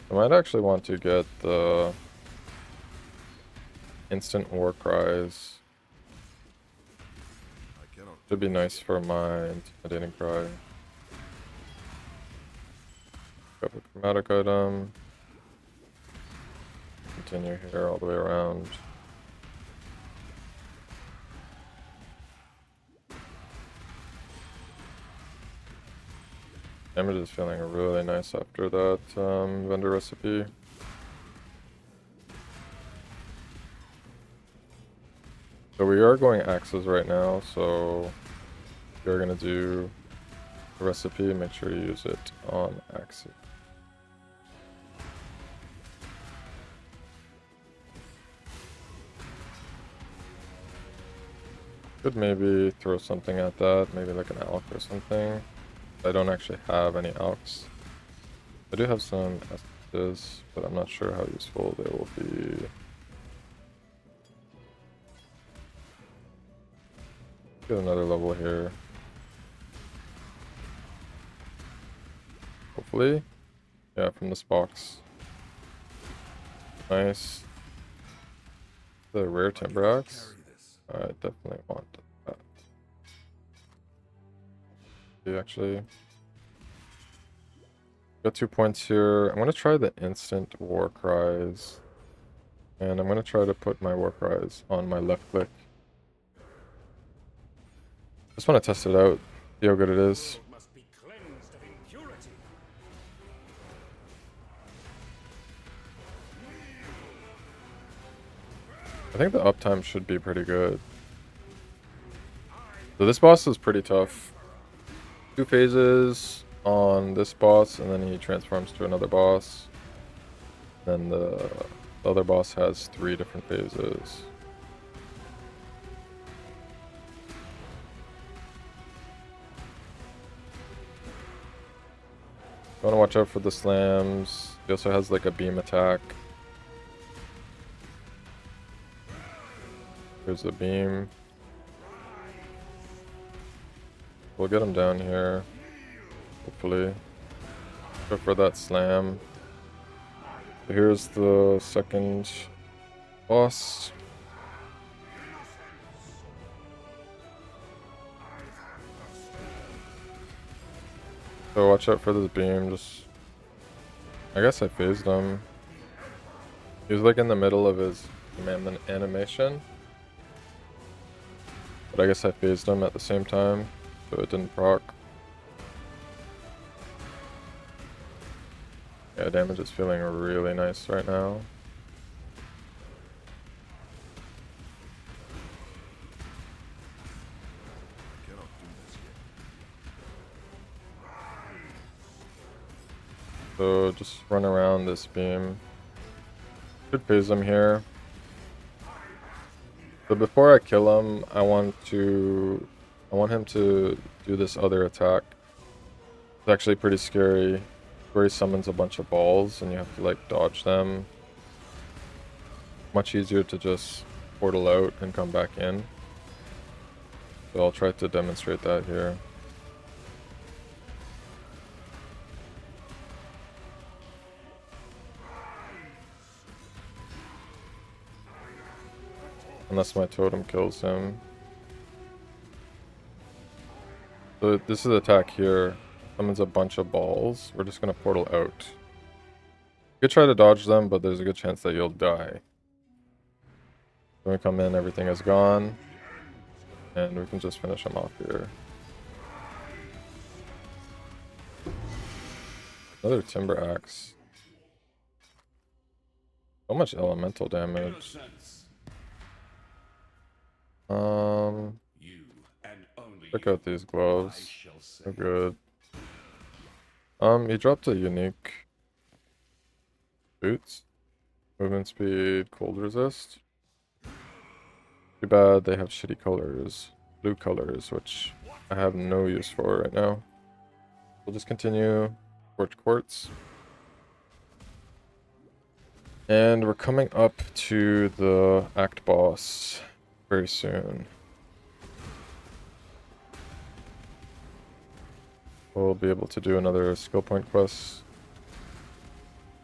I might actually want to get the instant war cries. Should be nice for my intimidating cry. Grab a chromatic item. Continue here all the way around. Damage is feeling really nice after that vendor recipe. So we are going axes right now, so if you're gonna do the recipe, make sure you use it on axes. Could maybe throw something at that, maybe like an alk or something. I don't actually have any alks. I do have some essences, but I'm not sure how useful they will be. Get another level here. Hopefully. Yeah, from this box. Nice. The rare timber axe. Carry this. I definitely want that. Okay, actually. Got 2 points here. I'm gonna try the instant war cries. And I'm gonna try to put my war cries on my left click. Just wanna test it out, see how good it is. Must be cleansed of impurity. I think the uptime should be pretty good. So this boss is pretty tough. 2 phases on this boss, and then he transforms to another boss. Then the other boss has 3 different phases. You want to watch out for the slams. He also has like a beam attack. There's the beam. We'll get him down here. Hopefully. Go for that slam. So here's the second boss. So watch out for this beam. Just, I guess I phased him. He was like in the middle of his command animation. But I guess I phased him at the same time, so it didn't proc. Yeah, damage is feeling really nice right now. Cannot do this yet. So just run around this beam. Should phase him here. So before I kill him, I want him to do this other attack. It's actually pretty scary, where he summons a bunch of balls and you have to like dodge them. Much easier to just portal out and come back in. So I'll try to demonstrate that here. Unless my totem kills him. So this is the attack here. Summons a bunch of balls. We're just gonna portal out. You could try to dodge them, but there's a good chance that you'll die. When we come in, everything is gone. And we can just finish him off here. Another timber axe. So much elemental damage. Check out these gloves. They're good. He dropped a unique boots. Movement speed, cold resist. Too bad they have shitty colors. Blue colors, which I have no use for right now. We'll just continue. Torch quartz. And we're coming up to the act boss very soon. We'll be able to do another skill point quest.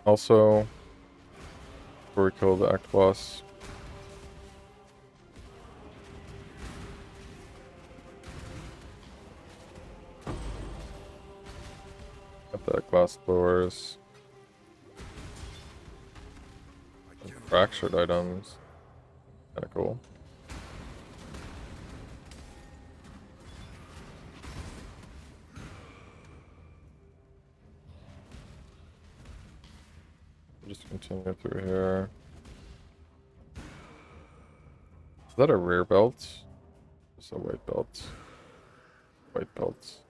Also, before we kill the act boss. Got that glass blowers. And fractured items. Kinda cool. Just continue through here. Is that a rare belt? Just a white belt. White belts.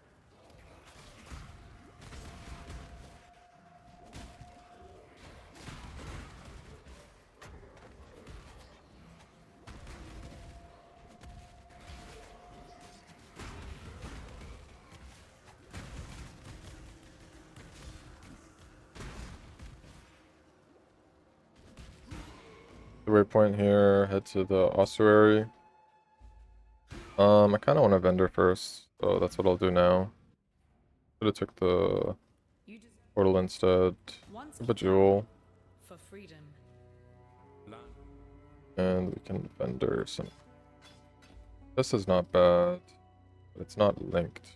The waypoint here, head to the ossuary. I kind of want to vendor first, so that's what I'll do now. Should have took the You just portal instead. once A jewel, for freedom. and we can vendor some. This is not bad, but it's not linked.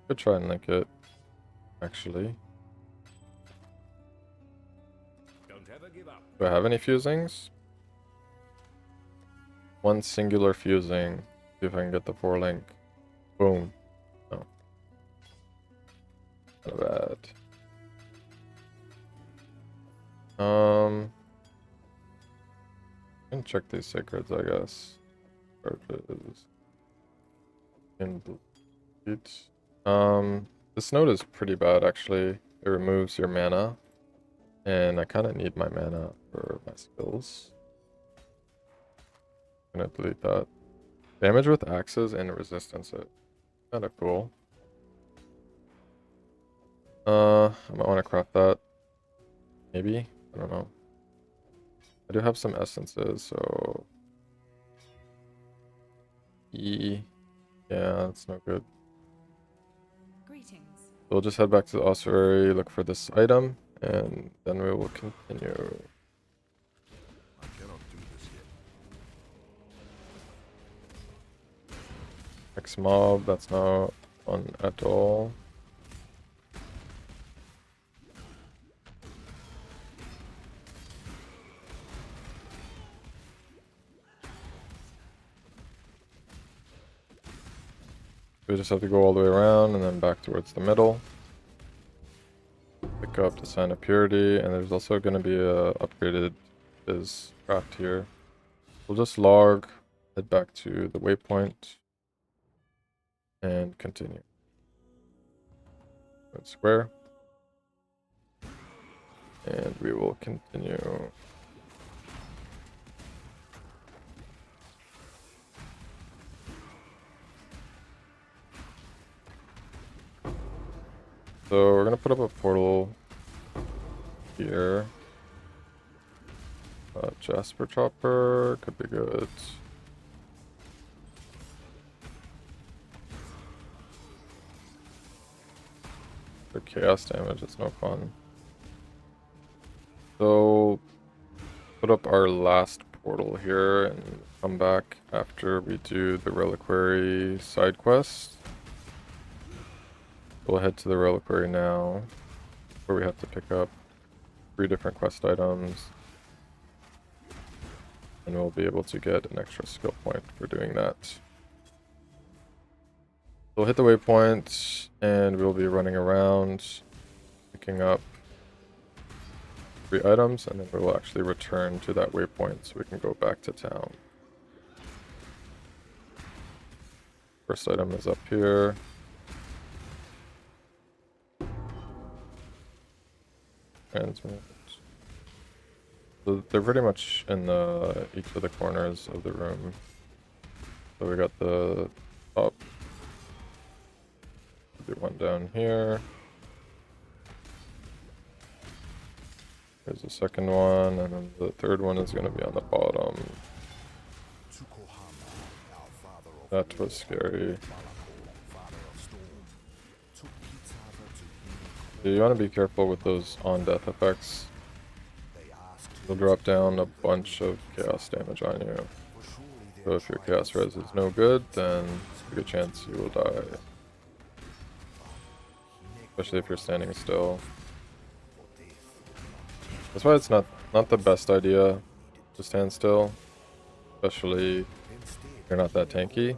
Could try and link it, actually. Don't ever give up. Do I have any fusings? One singular fusing. See if I can get the 4 link. Boom. No. Not bad. I can check these sacreds, I guess. Purchase. And delete. This node is pretty bad actually. It removes your mana. And I kinda need my mana for my skills. I'm gonna delete that. Damage with axes and resistance it. Kinda cool. I might wanna craft that. Maybe? I don't know. I do have some essences, so yeah, that's no good. Greetings. We'll just head back to the ossuary, look for this item, and then we will continue. I cannot do this yet. X mob, that's not fun at all. We just have to go all the way around and then back towards the middle. Pick up the sign of purity, and there's also going to be a upgraded biz craft here. We'll just log, head back to the waypoint, and continue. Red square. And we will continue. So we're gonna put up a portal here. Jasper Chopper could be good. For chaos damage, it's no fun. So put up our last portal here and come back after we do the reliquary side quest. We'll head to the reliquary now, where we have to pick up 3 different quest items. And we'll be able to get an extra skill point for doing that. We'll hit the waypoint, and we'll be running around, picking up 3 items, and then we will actually return to that waypoint so we can go back to town. First item is up here. Transmit. So they're pretty much in each of the corners of the room. So we got the top. Do one down here. There's the second one, and then the third one is going to be on the bottom. That was scary. So you want to be careful with those on-death effects. They'll drop down a bunch of chaos damage on you. So if your chaos res is no good, then there's a good chance you will die. Especially if you're standing still. That's why it's not the best idea to stand still. Especially if you're not that tanky.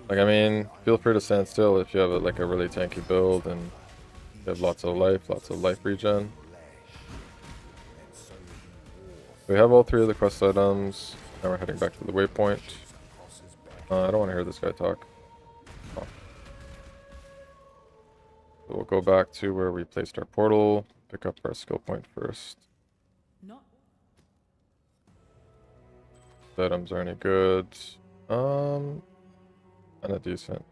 Like, I mean, feel free to stand still if you have like a really tanky build and you have lots of life regen. We have all 3 of the quest items. Now we're heading back to the waypoint. I don't want to hear this guy talk. Oh. So we'll go back to where we placed our portal. Pick up our skill point first. Not The items are any good. Kinda decent.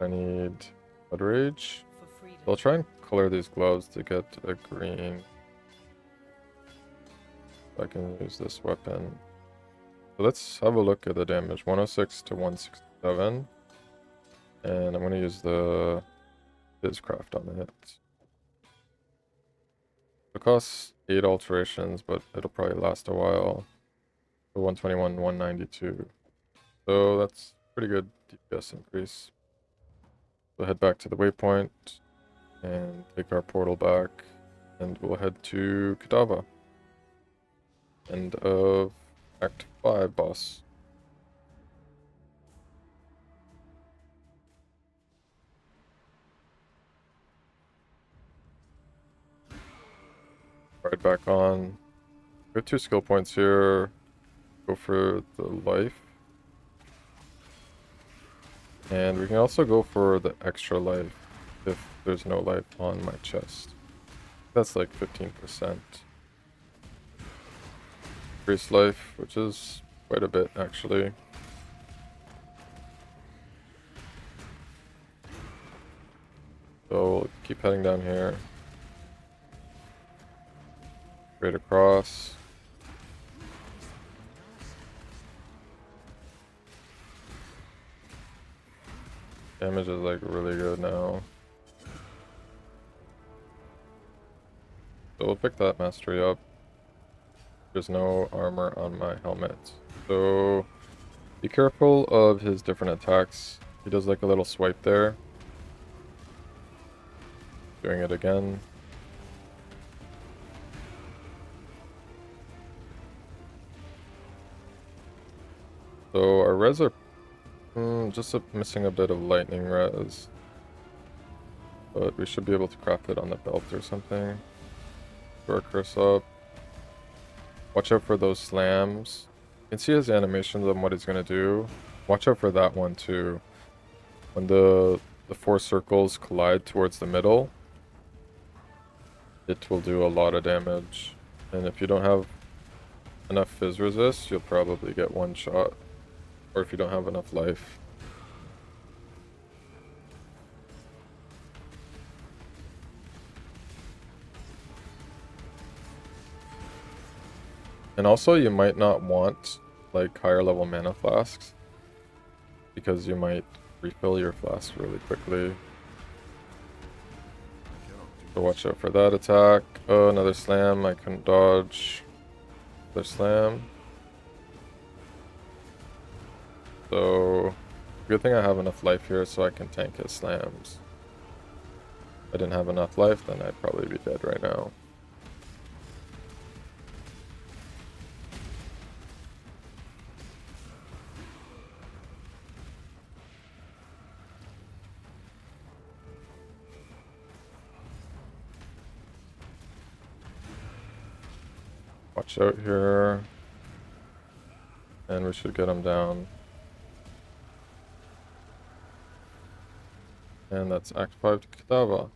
I need Blood Rage. for freedom. I'll try and color these gloves to get a green. I can use this weapon. So let's have a look at the damage. 106 to 167. And I'm going to use the Bizcraft on it. It costs 8 alterations, but it'll probably last a while. So 121, 192. So that's pretty good DPS increase. We'll head back to the waypoint and take our portal back. And we'll head to Kadava. End of Act 5, boss. Right back on. We have 2 skill points here. Go for the life. And we can also go for the extra life if there's no life on my chest. That's like 15%. Increased life, which is quite a bit actually. So we'll keep heading down here. Straight across. Damage is like really good now. So we'll pick that mastery up. There's no armor on my helmet. So be careful of his different attacks. He does like a little swipe there. Doing it again. So our res are just missing a bit of lightning res. But we should be able to craft it on the belt or something. Throw our curse up. Watch out for those slams. You can see his animations on what he's going to do. Watch out for that one too. When the 4 circles collide towards the middle, it will do a lot of damage. And if you don't have enough fizz resist, you'll probably get one shot. Or if you don't have enough life. And also you might not want like higher level mana flasks, because you might refill your flask really quickly. So watch out for that attack. Oh, another slam. I couldn't dodge. Another slam. So good thing I have enough life here so I can tank his slams. If I didn't have enough life, then I'd probably be dead right now. Watch out here. And we should get him down. And that's Act 5 to Kadava.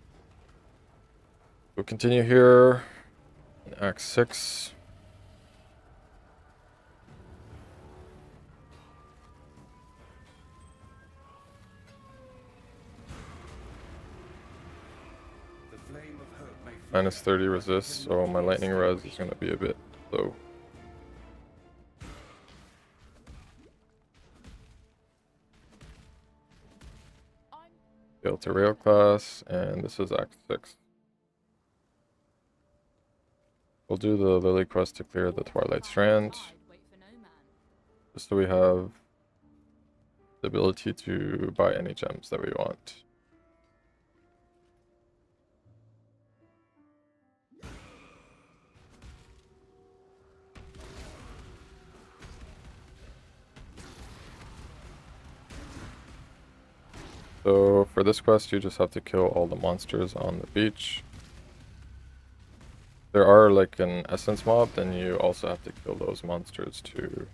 We'll continue here in Act 6. Minus 30 resist, so my lightning res is going to be a bit low. Fail to rail class, and this is Act 6. We'll do the Lily quest to clear the Twilight Strand, just so we have the ability to buy any gems that we want. So for this quest, you just have to kill all the monsters on the beach. There are like an essence mob, then you also have to kill those monsters too.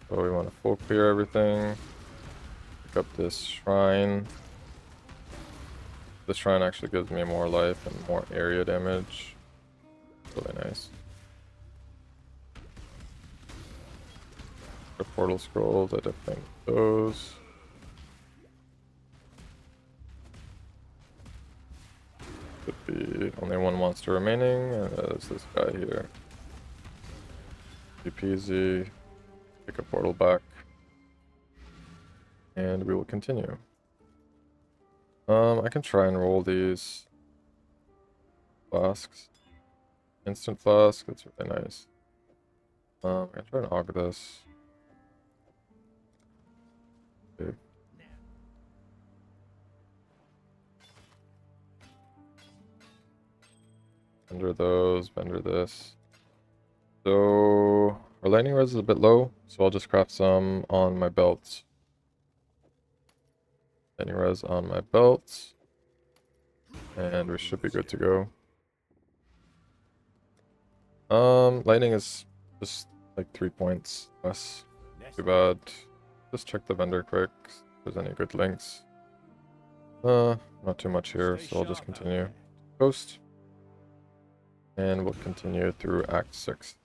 So we want to full clear everything. Pick up this shrine. This shrine actually gives me more life and more area damage. Really nice. The portal scrolls, I definitely need those. Could be only one monster remaining, and there's this guy here. Easy peasy. Pick a portal back. And we will continue. I can try and roll these flasks. Instant flask, that's really nice. I'm gonna try and aug this. Okay. Bender those, bender this. So our lightning res is a bit low, so I'll just craft some on my belts. Lightning res on my belts. And we should be good to go. Lightning is just like 3 points less. Too bad. Just check the vendor quick, if there's any good links. Not too much here, so I'll just continue. Coast. And we'll continue through Act 6.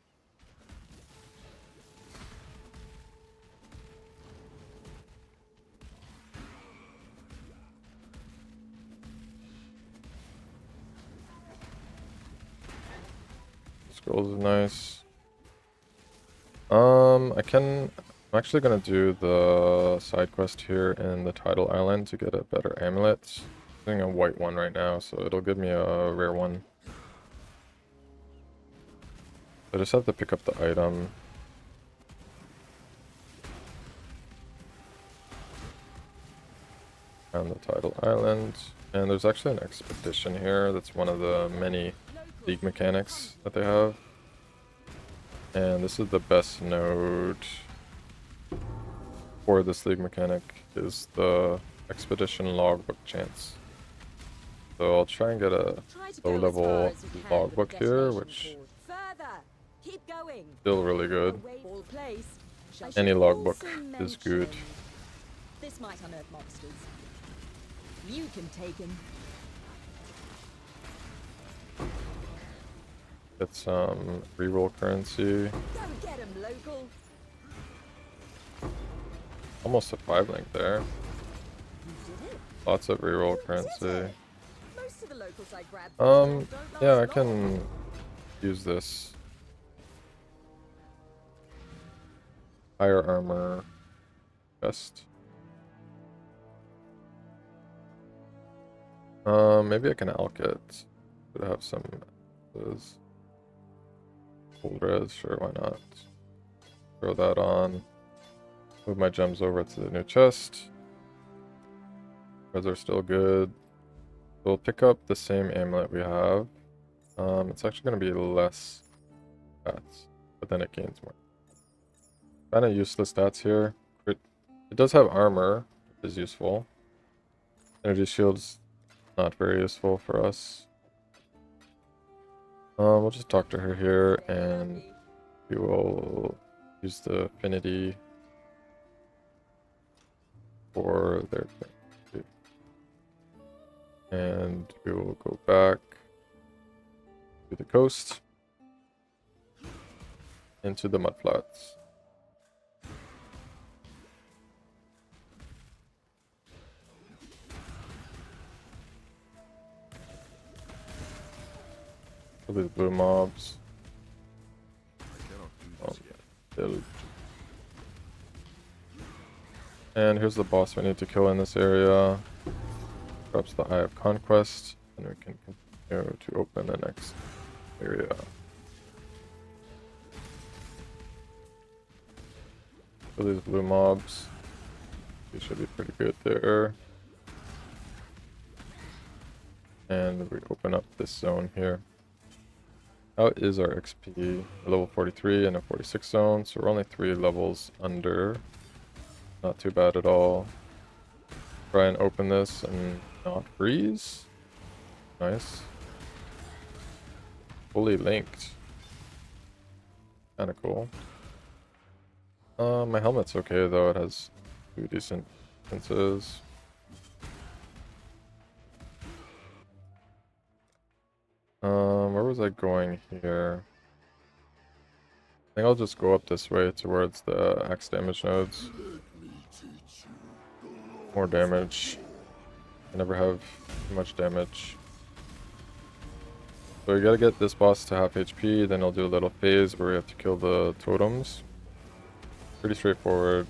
Scrolls is nice. I'm actually gonna do the side quest here in the Tidal Island to get a better amulet. I'm doing a white one right now, so it'll give me a rare one. I just have to pick up the item. On the Tidal Island. And there's actually an expedition here. That's one of the many league mechanics that they have. And this is the best node for this league mechanic, is the expedition logbook chance. So I'll try and get a low level logbook here, which is still really good. Any logbook is good. This might unearth monsters. You can take him. Get some reroll currency. Go get him, local. Almost a 5 link there. You did it. Lots of reroll currency. Most of the locals I grabbed Yeah, I don't can use this. Higher armor vest. Maybe I can alch it. Could have some full res, sure, why not? Throw that on. Move my gems over to the new chest. Res are still good. We'll pick up the same amulet we have. It's actually going to be less stats, but then it gains more. Kind of useless stats here. It does have armor, which is useful. Energy shields, not very useful for us. We'll just talk to her here, and we will use the affinity for their thing. And we will go back to the coast into the mudflats. For these blue mobs. I cannot do this yet. They'll- And here's the boss we need to kill in this area. Drops the Eye of Conquest, and we can continue to open the next area. For these blue mobs, we should be pretty good there. And we open up this zone here. How is our XP? A level 43 and a 46 zone, so we're only 3 levels under. Not too bad at all. Try and open this and not freeze. Nice. Fully linked. Kinda cool. My helmet's okay though, it has 2 decent defenses. Where was I going here? think I'll just go up this way towards the axe damage nodes. More damage. I never have too much damage. So we gotta get this boss to half HP, then I'll do a little phase where we have to kill the totems. Pretty straightforward.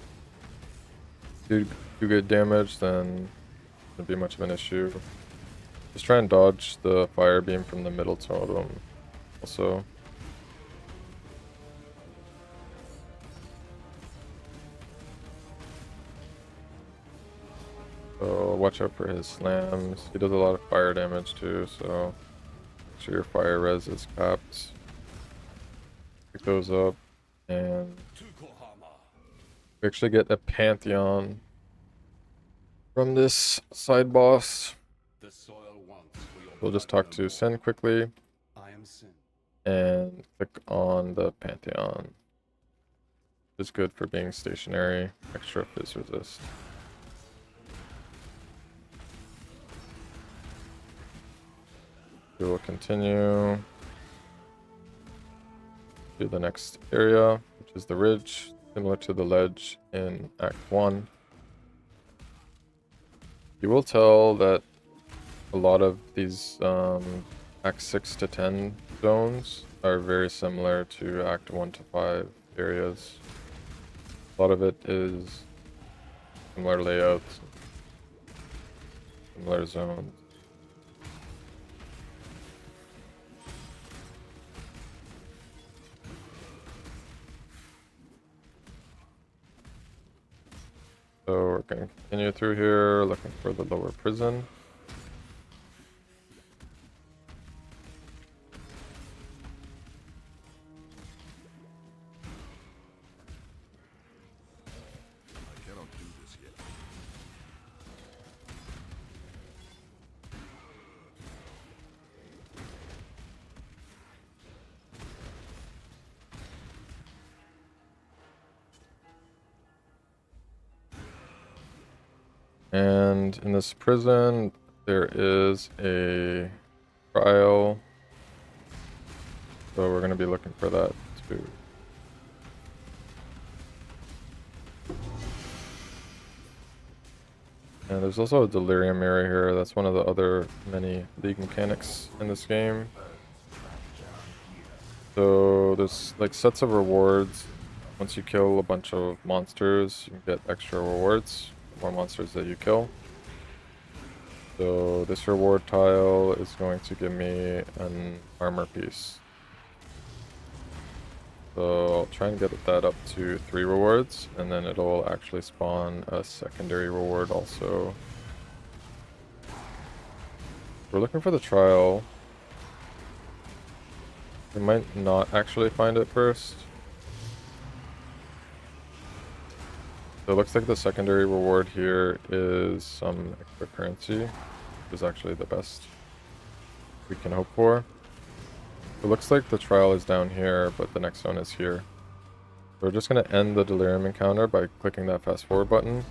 Do good damage, then it won't be much of an issue. Just try and dodge the fire beam from the middle totem also. So watch out for his slams. He does a lot of fire damage too, so make sure your fire res is capped. Pick those up, and we actually get a Pantheon from this side boss. We'll just talk to Sin quickly and click on the Pantheon. It's good for being stationary, extra fizz resist. We will continue to the next area, which is the ridge, similar to the ledge in Act 1. You will tell that a lot of these Act 6 to 10 zones are very similar to Act 1 to 5 areas. A lot of it is similar layouts, similar zones. So we're going to continue through here, looking for the lower prison. I cannot do this yet. And in this prison, there is a trial. So we're going to be looking for that too. And there's also a delirium area here. That's one of the other many league mechanics in this game. So there's like sets of rewards. Once you kill a bunch of monsters, you can get extra rewards. More monsters that you kill. So this reward tile is going to give me an armor piece. So I'll try and get that up to 3 rewards, and then it'll actually spawn a secondary reward also. We're looking for the trial. We might not actually find it first. So it looks like the secondary reward here is some extra currency, which is actually the best we can hope for. It looks like the trial is down here, but the next zone is here. So we're just going to end the delirium encounter by clicking that fast forward button.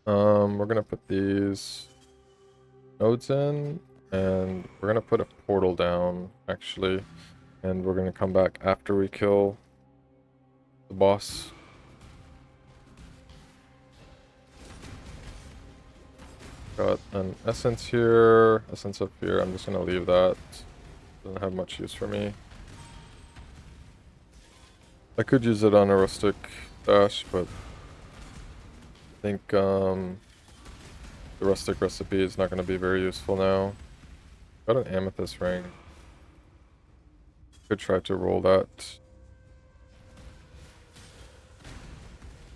We're going to put these nodes in, and we're going to put a portal down, actually. And we're going to come back after we kill the boss. Got an essence here, essence of fear. I'm just gonna leave that. Doesn't have much use for me. I could use it on a rustic dash, but I think the rustic recipe is not gonna be very useful now. Got an amethyst ring. Could try to roll that,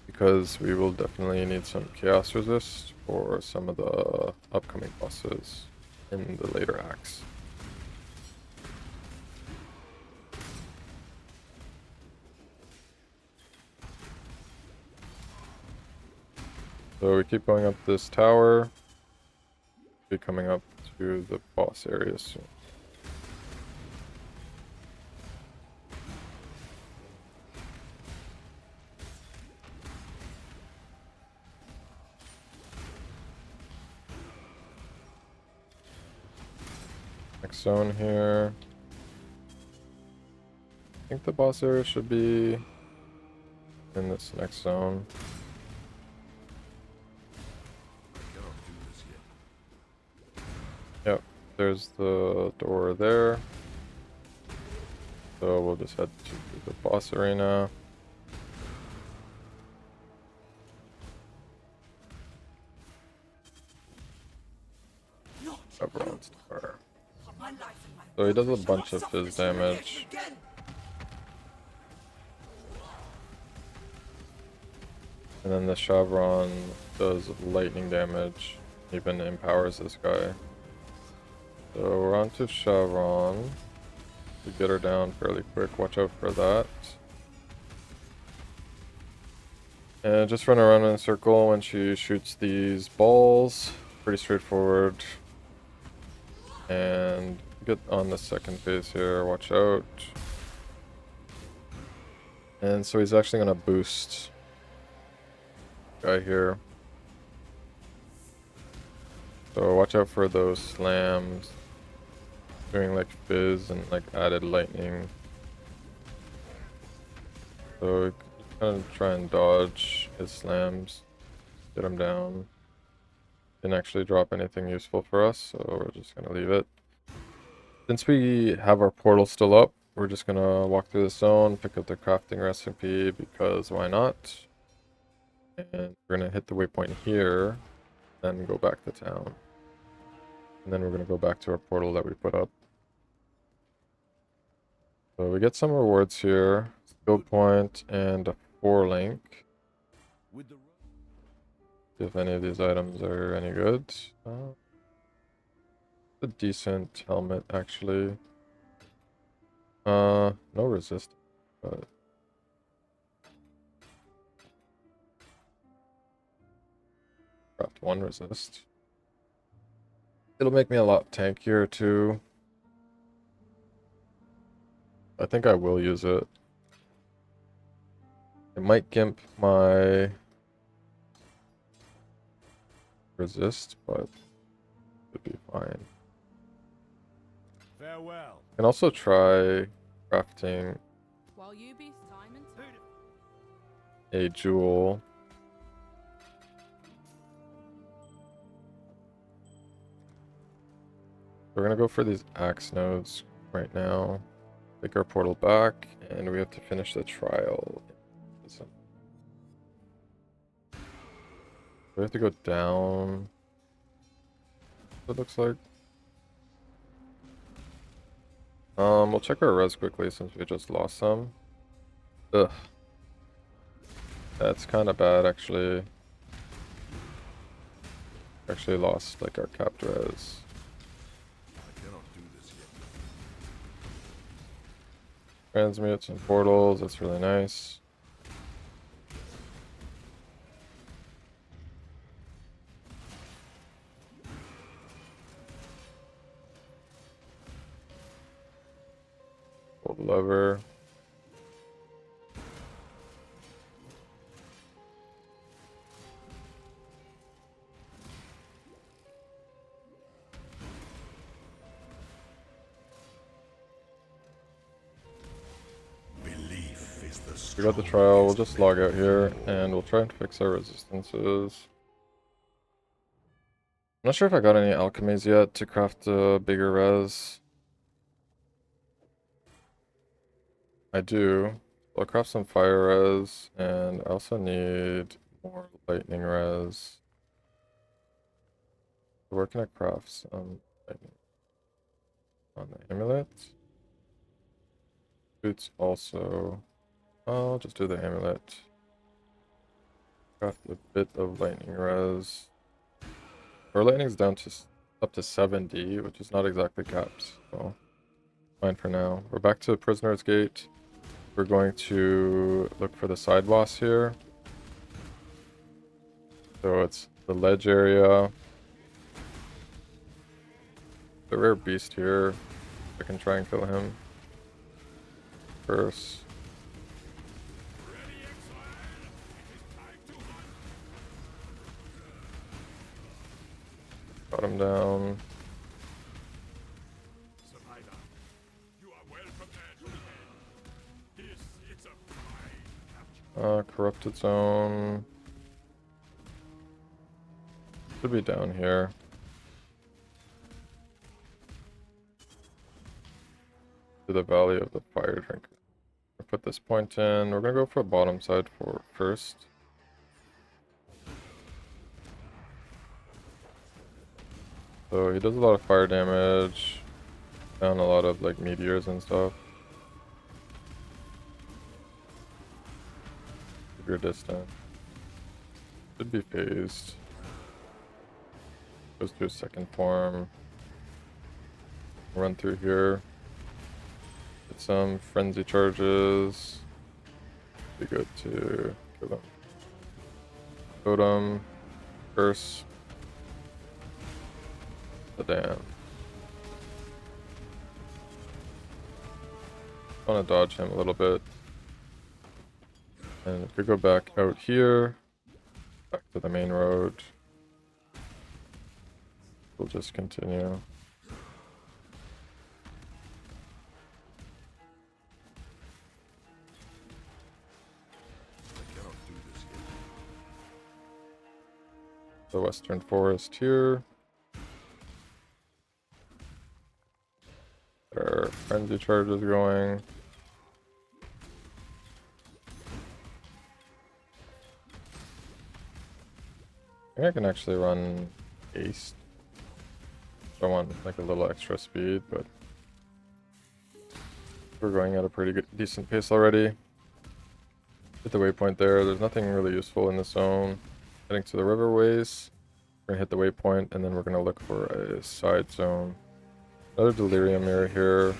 because we will definitely need some chaos resist for some of the upcoming bosses in the later acts. So we keep going up this tower. Be coming up to the boss area soon. Next zone here. I think the boss area should be in this next zone. I cannot do this yet. Yep, there's the door there. So we'll just head to the boss arena. Everyone's fire. So he does a bunch of fizz damage. And then the Chevron does lightning damage. Even empowers this guy. So we're on to Chevron. We get her down fairly quick. Watch out for that. And just run around in a circle when she shoots these balls. Pretty straightforward. And get on the second phase here. Watch out. And so he's actually going to boost guy here. So watch out for those slams. Doing like fizz and like added lightning. So kind of try and dodge his slams. Get him down. Didn't actually drop anything useful for us, so we're just gonna leave it. Since we have our portal still up, we're just gonna walk through the zone, pick up the crafting recipe because why not? And we're gonna hit the waypoint here, then go back to town. And then we're gonna go back to our portal that we put up. So we get some rewards here. Skill point and a 4-link. With the If any of these items are any good. A decent helmet actually. No resist, but craft 1 resist. It'll make me a lot tankier too. I think I will use it. It might gimp my resist, but it'd be fine. Farewell. Can also try crafting While you be Simon. a jewel. We're gonna go for these axe nodes right now. Take our portal back, and we have to finish the trial. We have to go down. It looks like. We'll check our res quickly since we just lost some. Ugh. That's kind of bad, actually. Actually lost like our capped res. I cannot do this yet. Transmutes and portals, that's really nice. Pull the lever. Belief is the We got the trial, we'll just log out here and we'll try and fix our resistances. I'm not sure if I got any alchemies yet to craft a bigger res. I do. I'll craft some fire res, and I also need more lightning res. Where can I craft some lightning? On the amulet. Boots also. I'll just do the amulet. Craft a bit of lightning res. Our lightning's down to up to 70, which is not exactly capped, so fine for now. We're back to Prisoner's Gate. We're going to look for the side boss here. So it's the ledge area. The rare beast here. I can try and kill him first. Got him down. Survivor, you are well prepared to defend. Corrupted zone. Should be down here. To the Valley of the Fire Drinker. I'll put this point in. We're gonna go for bottom side for first. So he does a lot of fire damage. Down a lot of like meteors and stuff. If you're distant. Should be phased. Goes to a second form. Run through here. Get some frenzy charges. Be good to kill him. Totem. Curse. The dam. I want to dodge him a little bit. And we could go back out here. Back to the main road. We'll just continue. I cannot do this yet. The western forest here. There are frenzy charges going. I think I can actually run haste. I want like a little extra speed, but we're going at a pretty good, decent pace already. Hit the waypoint there. There's nothing really useful in this zone. Heading to the riverways. We're gonna hit the waypoint, and then we're gonna look for a side zone. Another delirium mirror here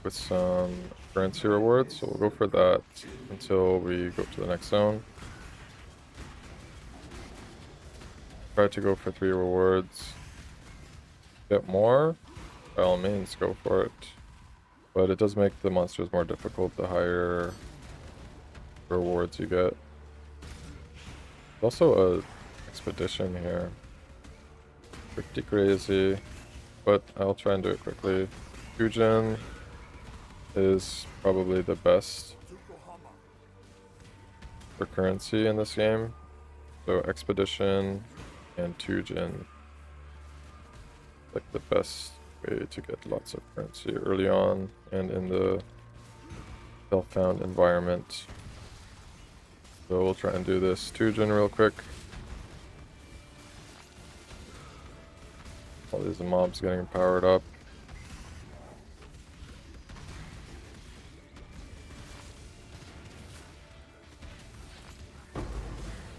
with some currency rewards, so we'll go for that until we go to the next zone. Try to go for 3 rewards. Get more, by all means, go for it. But it does make the monsters more difficult the higher rewards you get. There's also a expedition here. Pretty crazy, but I'll try and do it quickly. Fujin is probably the best for currency in this game. So Expedition and Tujin, like the best way to get lots of currency early on and in the self-found environment. So we'll try and do this Tujin real quick. All these mobs getting powered up.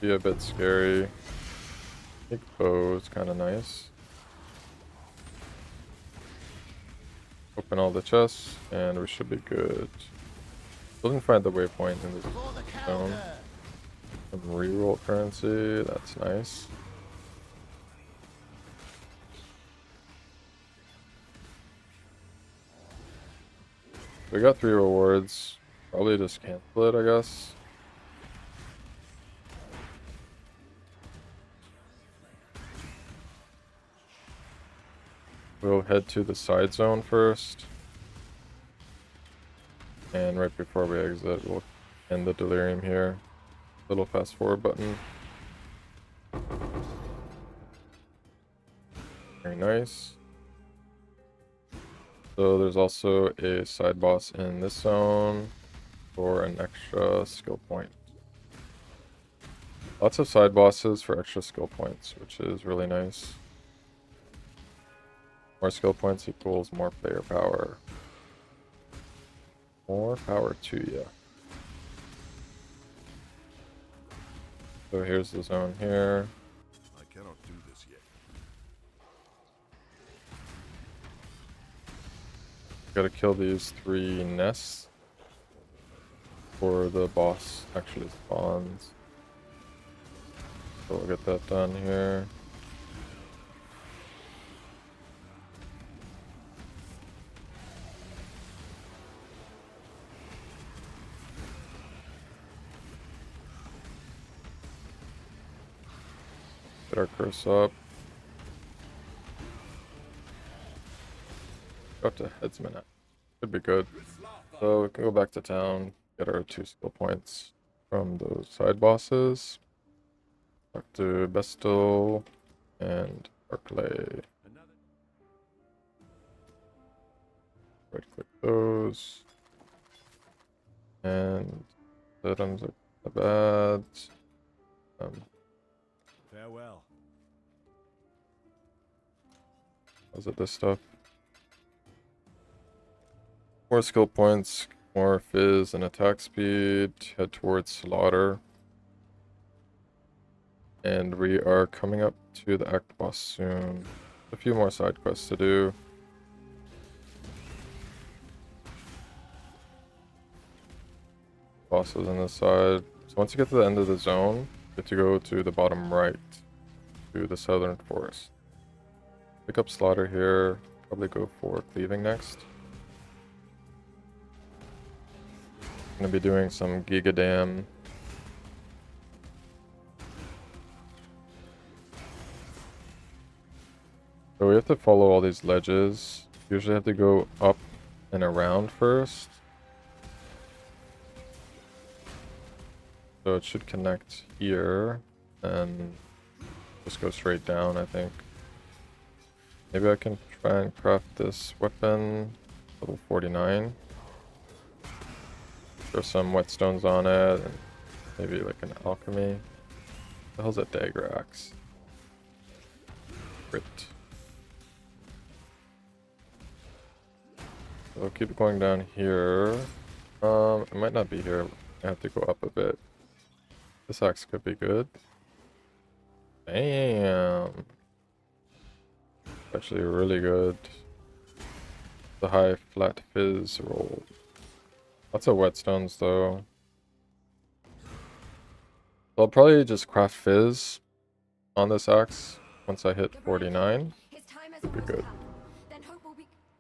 Be a bit scary. Big bow is kind of nice. Open all the chests, and we should be good. Doesn't find the waypoint in this zone. Some reroll currency, that's nice. We got 3 rewards. Probably just cancel it, I guess. We'll head to the side zone first. And right before we exit, we'll end the delirium here. Little fast forward button. Very nice. So there's also a side boss in this zone for an extra skill point. Lots of side bosses for extra skill points, which is really nice. More skill points equals more player power. More power to you. So here's the zone here. I cannot do this yet. Gotta kill these 3 nests before the boss actually spawns. So we'll get that done here. Get our curse up. Go up to headsman. Should be good. So we can go back to town, get our 2 skill points from those side bosses. Talk to Bestel and Arclay. Right click those. And items are bad. Farewell. Was it this stuff? More skill points, more fizz and attack speed. Head towards Slaughter. And we are coming up to the Act Boss soon. A few more side quests to do. Bosses on this side. So once you get to the end of the zone, you get to go to the bottom right, to the southern forest. Pick up Slaughter here. Probably go for Cleaving next. Gonna be doing some Giga Dam. So we have to follow all these ledges. Usually have to go up and around first. So it should connect here and just go straight down, I think. Maybe I can try and craft this weapon, level 49. Throw some whetstones on it, and maybe like an alchemy. What the hell's a dagger axe? Crit. So I'll keep going down here. It might not be here. I have to go up a bit. This axe could be good. Damn. Actually really good. The high flat fizz roll. Lots of whetstones though. I'll probably just craft fizz on this axe once I hit 49. Should be good.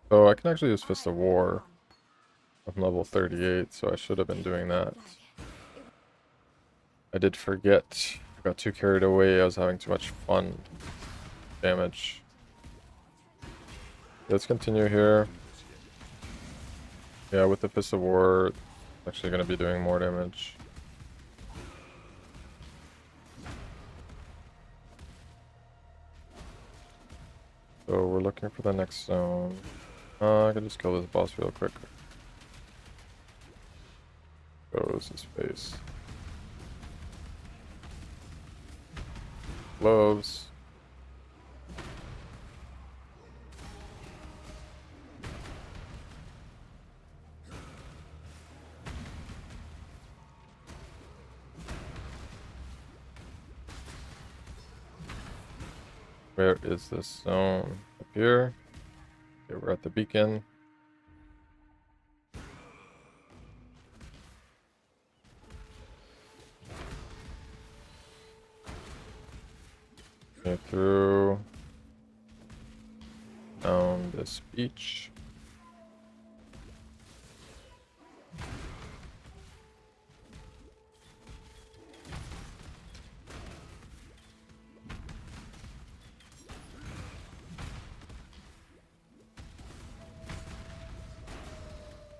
So I can actually use Fist of War. I'm level 38, so I should have been doing that. I did forget. I got too carried away. I was having too much fun. Damage. Let's continue here. Yeah, with the Fist of War, it's actually going to be doing more damage. So we're looking for the next zone. I can just kill this boss real quick. Goes his face. Gloves. Where is this zone? Up here. Okay, we're at the beacon. Get through down this beach.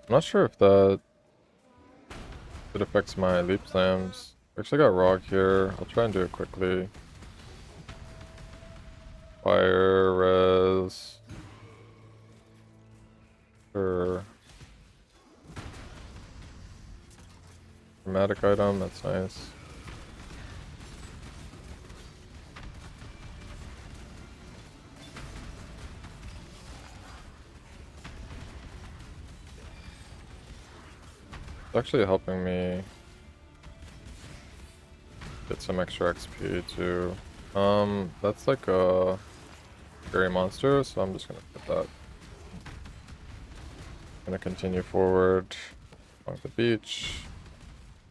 I'm not sure if that affects my leap slams. I actually got Rog here. I'll try and do it quickly. Fire, res. Sure. Dramatic item, that's nice. It's actually helping me get some extra XP too. That's like a scary monster, so I'm just gonna put that. Gonna continue forward along the beach.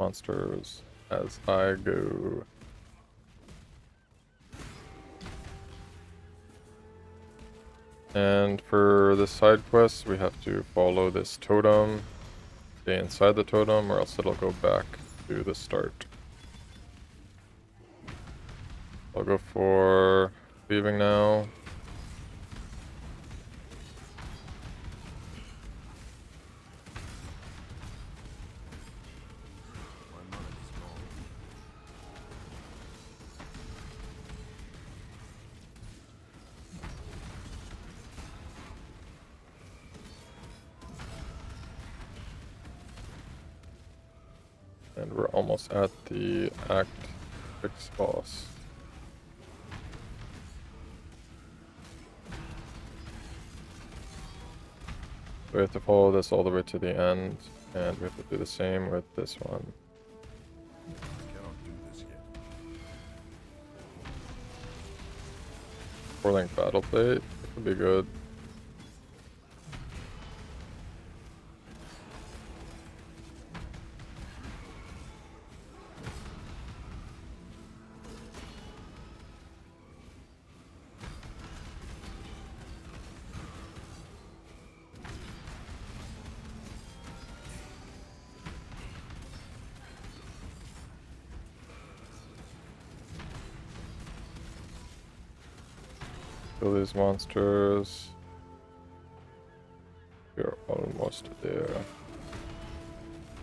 Monsters as I go. And for this side quest, we have to follow this totem. Stay inside the totem, or else it'll go back to the start. I'll go for leaving now. And we're almost at the Act 6 boss. We have to follow this all the way to the end, and we have to do the same with this one. I cannot do this yet. 4-link battle plate, it could be good. Kill these monsters. We're almost there.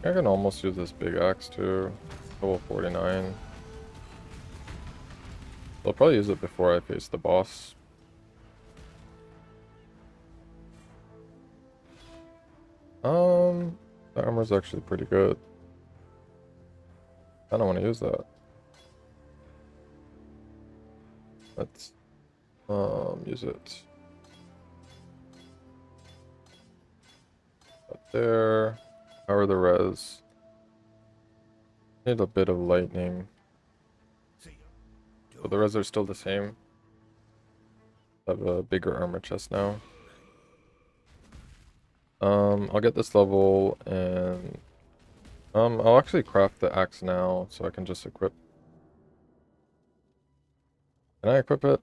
I can almost use this big axe too. Level 49. I'll probably use it before I face the boss. The armor's actually pretty good. I don't want to use that. Let's use it. Up there. Power the res. Need a bit of lightning. So the res are still the same. I have a bigger armor chest now. I'll get this level and I'll actually craft the axe now so I can just equip. Can I equip it?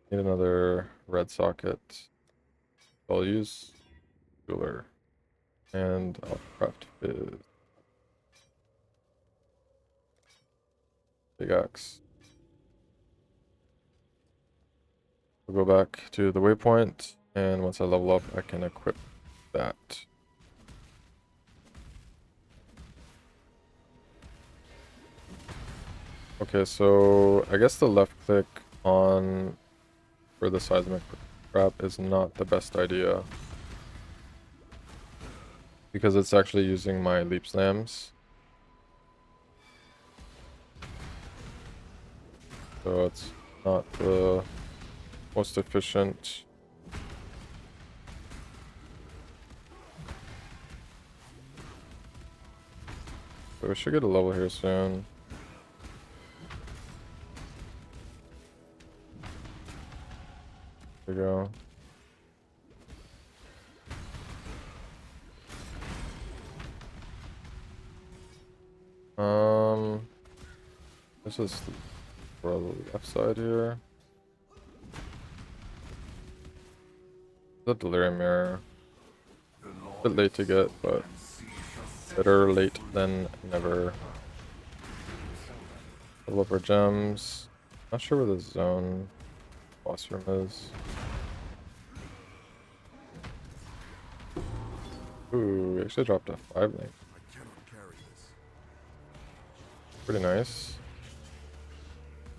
Need another red socket. I'll use jeweler and I'll craft fizz. Big axe. We'll go back to the waypoint, and once I level up, I can equip that. Okay, so I guess the left click on for the seismic trap is not the best idea, because it's actually using my leap slams. So it's not the most efficient. So we should get a level here soon. There we go. This is for the left side here. The delirium mirror. A bit late to get, but better late than never. Level up our gems. Not sure where the zone boss room is. Ooh, we actually dropped a 5-link. I cannot carry this. Pretty nice.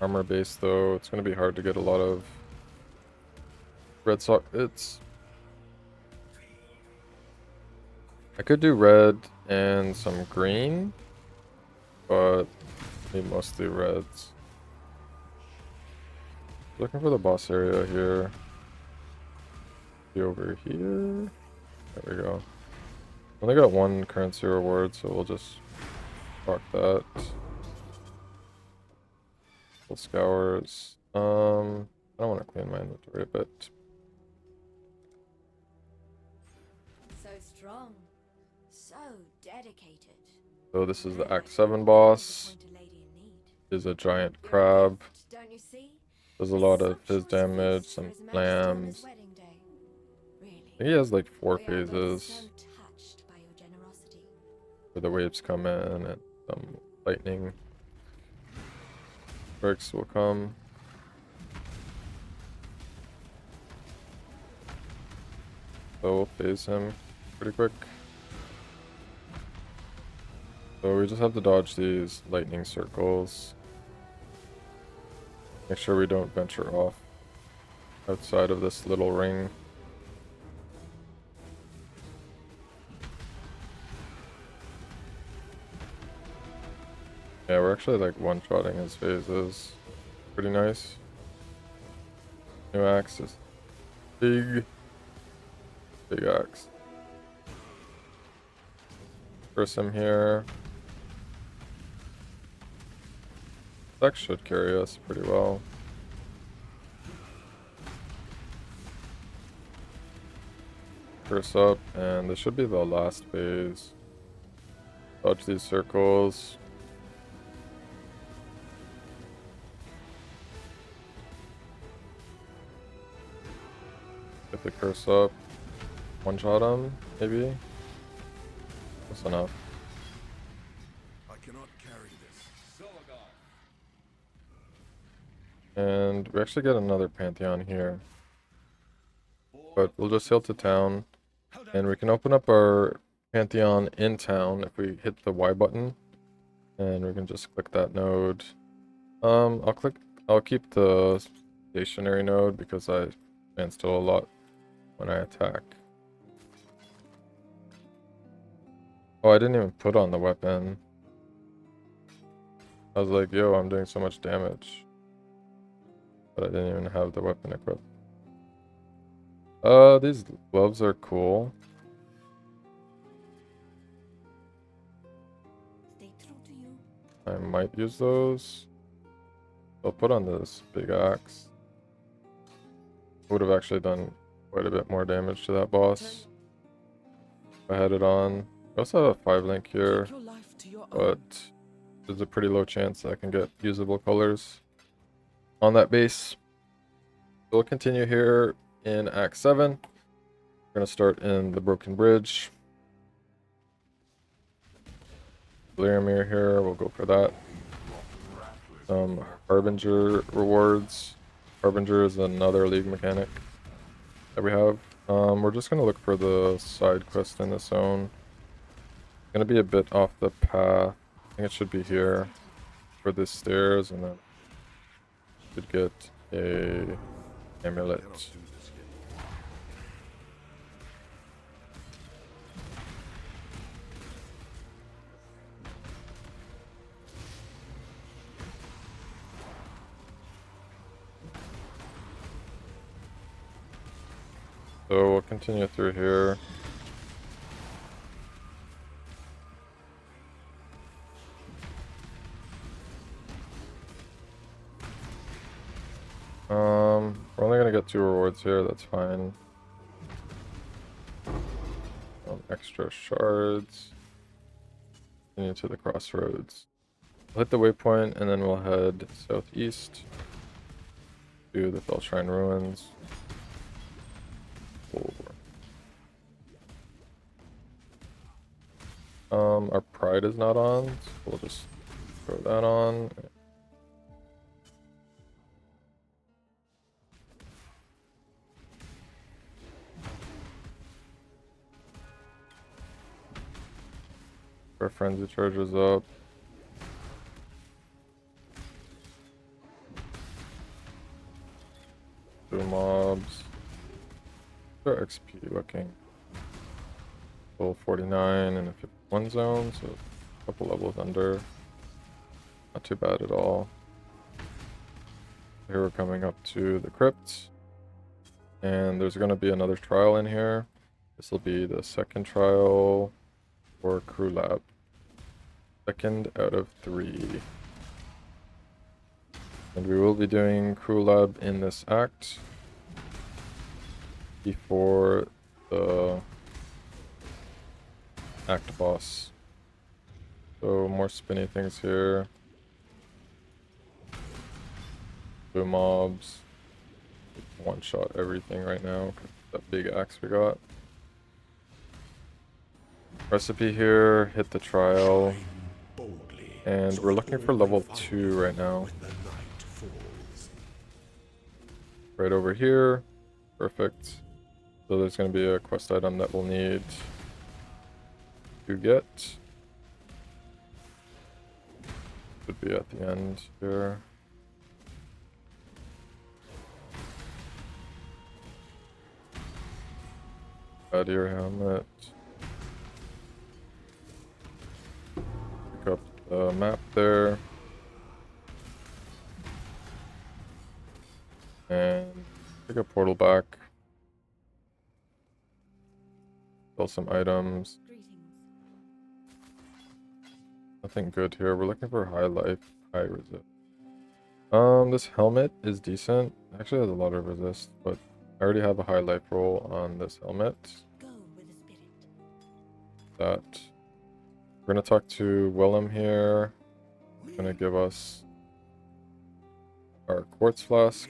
Armor base though, it's gonna be hard to get a lot of red sockets. I could do red and some green, but I need mostly reds. Looking for the boss area here. Be over here. There we go. Only got one currency reward, so we'll just rock that. Full scours. I don't want to clean my inventory a bit. So strong, so dedicated. So this is the Act 7 boss. Point a lady in need. Is a giant crab. Don't you see? Does a lot of fizz damage, some slams. I think he has like 4 phases where the waves come in and some lightning strikes will come. So we'll phase him pretty quick. So we just have to dodge these lightning circles. Make sure we don't venture off outside of this little ring. Yeah, we're actually like one-shotting his phases. Pretty nice. New axe is big axe. Curse him here. That should carry us pretty well. Curse up, and this should be the last phase. Dodge these circles. Get the curse up. One shot him, maybe. That's enough. I cannot carry this. And we actually get another Pantheon here. But we'll just sail to town. And we can open up our Pantheon in town if we hit the Y button. And we can just click that node. I'll keep the stationary node because I stand still a lot when I attack. Oh, I didn't even put on the weapon. I was like, yo, I'm doing so much damage. But I didn't even have the weapon equipped. These gloves are cool. Stay true to you. I might use those. I'll put on this big axe. Would have actually done quite a bit more damage to that boss if I had it on. I also have a 5-link here, but there's a pretty low chance I can get usable colors on that base. We'll continue here in Act 7. We're going to start in the Broken Bridge. Laramir here, we'll go for that. Some Harbinger rewards. Harbinger is another League mechanic that we have. We're just going to look for the side quest in this zone. It's going to be a bit off the path. I think it should be here for the stairs, and then should get a amulet. Cannot do this yet. So we'll continue through here. We're only gonna get 2 rewards here, that's fine. Extra shards. Continue to the crossroads. We'll hit the waypoint and then we'll head southeast to the Fellshrine Ruins. Our pride is not on, so we'll just throw that on. Our frenzy charges up. Two mobs. Their XP looking. Level 49 and a 51 zone, so a couple levels under. Not too bad at all. Here we're coming up to the crypt. And there's going to be another trial in here. This will be the second trial for Crew Lab. 2nd out of 3. And we will be doing Crew Lab in this act before the act boss. So more spinny things here. Blue mobs. One shot everything right now. That big axe we got. Recipe here, hit the trial. And we're looking for level 2 right now. Right over here. Perfect. So there's going to be a quest item that we'll need to get. Should be at the end here. Gladiator helmet. Pick up the map there. And take a portal back. Sell some items. Greetings. Nothing good here. We're looking for high life, high resist. This helmet is decent. Actually has a lot of resist, but I already have a high life roll on this helmet. Go with the spirit. That we're gonna talk to Willem here. He's gonna give us our quartz flask.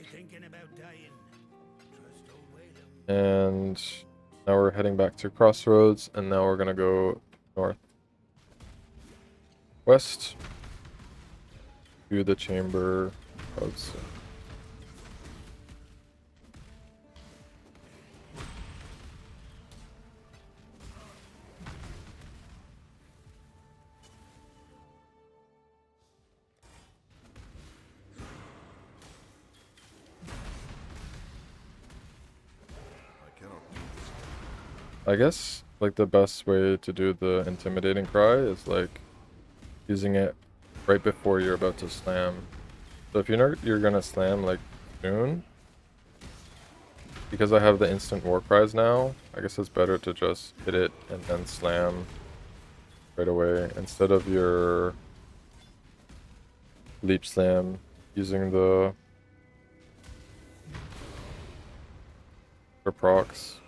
And now we're heading back to Crossroads, and now we're gonna go north west to the Chamber of Sin. I cannot do this. I guess like the best way to do the intimidating cry is like using it right before you're about to slam. So if you know you're gonna slam like soon, because I have the instant war cries now, I guess it's better to just hit it and then slam right away instead of your leech slam using the for procs.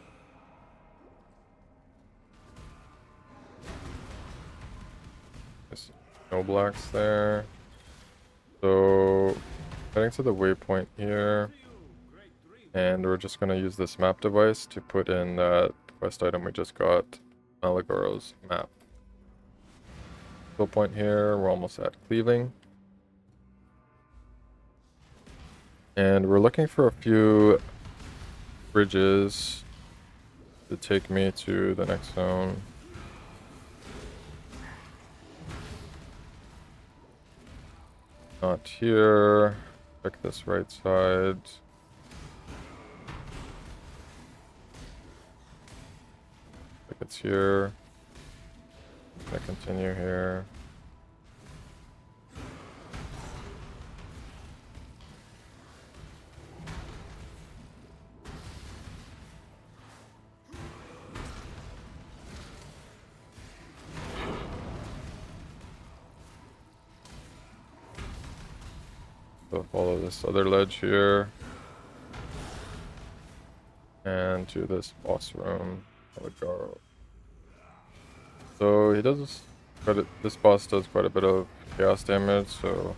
There's no blacks there. So heading to the waypoint here, and we're just gonna use this map device to put in that quest item we just got, Malagaro's map. Kill point here, we're almost at cleaving. And we're looking for a few bridges to take me to the next zone. Not here. Check this right side. I think it's here. I continue here. So follow this other ledge here. And to this boss room. Malagaro. So he does this boss does quite a bit of chaos damage, so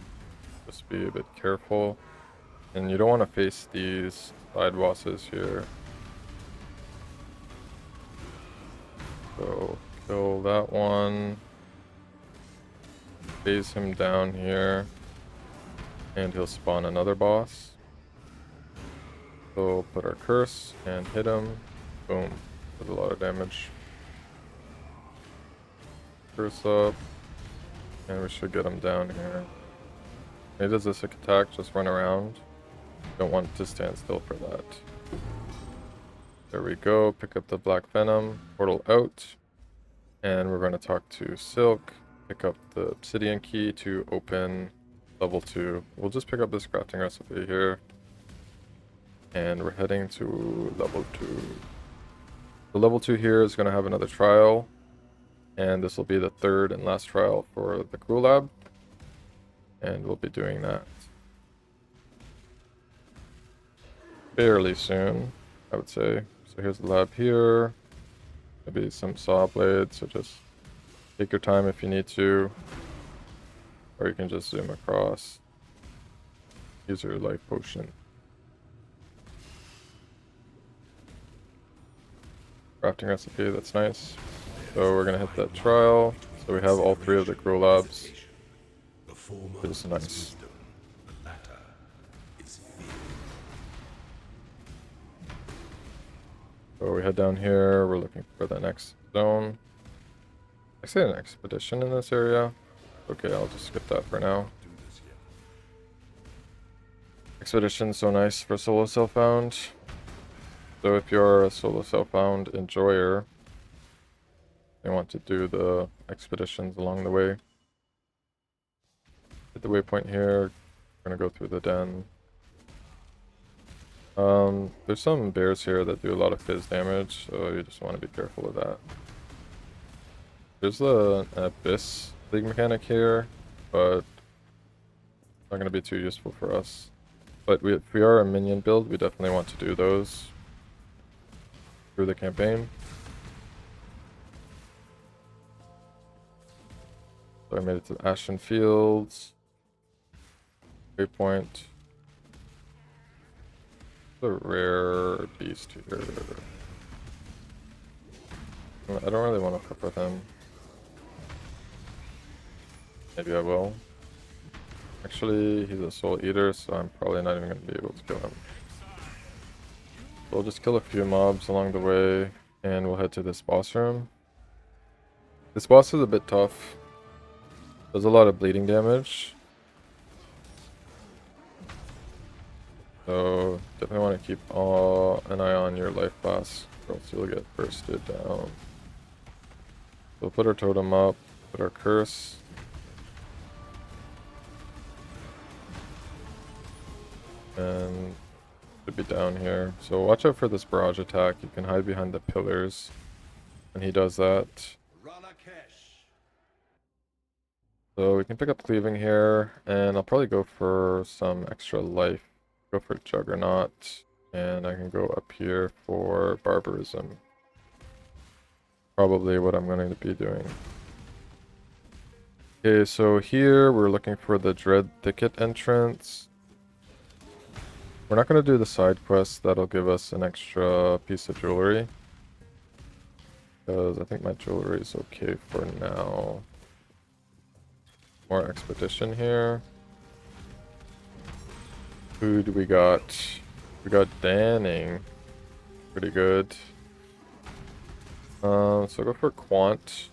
just be a bit careful. And you don't want to face these side bosses here. So kill that one. Phase him down here. And he'll spawn another boss. So put our curse and hit him. Boom. Does a lot of damage. Curse up. And we should get him down here. When he does this attack, just run around. Don't want to stand still for that. There we go. Pick up the Black Venom. Portal out. And we're going to talk to Silk. Pick up the Obsidian Key to open level 2. We'll just pick up this crafting recipe here. And we're heading to level 2. The level 2 here is going to have another trial. And this will be the third and last trial for the crew lab. And we'll be doing that fairly soon, I would say. So here's the lab here. Maybe some saw blades, so just take your time if you need to. Or you can just zoom across. Use your life potion. Crafting recipe, that's nice. So we're gonna hit that trial. So we have all 3 of the grow labs. The former Which is nice. wisdom, the latter is fear. So we head down here, we're looking for the next zone. I see an expedition in this area. Okay, I'll just skip that for now. Do this yet. Expedition's so nice for solo self-found. So if you're a solo self-found enjoyer, you want to do the expeditions along the way. Hit the waypoint here. We're gonna go through the den. There's some bears here that do a lot of fizz damage, so you just want to be careful of that. There's an Abyss League mechanic here, but not going to be too useful for us. But if we are a minion build, we definitely want to do those through the campaign. So I made it to the Ashen Fields. Waypoint. The rare beast here. I don't really want to fuck with him. Maybe I will. Actually, he's a soul eater, so I'm probably not even going to be able to kill him. We'll just kill a few mobs along the way, and we'll head to this boss room. This boss is a bit tough. Does a lot of bleeding damage. So definitely want to keep an eye on your life pass, or else you'll get bursted down. So we'll put our totem up, put our curse. And should be down here. So watch out for this barrage attack. You can hide behind the pillars when he does that. So we can pick up cleaving here, and I'll probably go for some extra life. Go for Juggernaut, and I can go up here for barbarism. Probably what I'm going to be doing. Okay, so here we're looking for the Dread Thicket entrance. We're not going to do the side quest. That'll give us an extra piece of jewelry, because I think my jewelry is okay for now. More expedition here. Who do we got? We got Danning. Pretty good. So go for Quant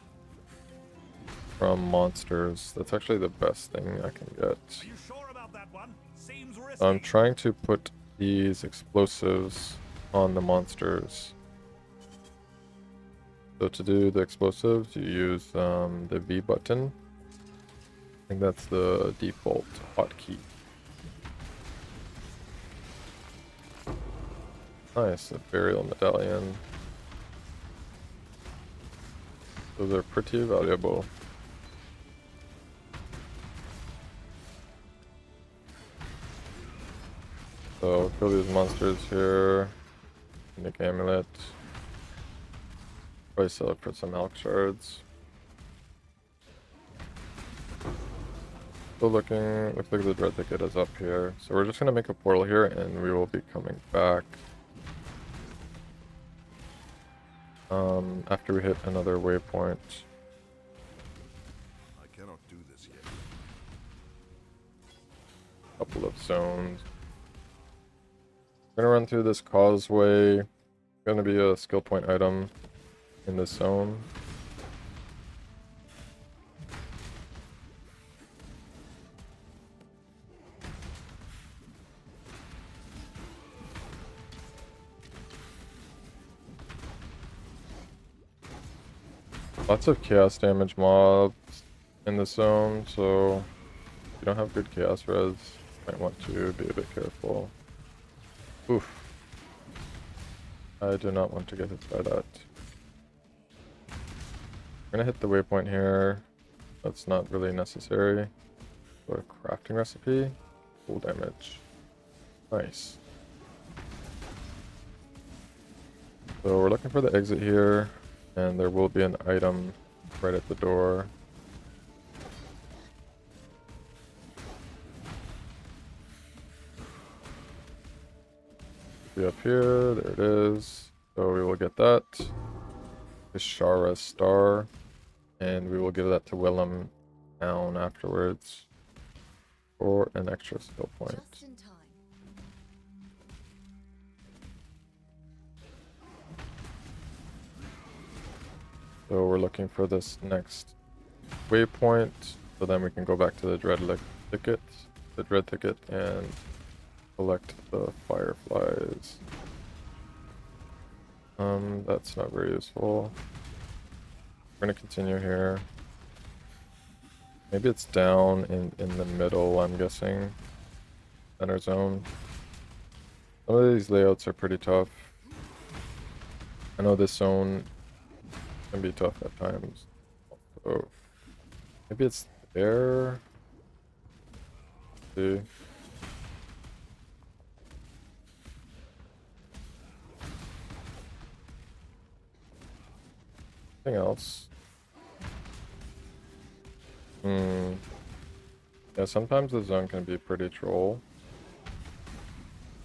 from monsters. That's actually the best thing I can get. Are you sure about that one? Seems risky. I'm trying to put these explosives on the monsters. So to do the explosives, you use the V button. I think that's the default hotkey. Nice, a burial medallion. Those are pretty valuable. So kill these monsters here. Make amulet. Probably sell it for some elk shards. Still looking, looks like the Dread Thicket is up here. So we're just gonna make a portal here and we will be coming back. After we hit another waypoint. I cannot do this yet. Couple of zones. We're gonna run through this causeway. Gonna be a skill point item in this zone. Lots of chaos damage mobs in the zone, so if you don't have good chaos res, you might want to be a bit careful. Oof. I do not want to get hit by that. I'm gonna hit the waypoint here. That's not really necessary. Go to crafting recipe. Full damage. Nice. So we're looking for the exit here. And there will be an item right at the door. Be up here, there it is. So we will get that. Ishara Star. And we will give that to Willem down afterwards. For an extra skill point. Just in time. So we're looking for this next waypoint, so then we can go back to the Dread Thicket, and collect the fireflies. That's not very useful. We're gonna continue here. Maybe it's down in the middle, I'm guessing. Center zone. Some of these layouts are pretty tough. I know this zone can be tough at times. So maybe it's there. Let's see. Anything else? Yeah, sometimes the zone can be pretty troll.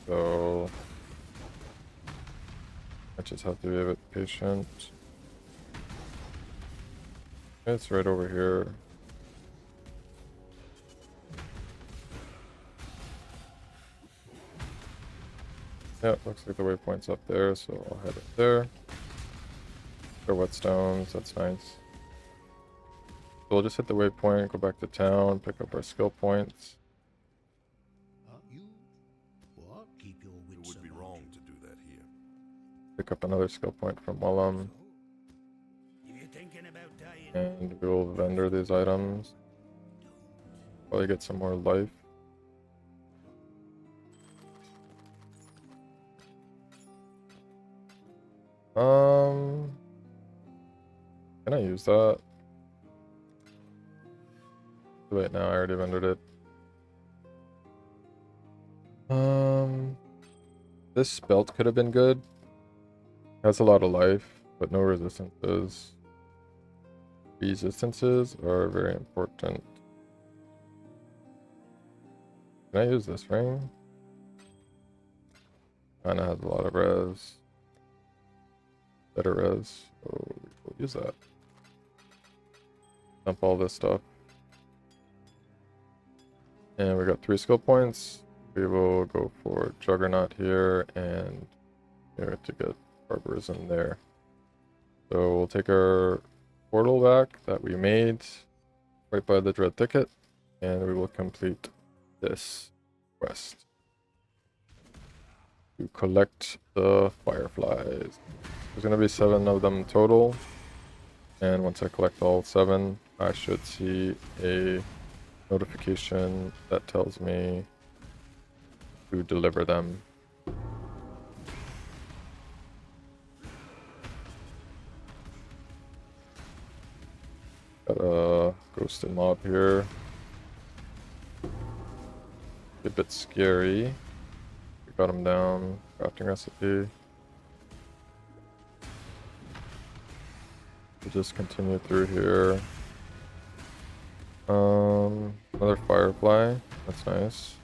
So I just have to be a bit patient. It's right over here. Yeah, looks like the waypoint's up there, so I'll head up there. Or whetstones, that's nice. So we'll just hit the waypoint, go back to town, pick up our skill points. You what? Keep your It wits would be about wrong you. to do that here. Pick up another skill point from Wellum. If you're thinking about dying, And we'll vendor these items. Probably get some more life. Can I use that? Wait, no, I already rendered it. This belt could have been good. Has a lot of life, but no resistances. Resistances are very important. Can I use this ring? Kinda has a lot of res. Better res, so we'll use that. Dump all this stuff. And we got 3 skill points. We will go for Juggernaut here and here to get Barbarism there. So we'll take our portal back that we made right by the Dread Thicket, and we will complete this quest to collect the fireflies. There's going to be 7 of them total, and once I collect all 7, I should see a notification that tells me to deliver them. Got a ghosted mob here. A bit scary. We got him down. Crafting recipe. We'll just continue through here. Another firefly. That's nice.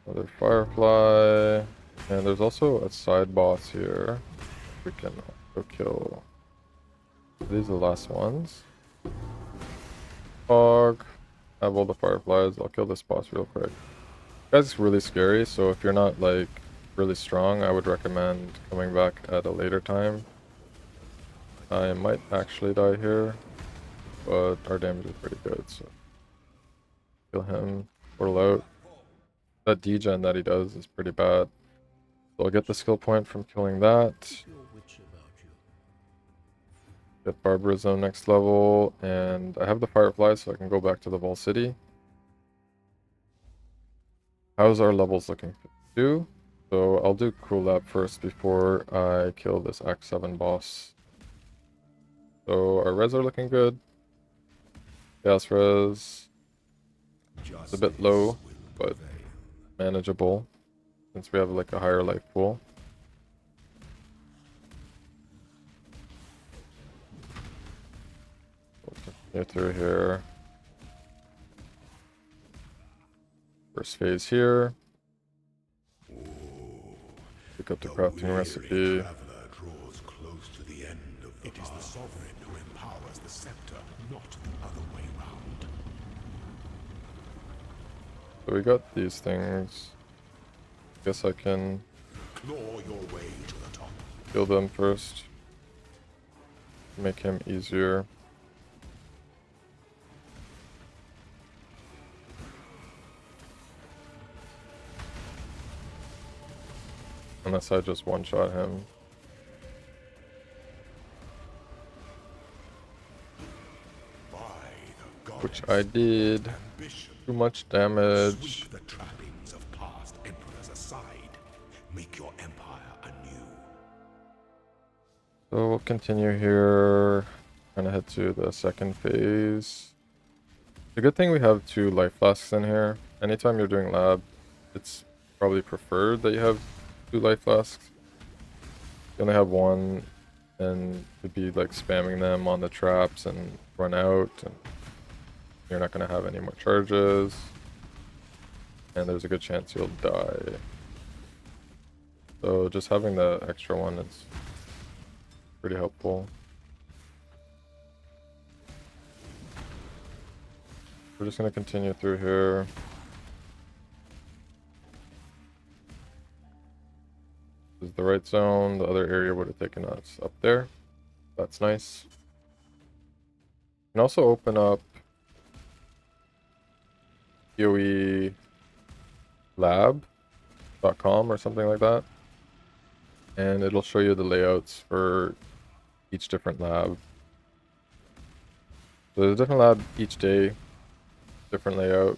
Another firefly. And there's also a side boss here. We can go kill. Are these the last ones? Fog. I have all the fireflies. I'll kill this boss real quick. This guy's really scary, so if you're not like really strong, I would recommend coming back at a later time. I might actually die here, but our damage is pretty good, so kill him, portal out. That degen that he does is pretty bad. So I'll get the skill point from killing that. your wits about you. Get Barbarism next level, and I have the Firefly, so I can go back to the Vault City. How's our levels looking? 2. So I'll do Cool Lab first before I kill this Act 7 boss. So our res are looking good. Chaos res is a bit low, but manageable since we have like a higher life pool. We'll continue through here. First phase here. Pick up the crafting recipe. Draws close to the end of the it is the sovereign who empowers the scepter, not the other way round. So we got these things. Guess I can Claw your way to the top. kill them first. Make him easier. unless I just one-shot him. By the Which goddess, I did. ambition, Too much damage. sweep the trappings of past emperors aside. Make your empire anew. So we'll continue here. Gonna head to the second phase. The good thing we have 2 life flasks in here. Anytime you're doing lab, it's probably preferred that you have 2 life flasks. If you only have 1, then you'd be like spamming them on the traps and run out, and you're not gonna have any more charges. And there's a good chance you'll die. So just having the extra one is pretty helpful. We're just going to continue through here. This is the right zone. The other area would have taken us up there. That's nice. You can also open up PoE lab.com or something like that. And it'll show you the layouts for each different lab. So there's a different lab each day. Different layout,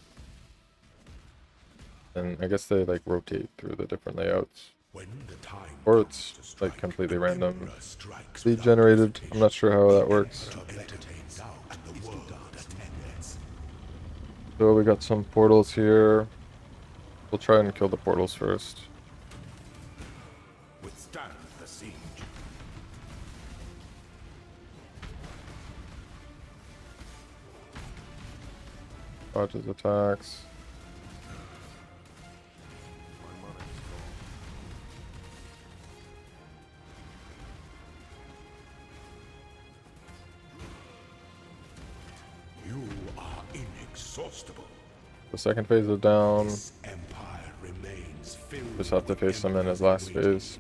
and I guess they like rotate through the different layouts, When the time or comes it's to like strike, completely an random, emperor strikes lead without generated. I'm not sure how that hesitation. works. The emperor entertains out, and the world attends. So we got some portals here. We'll try and kill the portals first. Withstand the siege. Dodge his attacks. You are inexhaustible. The second phase is down. This empire remains filled. Just have to with face him in his emperors last waiting. phase.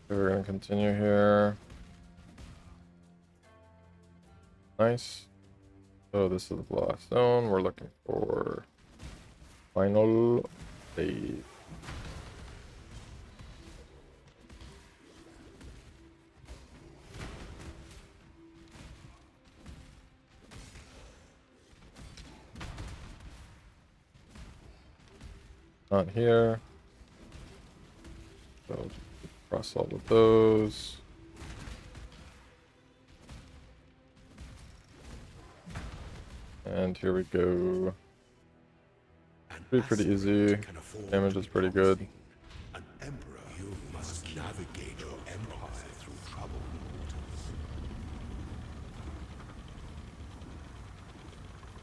We're gonna continue here. Nice. So this is the last zone. We're looking for final phase. Not here. So just cross all of those. And here we go. Pretty easy. Can afford Damage to is be pretty good. promising. An emperor, you must navigate your empire through troubled waters.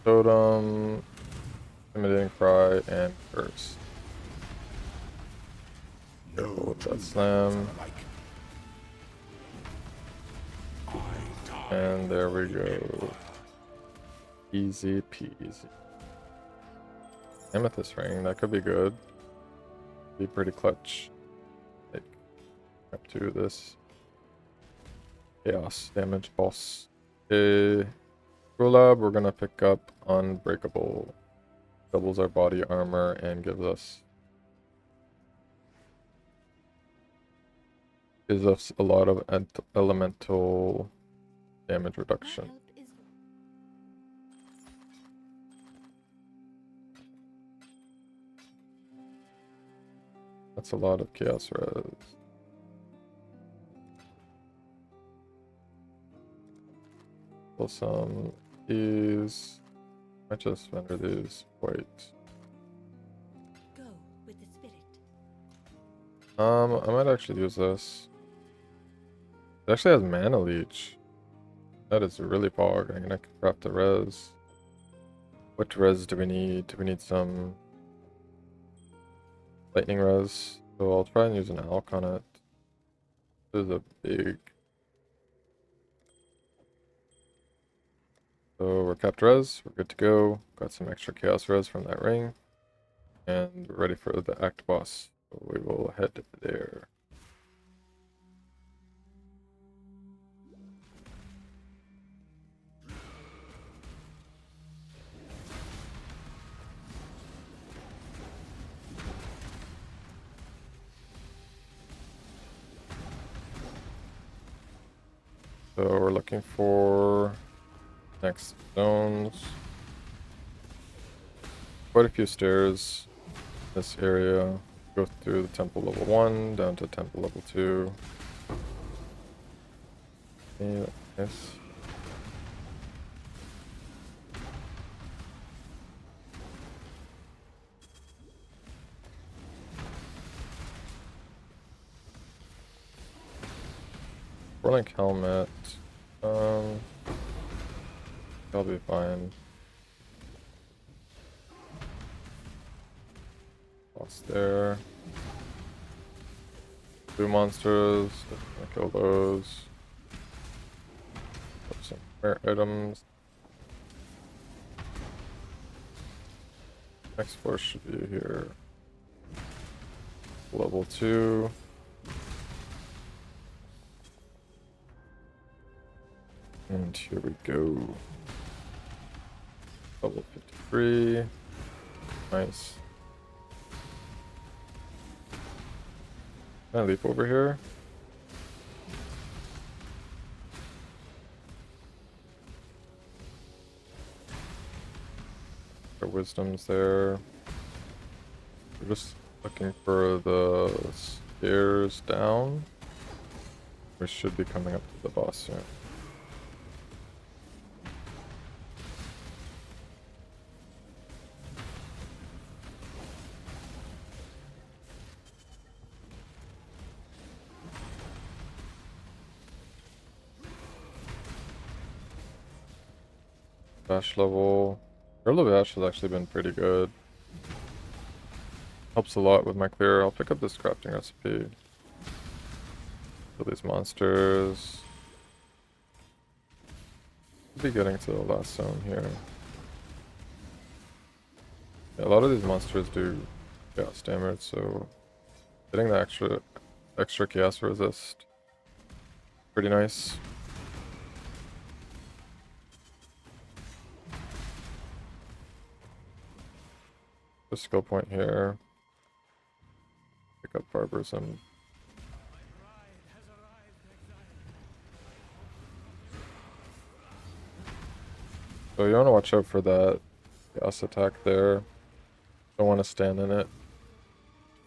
Totem, Intimidating Cry, and Curse. Careful with that slam. And there we go. Easy peasy. Amethyst ring, that could be good. Be pretty clutch. Like up to this. Chaos damage boss. Okay. Lab, we're gonna pick up Unbreakable. Doubles our body armor and gives us a lot of elemental damage reduction. That's a lot of chaos res. Pull some these. I just render these white. Go with the spirit. I might actually use this. It actually has mana leech. That is really powerful. I can craft the res. What res do we need? Do we need some lightning res? So I'll try and use an alch on it. This is a big... So we're capped res, we're good to go. Got some extra chaos res from that ring. And we're ready for the act boss. So we will head there. So we're looking for next zones. Quite a few stairs in this area. Go through the temple level 1 down to temple level 2. Yeah, nice. Warlink helmet. I'll be fine. Lost there. Two monsters. I'll kill those. Put some rare items. Next force should be here. Level 2. And here we go. Level 53. Nice. Can I leap over here? Our wisdom's there. We're just looking for the stairs down. We should be coming up to the boss soon. Bash level. Early bash has actually been pretty good. Helps a lot with my clear. I'll pick up this crafting recipe. Kill these monsters. We'll be getting to the last zone here. Yeah, a lot of these monsters do chaos damage, so getting the extra chaos resist, pretty nice. The skill point here. Pick up barbarism. So you want to watch out for that chaos attack there. Don't want to stand in it.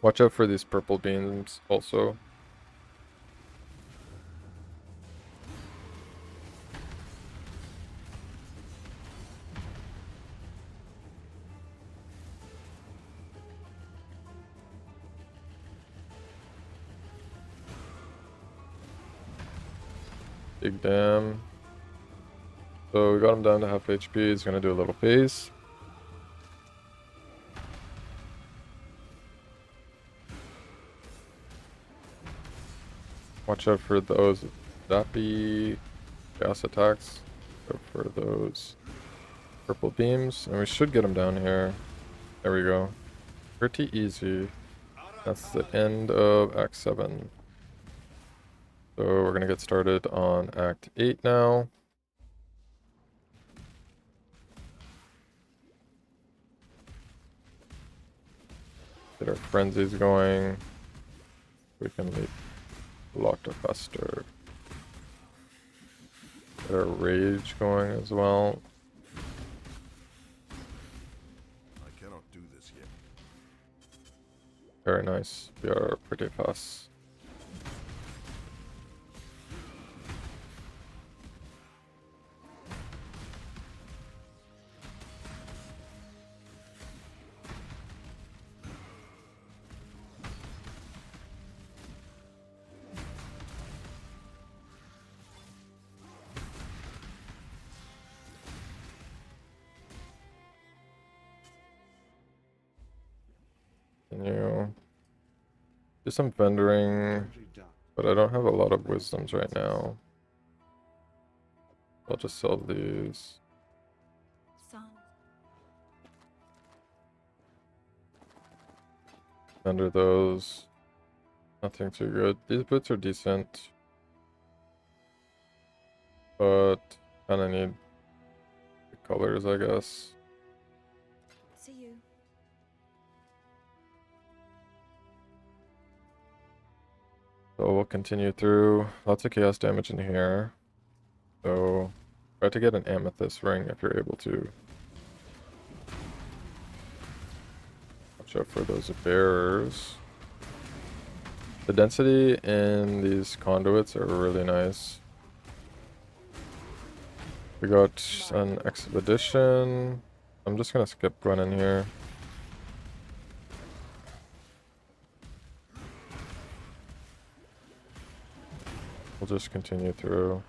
Watch out for these purple beams also. Big dam. So we got him down to half HP. He's gonna do a little phase. Watch out for those zappy gas attacks. Go for those purple beams. And we should get him down here. There we go. Pretty easy. That's the end of Act 7. So we're gonna get started on Act 8 now. Get our frenzies going. We can leave Locked Fester. Get our rage going as well. I cannot do this yet. Very nice. We are pretty fast. continue. Do some vendoring, but I don't have a lot of wisdoms right now. I'll just sell these. Son, Vendor those. Nothing too good. These boots are decent. But kind of need the colors, I guess. see you. So we'll continue through. Lots of chaos damage in here. So try to get an amethyst ring if you're able to. Watch out for those bearers. The density in these conduits are really nice. We got an expedition. I'm just gonna skip running here. We'll just continue through.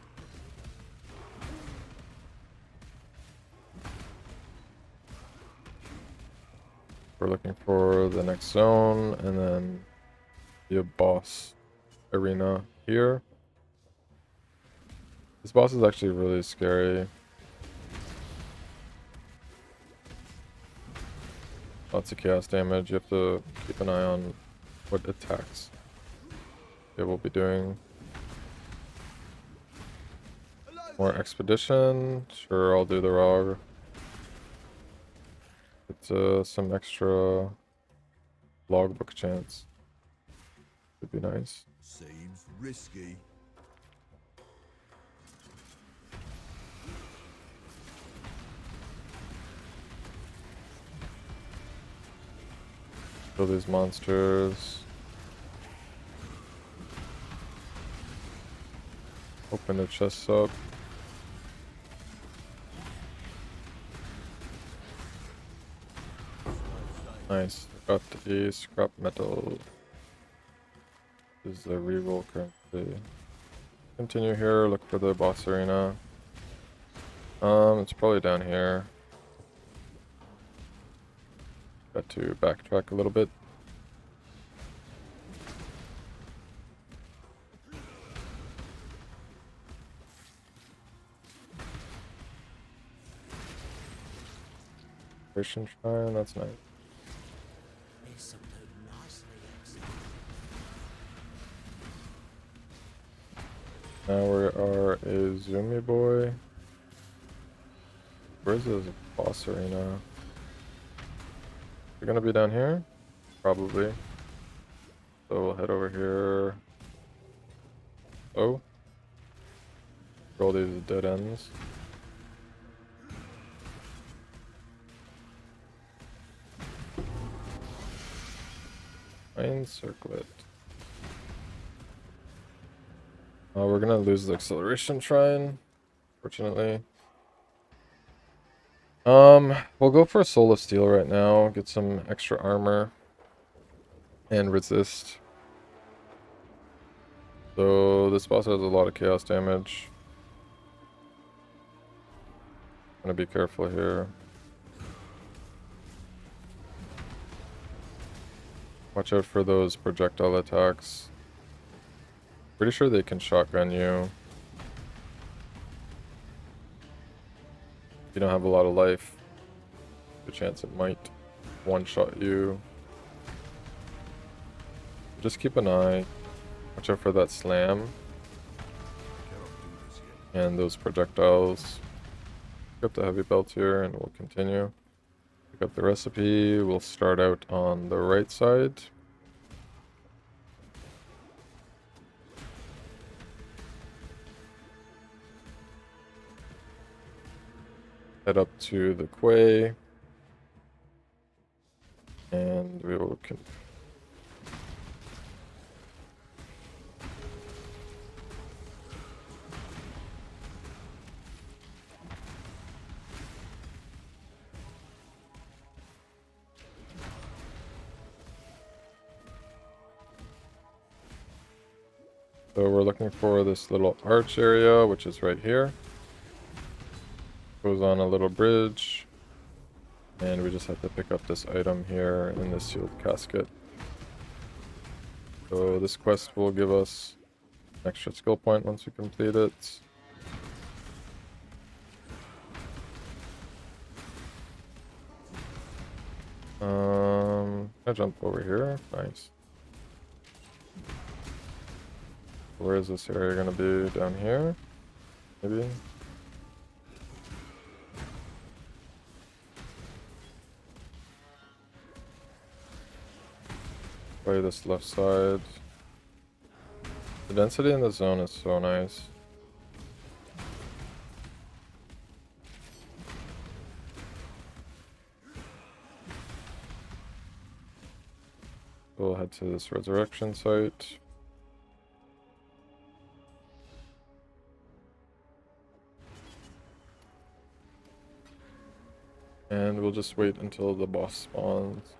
We're looking for the next zone and then the boss arena here. This boss is actually really scary. Lots of chaos damage. You have to keep an eye on what attacks they will be doing. More expedition. Sure, I'll do the ROG. It's some extra logbook chance. Would be nice. Seems risky. Kill these monsters. Open the chests up. Nice. Got the scrap metal. This is the reroll currently. Continue here, look for the boss arena. It's probably down here. Got to backtrack a little bit. Operation Shrine, that's nice. Now we are a Zoomy boy. Where's this boss arena? We're gonna be down here? Probably. So we'll head over here. Oh. Roll these dead ends. Iron circlet. We're gonna lose the acceleration shrine, fortunately. We'll go for a Soul of Steel right now, get some extra armor and resist. So this boss has a lot of chaos damage. Gonna be careful here. Watch out for those projectile attacks. Pretty sure they can shotgun you. If you don't have a lot of life, the chance it might one-shot you. Just keep an eye. Watch out for that slam. And those projectiles. Pick up the heavy belt here and we'll continue. Pick up the recipe. We'll start out on the right side. Head up to the quay. And we will So we're looking for this little arch area, which is right here. Goes on a little bridge. And we just have to pick up this item here in the sealed casket. So this quest will give us an extra skill point once we complete it. I jump over here. Nice. Where is this area gonna be? Down here? Maybe? Play this left side. The density in the zone is so nice. We'll head to this resurrection site. And we'll just wait until the boss spawns.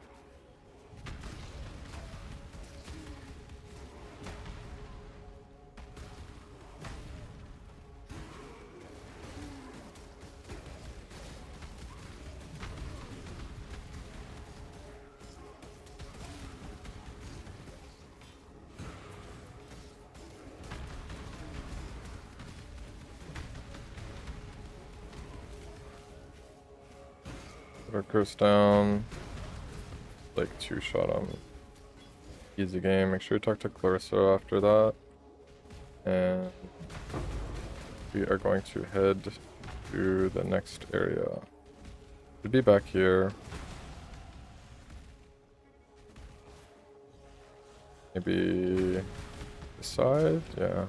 Dark goes down. Like 2-shot him. Easy game. Make sure you talk to Clarissa after that. And we are going to head to the next area. Should be back here. Maybe this side? Yeah.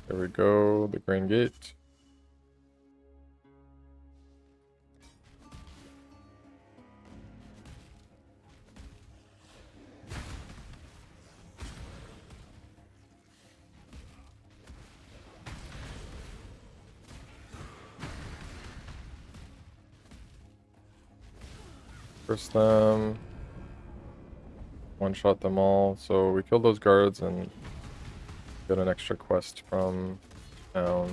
There we go, the green gate. First them. One-shot them all. So we killed those guards and get an extra quest from town.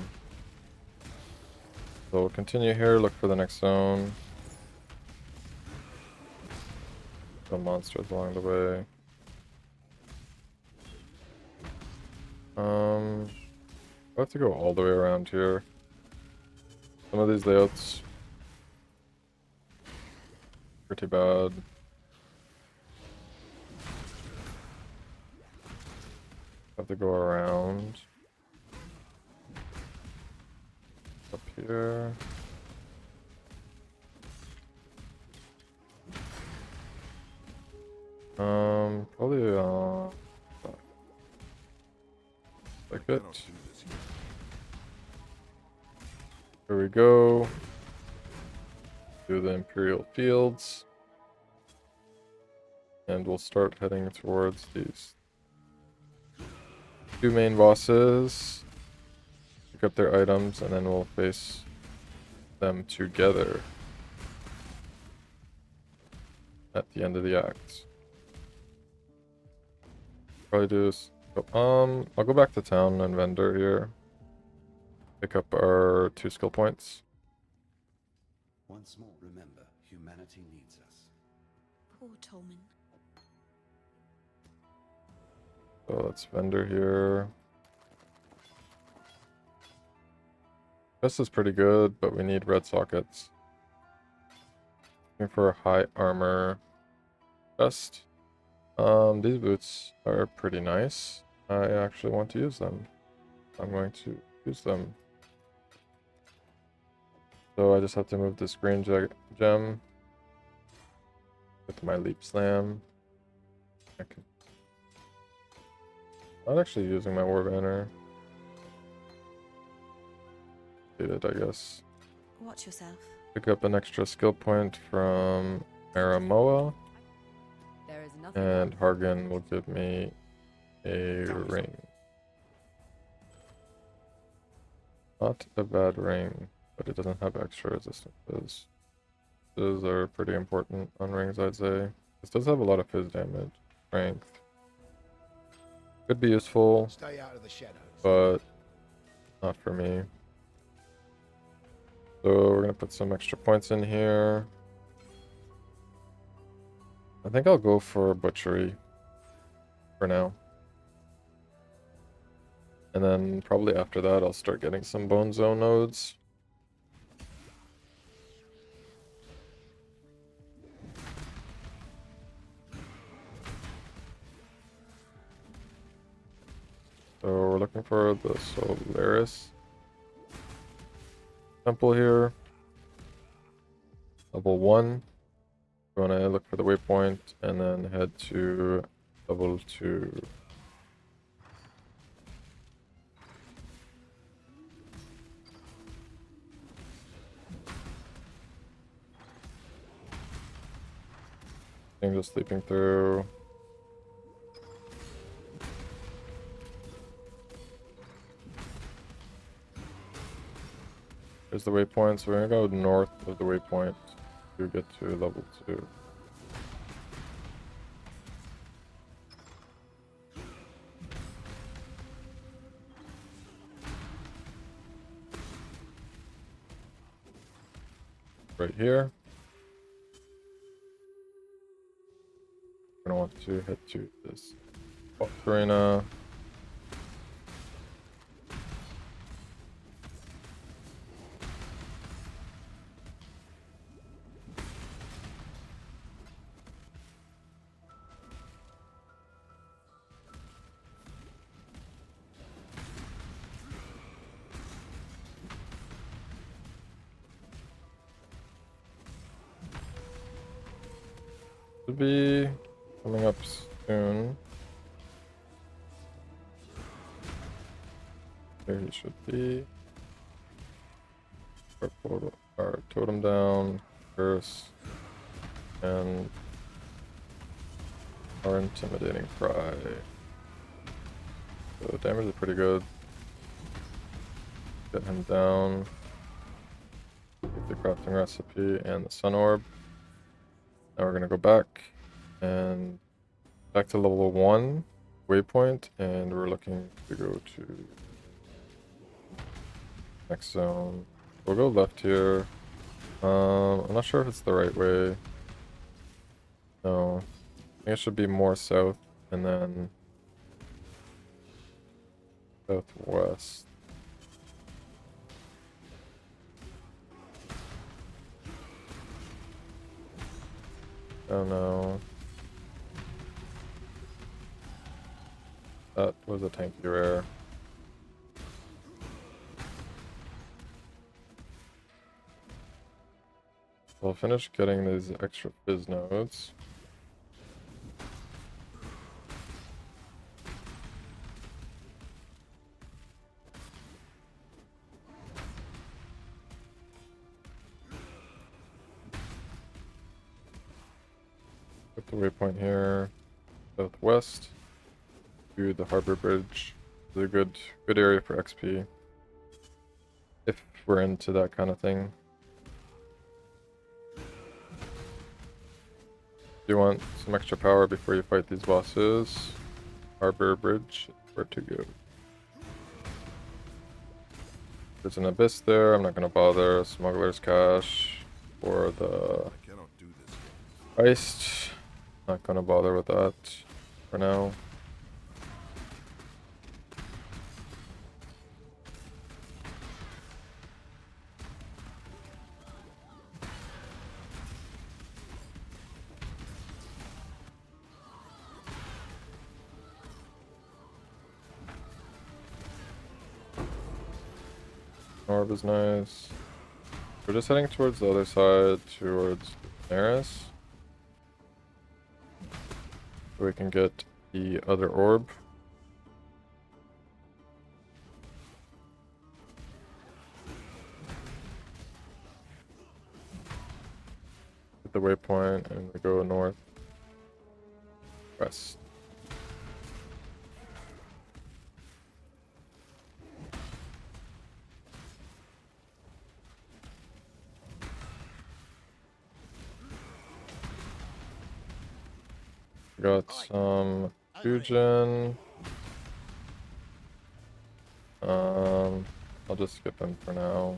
So we'll continue here, look for the next zone. Some monsters along the way. I have to go all the way around here. Some of these layouts pretty bad. Have to go around. Up here. Probably like it. Here we go. Do the Imperial Fields. And we'll start heading towards these two main bosses. Pick up their items and then we'll face them together at the end of the act. Probably do this. I'll go back to town and vendor here. Pick up our 2 skill points. Once more, remember, humanity needs us. Poor Tolman. So let's vendor here. This is pretty good, but we need red sockets. Looking for a high armor vest. These boots are pretty nice. I actually want to use them. I'm going to use them. So I just have to move this green gem with my leap slam. I can. Not actually using my war banner. Did it, I guess. Watch yourself. Pick up an extra skill point from Aramoa. There is nothing And Hargan will give me a ring. Not a bad ring, but it doesn't have extra resistances. bosses are pretty important on rings, I'd say. This does have a lot of fizz damage. Strength. Could be useful, Stay out of the shadows. but not for me. So we're gonna put some extra points in here. I think I'll go for Butchery for now. And then probably after that I'll start getting some Bone Zone nodes. So we're looking for the Solaris temple here. Level 1. We're gonna look for the waypoint and then head to level 2. I'm just sleeping through. Here's the waypoint, so we're gonna go north of the waypoint to get to level 2. Right here. We're gonna want to head to this boss arena. Should be coming up soon. Here he should be. Our totem down, curse, and our intimidating cry. So damage is pretty good. Get him down. Get the crafting recipe and the sun orb. Now we're gonna go back and back to level 1 waypoint, and we're looking to go to next zone. We'll go left here. I'm not sure if it's the right way. No, I think it should be more south and then southwest. Oh no. That was a tanky rare. I'll finish getting these extra fizz nodes. Put the waypoint here, southwest, to the harbor bridge. It's a good area for XP. If we're into that kind of thing. If you want some extra power before you fight these bosses, harbor bridge is where to go. There's an abyss there, I'm not gonna bother. Smuggler's cache for the heist. Not gonna bother with that for now. Orb is nice. We're just heading towards the other side, towards Daenerys. So we can get the other orb. Hit the waypoint and we go north. West. got some fusion. I'll just skip him for now.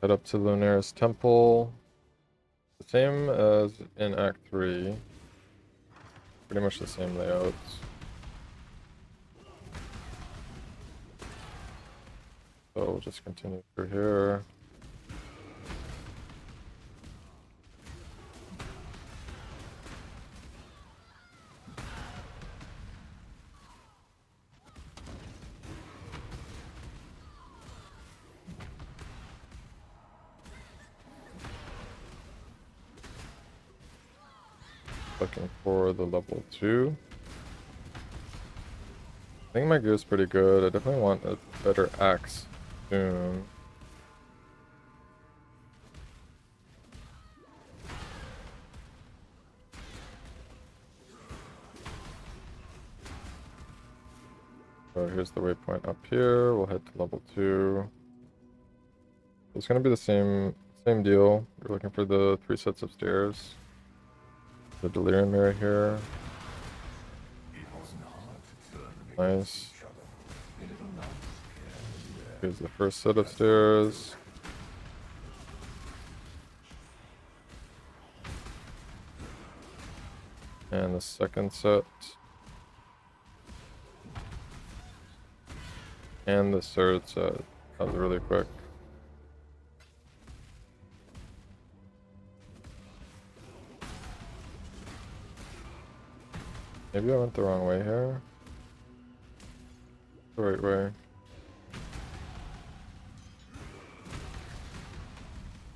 Head up to Lunaris Temple. The same as in Act 3. Pretty much the same layouts. So we'll just continue through here. Looking for the level 2. I think my gear's pretty good. I definitely want a better axe soon. So here's the waypoint up here. We'll head to level 2. It's gonna be the same deal. We're looking for the 3 sets of stairs. The delirium mirror here. Nice. Here's the first set of stairs. And the second set. And the third set. That was really quick. Maybe I went the wrong way here. The right way.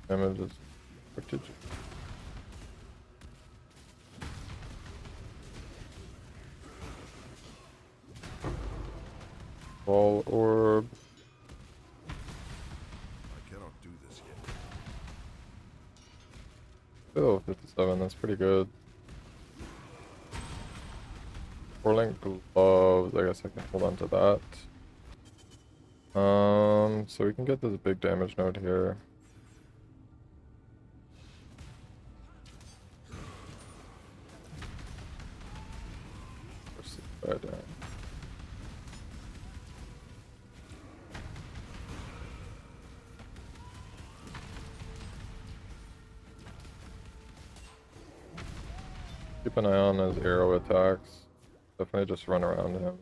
Damage is protected. Ball orb. I cannot do this yet. Still 57, that's pretty good. 4-link gloves, I guess I can hold on to that. So we can get this big damage node here. Push this guy down. Keep an eye on his arrow attacks. Definitely just run around him.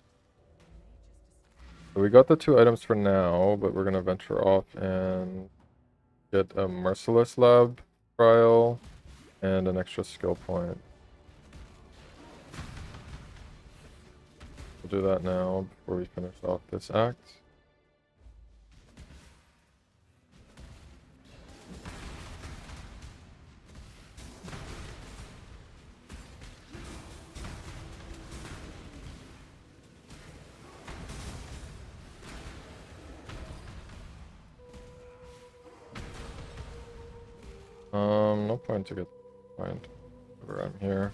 So we got the 2 items for now, but we're gonna venture off and get a Merciless Lab trial and an extra skill point. We'll do that now before we finish off this act. No point to get find where I'm here.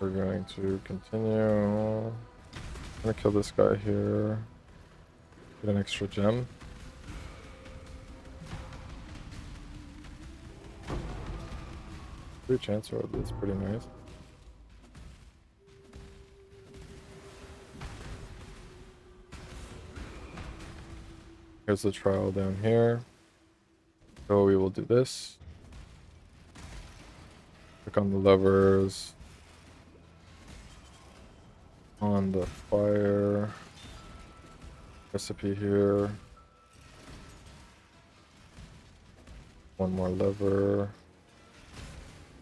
We're going to continue. I'm gonna kill this guy here. Get an extra gem. Free chance orb is pretty nice. Here's the trial down here. So we will do this. Click on the levers. On the fire. Recipe here. One more lever.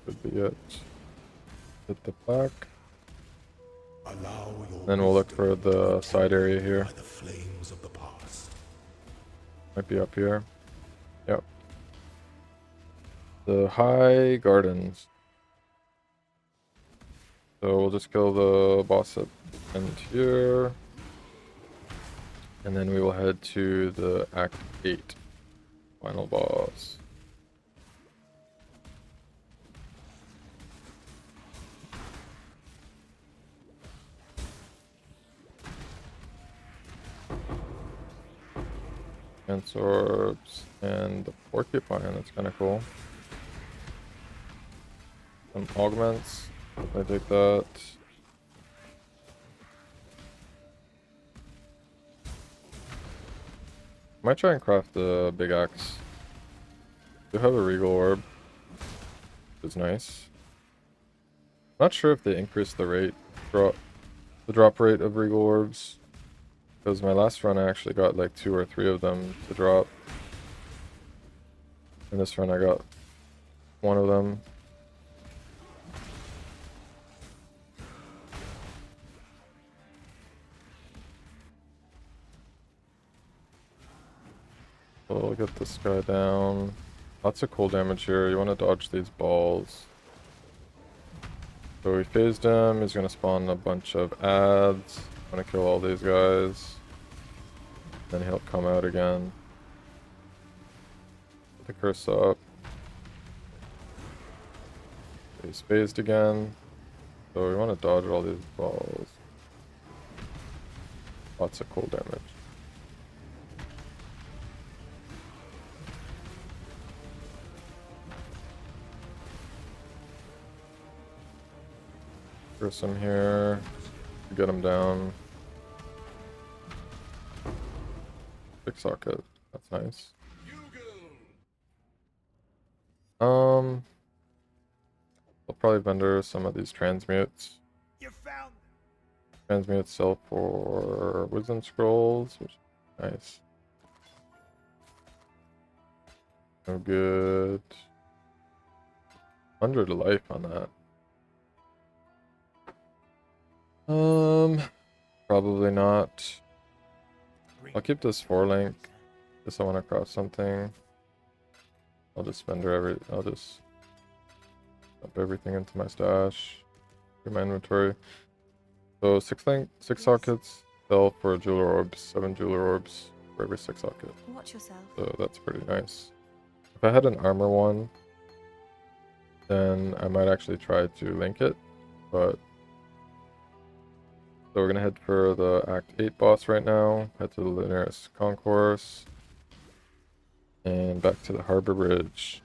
Could be it. Hit the black. Then we'll look for the side area here. The flames of the past. Might be up here. Yep. The high gardens. So we'll just kill the boss at the end here. And then we will head to the Act 8 final boss. Chance Orbs, and the Porcupine. That's kind of cool. Some augments. I take that. Might try and craft the big axe. Do have a Regal Orb, which is nice. Not sure if they increased the drop rate of Regal Orbs. Because my last run I actually got like 2 or 3 of them to drop. And this run I got 1 of them. So I'll get this guy down. Lots of cold damage here. You want to dodge these balls. So we phased him. He's going to spawn a bunch of ads. I'm going to kill all these guys. Then he'll come out again. Put the curse up. He's phased again. So we want to dodge all these balls. Lots of cold damage. Curse him here. Get him down. Big socket. That's nice. I'll probably vendor some of these transmutes. You found Transmutes sell for wisdom scrolls, which is nice. No good. 100 life on that. Probably not. I'll keep this 4-link. Just I want to craft something. I'll just I'll just dump everything into my stash. Do my inventory. So 6 sockets sell for jeweler orbs, 7 jeweler orbs for every 6 socket. Watch yourself. So that's pretty nice. If I had an armor one, then I might actually try to link it, but so we're gonna head for the Act 8 boss right now, head to the nearest concourse, and back to the Harbor Bridge.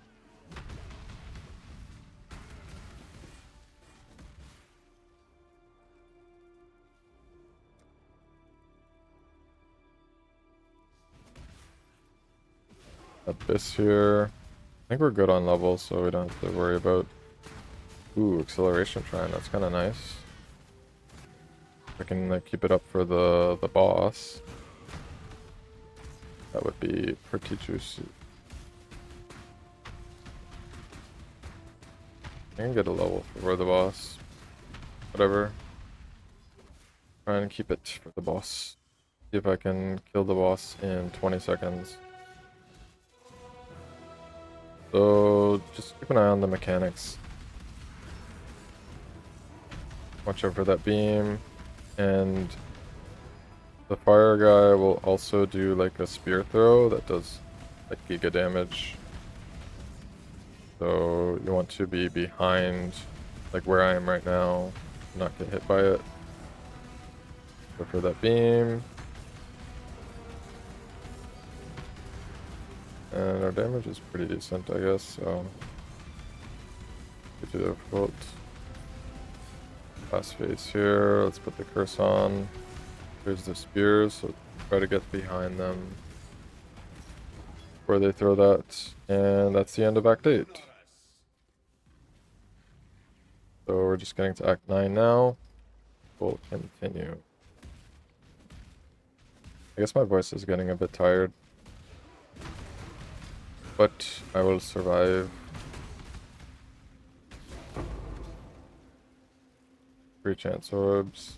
Abyss here. I think we're good on levels, so we don't have to worry about... Ooh, Acceleration Shrine, that's kind of nice. I can like keep it up for the boss. That would be pretty juicy. I can get a level for the boss. Whatever. Try and keep it for the boss. See if I can kill the boss in 20 seconds. So just keep an eye on the mechanics. Watch out for that beam. And the fire guy will also do like a spear throw that does like giga damage. So you want to be behind like where I am right now, not get hit by it. Go for that beam. And our damage is pretty decent, I guess, so too difficult. Last phase here, let's put the curse on. There's the spears, so try to get behind them before they throw that. And that's the end of Act 8. So we're just getting to Act 9 now. We'll continue. I guess my voice is getting a bit tired, but I will survive. 3 chance orbs.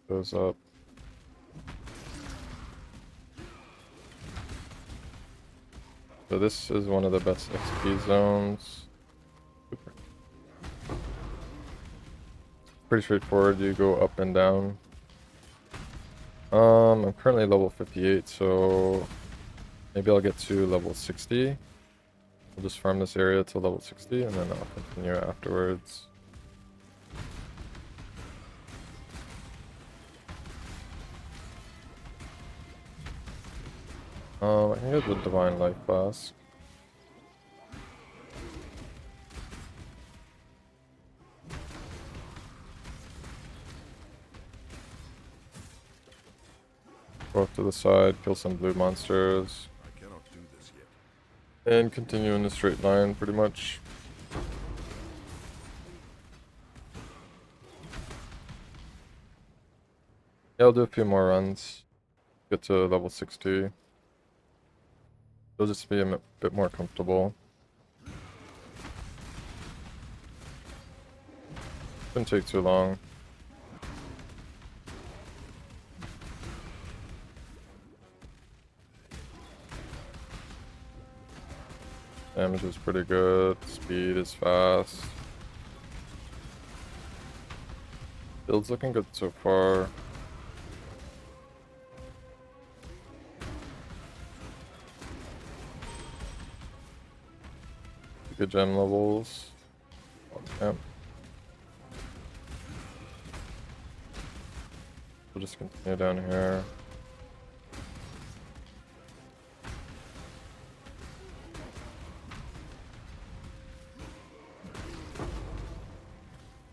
Goes up. So this is one of the best XP zones. Super. Pretty straightforward, you go up and down. I'm currently level 58, so maybe I'll get to level 60. I'll just farm this area to level 60 and then I'll continue afterwards. I can get the Divine Life Flask. Go off to the side, kill some blue monsters. I cannot do this yet. And continue in a straight line, pretty much. Yeah, I'll do a few more runs. Get to level 60. It'll just be a bit more comfortable. Shouldn't take too long. Damage is pretty good. Speed is fast. Build's looking good so far. Good gem levels. Okay. We'll just continue down here.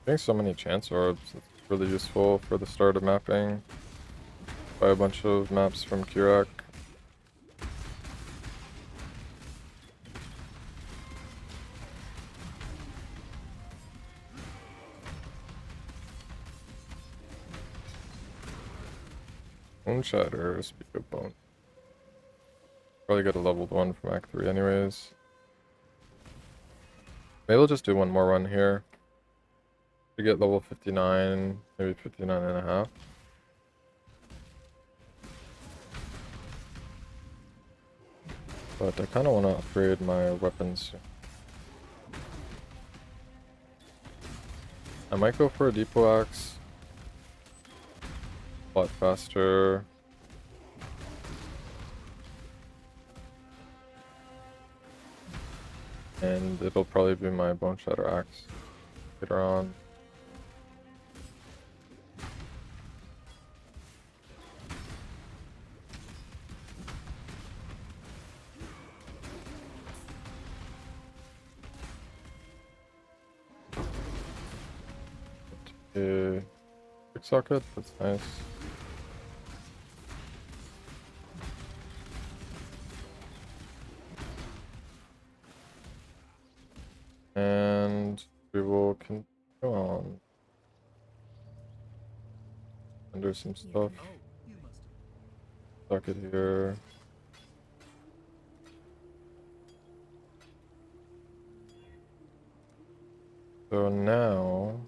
Getting so many chance orbs, it's really useful for the start of mapping. Buy a bunch of maps from Kirak. Boneshatter, speak of bone. Probably get a leveled one from Act 3 anyways. Maybe we'll just do one more run here. To get level 59, maybe 59 and a half. But I kind of want to upgrade my weapons. I might go for a depot axe. A lot faster. And it'll probably be my Boneshatter axe later on. Okay. Quick socket, that's nice. And we will continue on. Under some stuff. Socket here. So now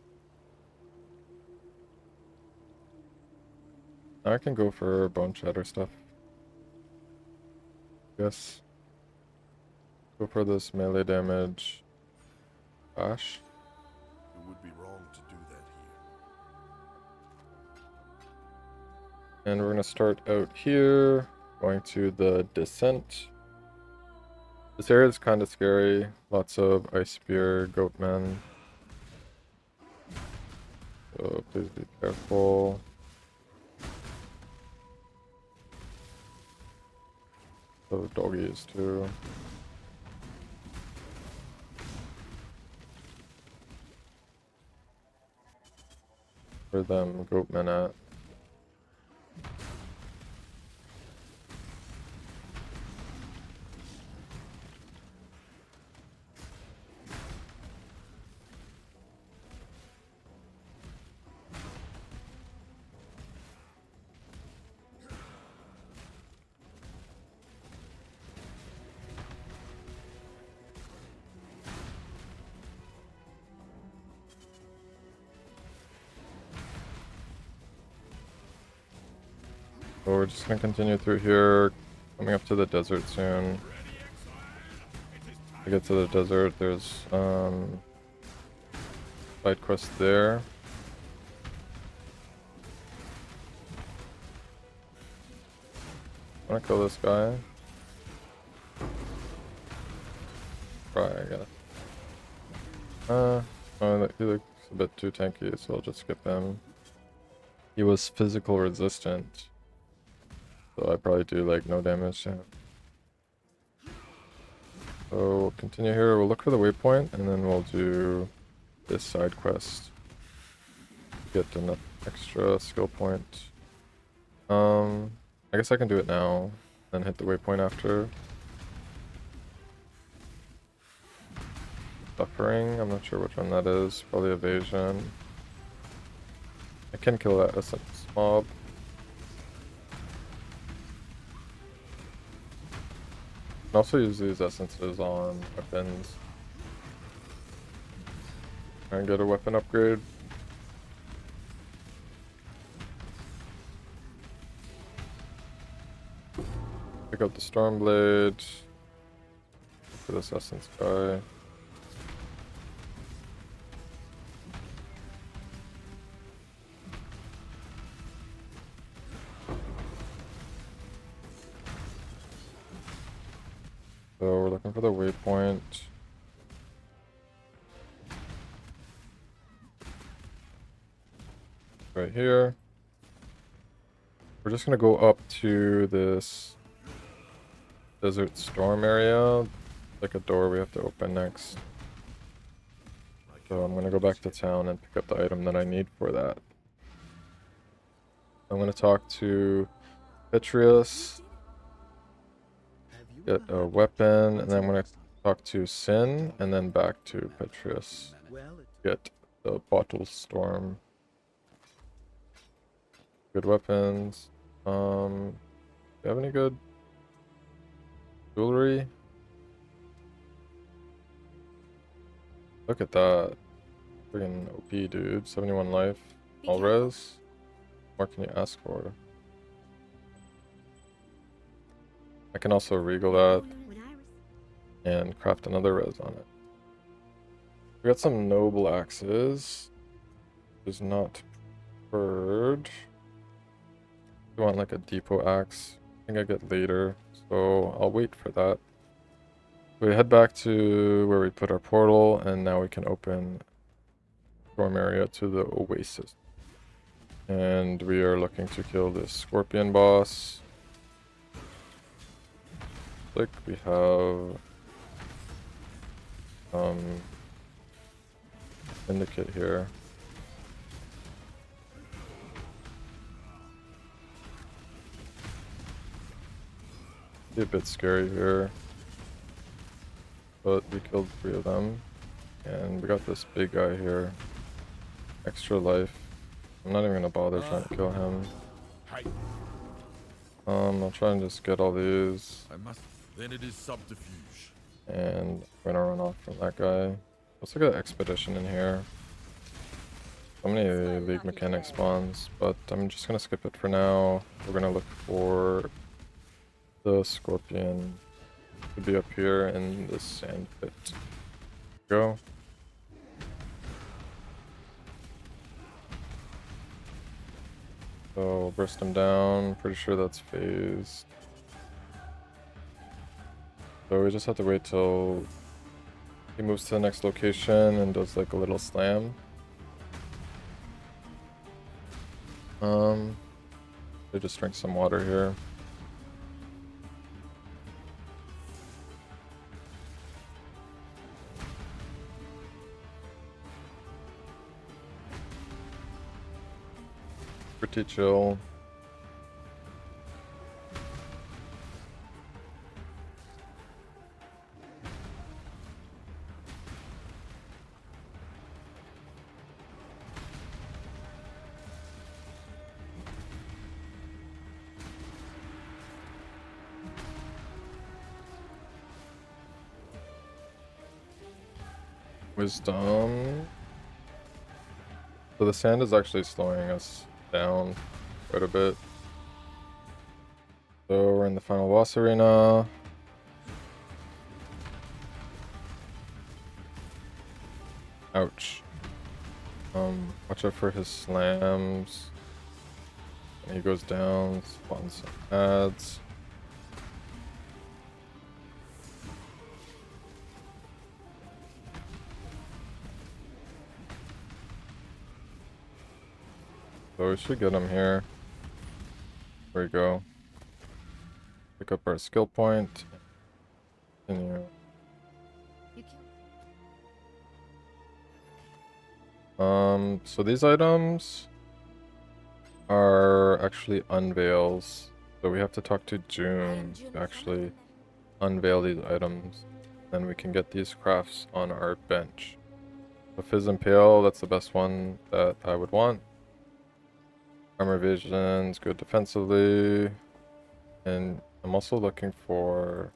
I can go for Boneshatter stuff. Yes. Go for this melee damage. Bash. It would be wrong to do that here. And we're gonna start out here, going to the descent. This area is kind of scary. Lots of ice spear, goatmen. So please be careful. So doggies too. Where them goatmen at? So we're just gonna continue through here, coming up to the desert soon. To get to the desert, there's side quest there. Wanna kill this guy? Right, I got it. Oh, he looks a bit too tanky, so I'll just skip him. He was physical resistant. So I probably do like no damage to him. So we'll continue here. We'll look for the waypoint, and then we'll do this side quest. Get an extra skill point. I guess I can do it now, then hit the waypoint after. Suffering, I'm not sure which one that is. Probably evasion. I can kill that essence mob. I can also use these essences on weapons. Try and get a weapon upgrade. Pick up the Stormblade. For this essence guy. So we're looking for the waypoint. Right here. We're just gonna go up to this Desert Storm area. Like a door we have to open next. So I'm gonna go back to town and pick up the item that I need for that. I'm gonna talk to Petrius. Get a weapon, and then I'm gonna talk to Sin, and then back to Petrius. Get the Bottle Storm. Good weapons. Do you have any good jewelry? Look at that. Friggin' OP, dude. 71 life. All res. What can you ask for? I can also regal that and craft another res on it. We got some noble axes. Is not preferred. You want like a depot axe? I think I get later, so I'll wait for that. We head back to where we put our portal, and now we can open storm area to the oasis. And we are looking to kill this scorpion boss. Like we have Syndicate here. Be a bit scary here, but we killed 3 of them, and we got this big guy here. Extra life. I'm not even gonna bother trying to kill him. I'll try and just get all these. Then it is subterfuge. And we're gonna run off from that guy. Let's look at expedition in here. So many League Mechanic spawns, but I'm just gonna skip it for now. We're gonna look for the scorpion to be up here in this sand pit. Go. So burst him down. Pretty sure that's phased. So we just have to wait till he moves to the next location and does like a little slam. They just drink some water here. Pretty chill. Wisdom. So the sand is actually slowing us down quite a bit. So we're in the final boss arena. Ouch. Watch out for his slams. When he goes down, spawns some ads. So we should get him here. There we go. Pick up our skill point. Continue. You killed. So these items are actually unveils. So we have to talk to June to actually unveil these items. Then we can get these crafts on our bench. The Fizz and Pale, that's the best one that I would want. Armor Vision's good defensively. And I'm also looking for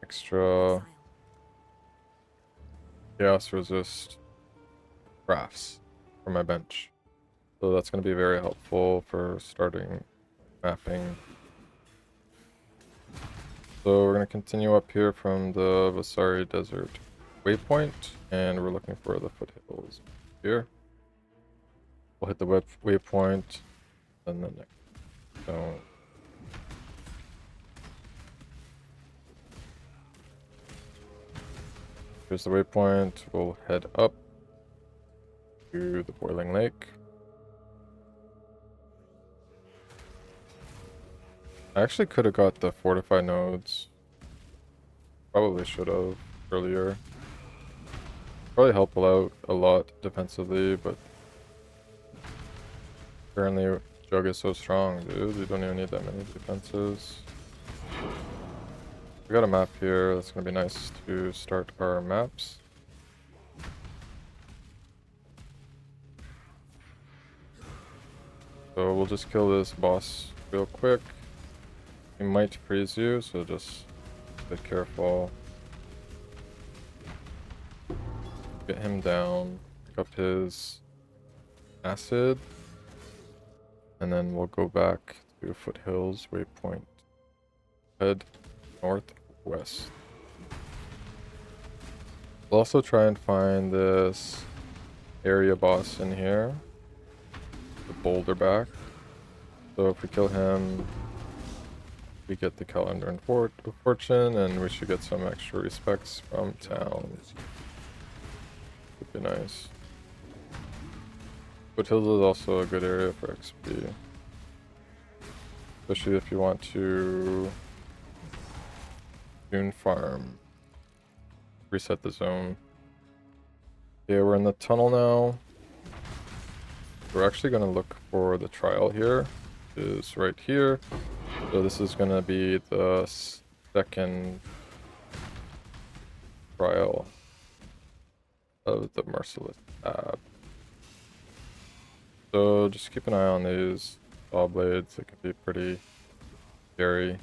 extra Exile. chaos resist crafts for my bench. So that's going to be very helpful for starting mapping. So we're going to continue up here from the Vasari Desert waypoint, and we're looking for the foothills here. We'll hit the waypoint, and the next zone. Here's the waypoint. We'll head up to the Boiling Lake. I actually could have got the fortify nodes. Probably should have earlier. Probably help out a lot defensively, but apparently Jug is so strong, dude. We don't even need that many defenses. We got a map here. That's gonna be nice to start our maps. So we'll just kill this boss real quick. He might freeze you, so just be careful. Get him down, pick up his acid, and then we'll go back to Foothills waypoint. Head northwest. We'll also try and find this area boss in here, the boulder back. So if we kill him, we get the calendar and fortune, and we should get some extra respects from town. Would be nice. Foothills is also a good area for XP, especially if you want to Dune farm, reset the zone. Yeah, we're in the tunnel now. We're actually gonna look for the trial here. It is right here. So this is gonna be the second trial of the Merciless Tab. So just keep an eye on these saw blades. It can be pretty scary.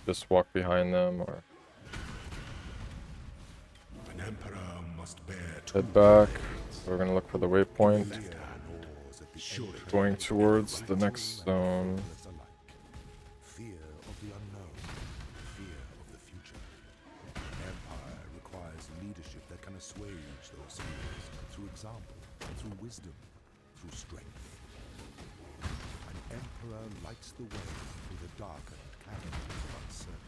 Just walk behind them or An emperor must bear head back. So we're gonna look for the waypoint. Going towards the next zone. Fear of the unknown, fear of the future. Empire requires leadership that can assuage those fears through example, through wisdom, through strength. An emperor lights the way through the darkened caverns of uncertainty.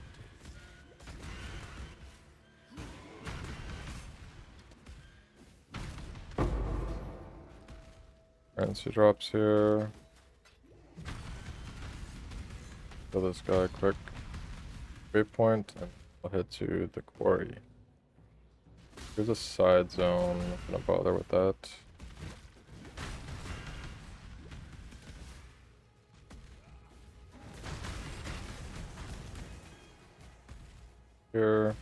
Currency drops here. Kill this guy quick. Waypoint, and we'll head to the quarry. Here's a side zone. I'm not gonna bother with that. Here.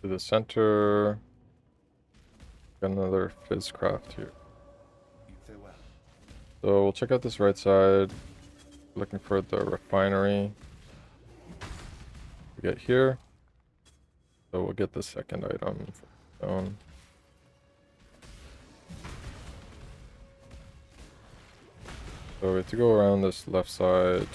To the center. Got another fizz craft here. Farewell. So we'll check out this right side. Looking for the refinery. We get here. So we'll get the second item for the zone. So we have to go around this left side.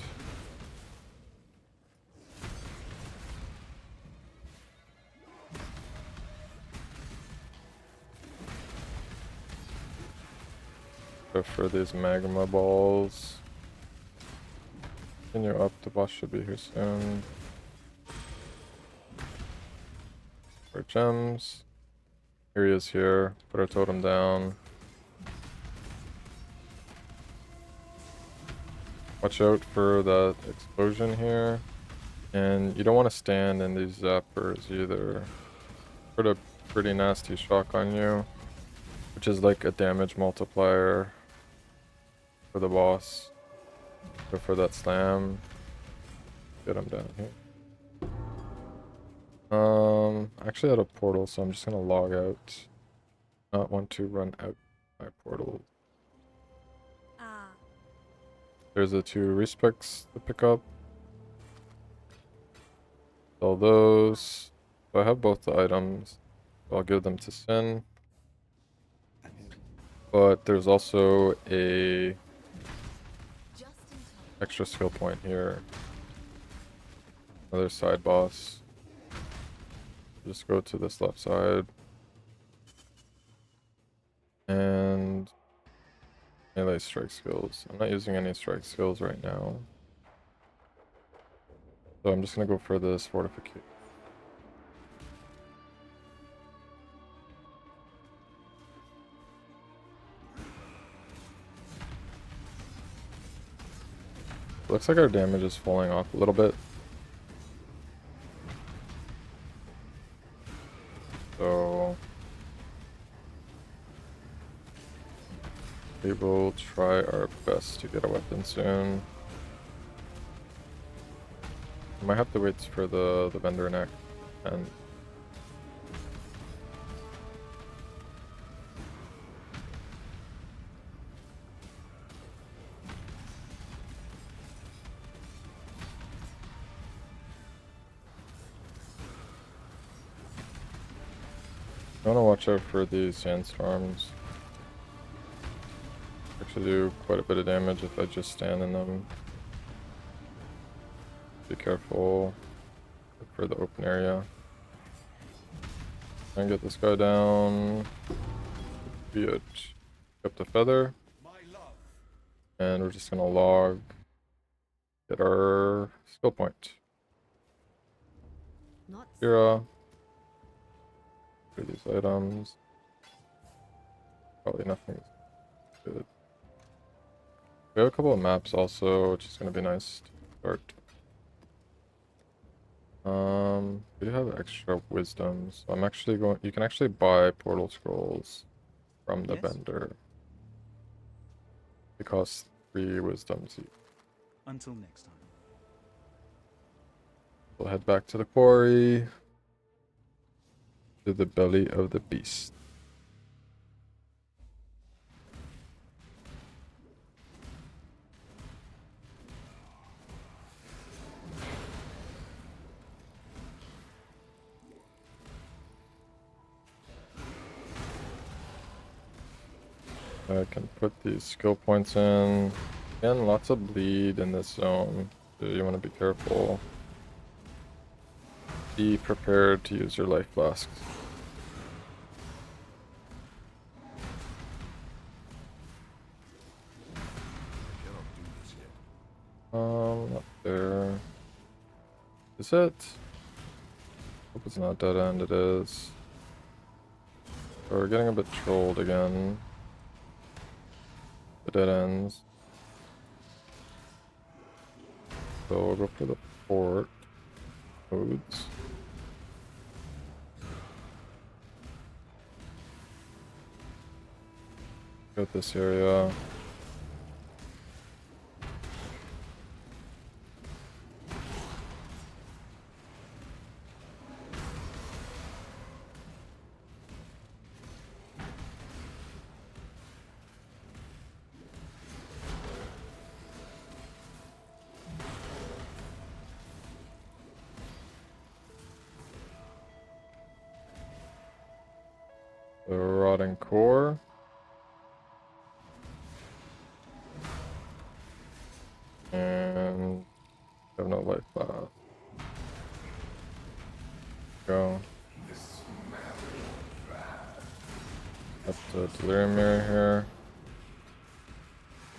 Go for these magma balls. Continue up, the boss should be here soon. For gems. Here he is here. Put our totem down. Watch out for that explosion here. And you don't want to stand in these zappers either. Put a pretty nasty shock on you, which is like a damage multiplier for the boss. Go for that slam. Get him down here. Actually had a portal, so I'm just gonna log out. Not want to run out my portal. Ah. There's the 2 respecs to pick up. Sell those. So I have both the items. So I'll give them to Sin. But there's also a extra skill point here. Another side boss. Just go to this left side. And melee strike skills. I'm not using any strike skills right now. So I'm just gonna go for this fortification. Looks like our damage is falling off a little bit. So we will try our best to get a weapon soon. I might have to wait for the vendor neck and I want to watch out for these sandstorms. Actually do quite a bit of damage if I just stand in them. Be careful. Look for the open area. Try and get this guy down. Be it. Up the feather. And we're just gonna log. Get our skill point. Kira. For these items. Probably nothing good. We have a couple of maps also, which is gonna be nice to start. We have extra wisdom, so I'm actually going. You can actually buy portal scrolls from the vendor. It costs 3 wisdoms each. Until next time. We'll head back to the quarry. To the belly of the beast. I can put these skill points in. Again, lots of bleed in this zone, so you want to be careful. Be prepared to use your life flasks. Not there. Is it? Hope it's not dead end, it is. So we're getting a bit trolled again. The dead ends. So we'll go for the fort. Modes. Got this area. The rotting core. And have no life left. Go. Up the delirium mirror here.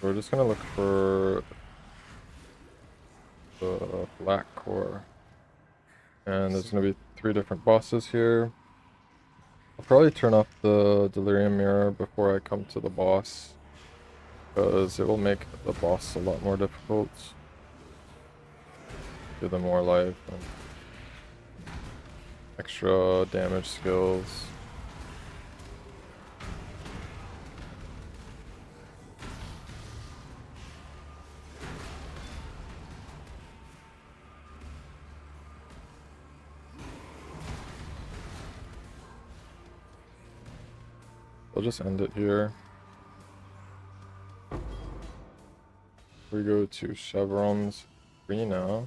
We're just gonna look for the black core. And there's gonna be 3 different bosses here. I'll probably turn off the delirium mirror before I come to the boss, because it will make the boss a lot more difficult. Give them more life and extra damage skills. I'll just end it here. We go to Chevron's Arena.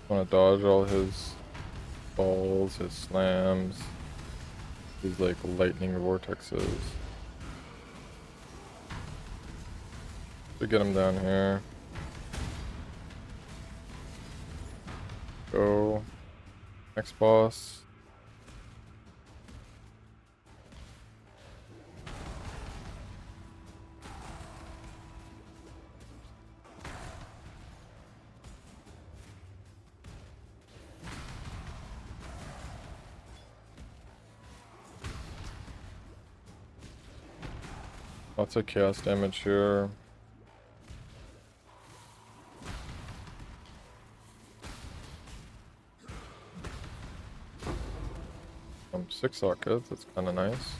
Want to dodge all his balls, his slams, his like lightning vortexes. To get him down here. Go. Next boss. Lots of chaos damage here. 6 sockets, that's kind of nice.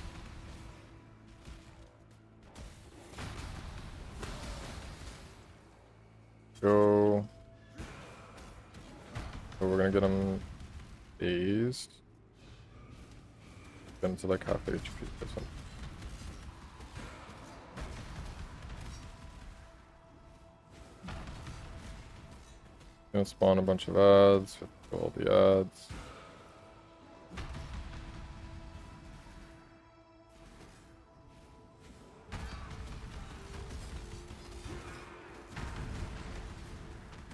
Go. So we're gonna get him dazed. Get him to like half HP or something. Gonna spawn a bunch of ads, all the ads.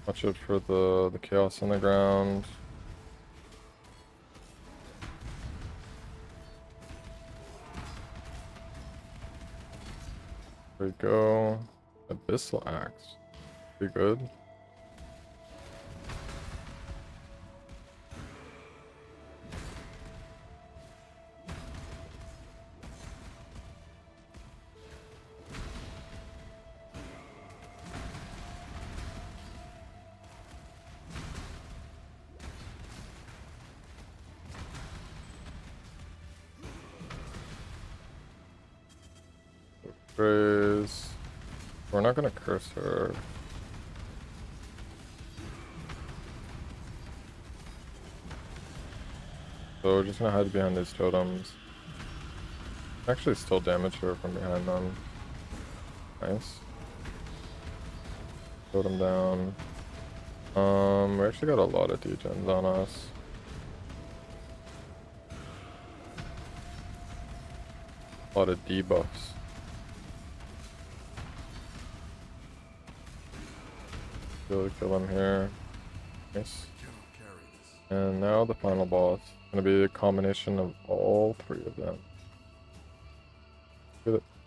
Watch out for the chaos on the ground. There we go. Abyssal Axe. Pretty good. Praise. We're not gonna curse her. So we're just gonna hide behind these totems. Actually still damage her from behind them. Nice. Totem down. We actually got a lot of degens on us. A lot of debuffs. Kill him here. Nice. And now the final boss. It's gonna be a combination of all 3 of them.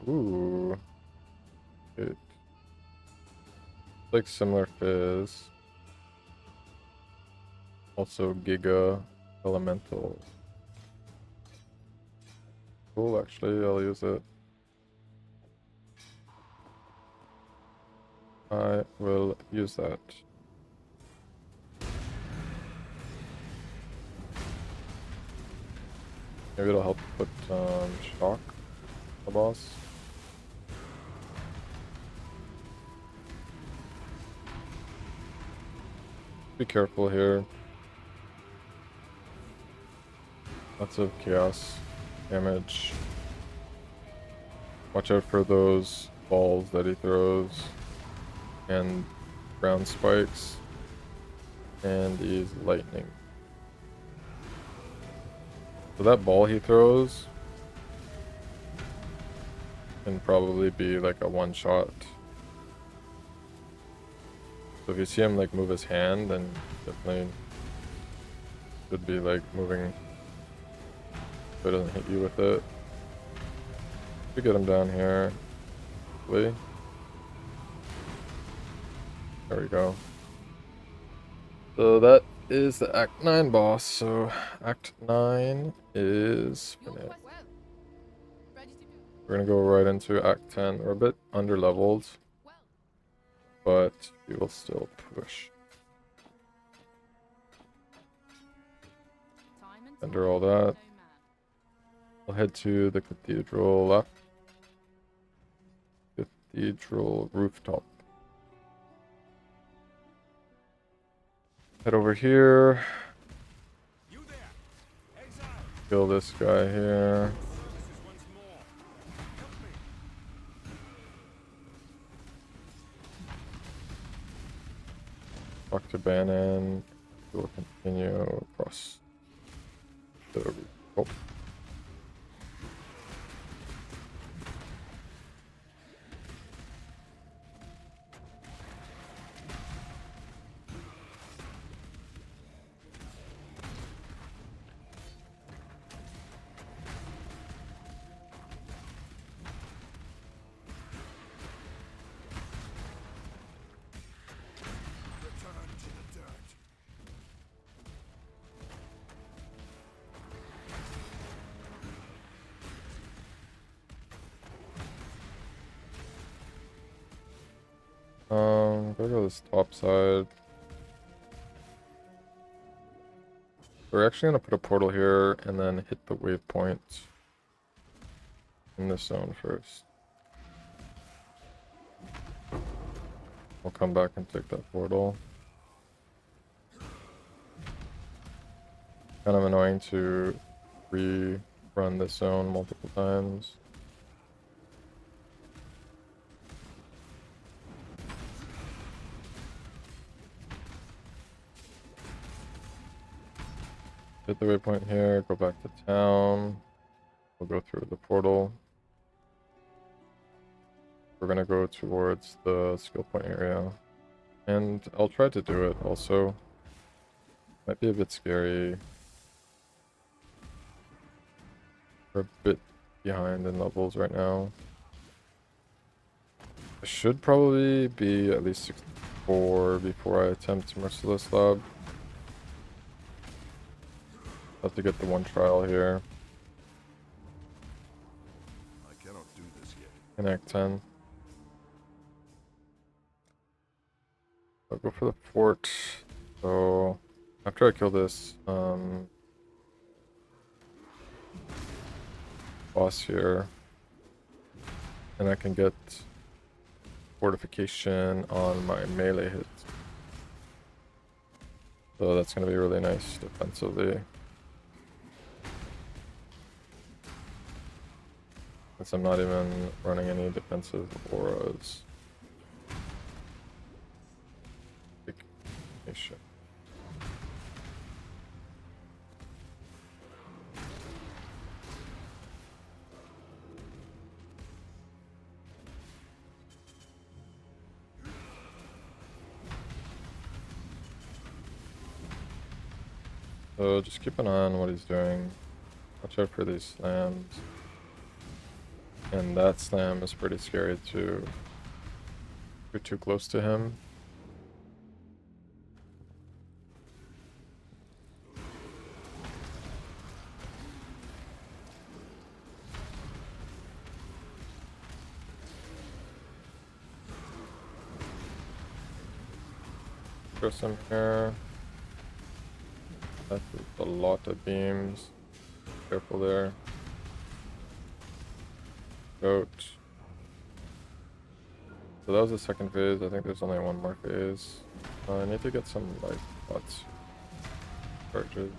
Ooh. Good. Like similar fizz. Also Giga Elemental. Cool, actually, I'll use it. I will use that. Maybe it'll help put shock on the boss. Be careful here. Lots of chaos damage. Watch out for those balls that he throws. And ground spikes. And these lightning. So that ball he throws can probably be like a one shot. So if you see him like move his hand, then definitely should be like moving so it doesn't hit you with it. To get him down here. Hopefully. There we go. So that is the Act 9 boss. So Act 9 is Your quest. Well, ready to do. we're gonna go right into Act 10. We're a bit under leveled, Well, but we will still push. time and Under time all no that, man. we'll head to the cathedral left. Cathedral rooftop. Head over here. You there! Exile! Kill this guy here. Services once more. Help me! Talk to Bannon. We'll continue across the rooftop. Return to the dirt. Go to this top side. We're actually gonna put a portal here and then hit the waypoint in this zone first. We'll come back and take that portal. Kind of annoying to rerun this zone multiple times. Hit the waypoint here, go back to town. We'll go through the portal. We're gonna go towards the skill point area. And I'll try to do it also. Might be a bit scary. We're a bit behind in levels right now. I should probably be at least 64 before I attempt Merciless Lab. Have to get the one trial here I cannot do this yet. in Act 10. I'll go for the fort. So after I kill this boss here, and I can get fortification on my melee hits. So that's going to be really nice defensively. Since I'm not even running any defensive auras. Fortification. So just keep an eye on what he's doing. Watch out for these slams. And that slam is pretty scary too. If you're too close to him. Throw some here. That's a lot of beams. Careful there. Goat. So that was the second phase. I think there's only one more phase. I need to get some life pots. Charges.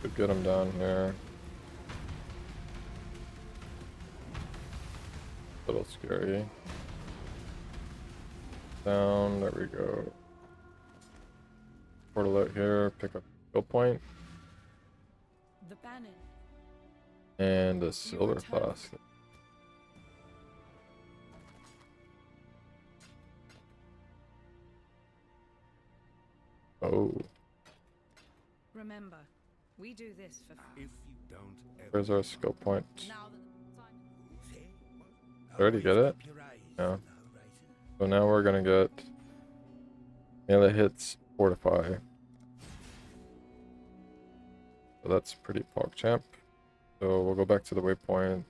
Could get him down here. A little scary. Down, there we go. Portal out here, pick up skill point. The banner. And a silver return. flask. Oh, Remember, We do this for If you don't ever Where's our skill point? now that the time. Say, Already get it? keep your eyes Yeah. on the horizon. So now we're gonna get melee hits, fortify. So that's pretty PogChamp. So we'll go back to the waypoint.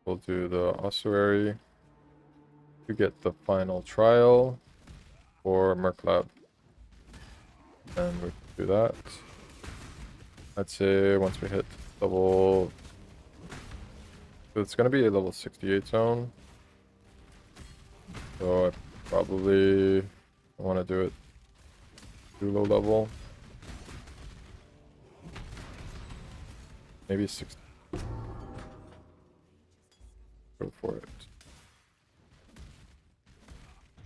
We'll do the ossuary to get the final trial for Merklab. And we can do that. I'd say once we hit level... So it's gonna be a level 68 zone. So I probably want to do it too low level. Maybe 60. Go for it.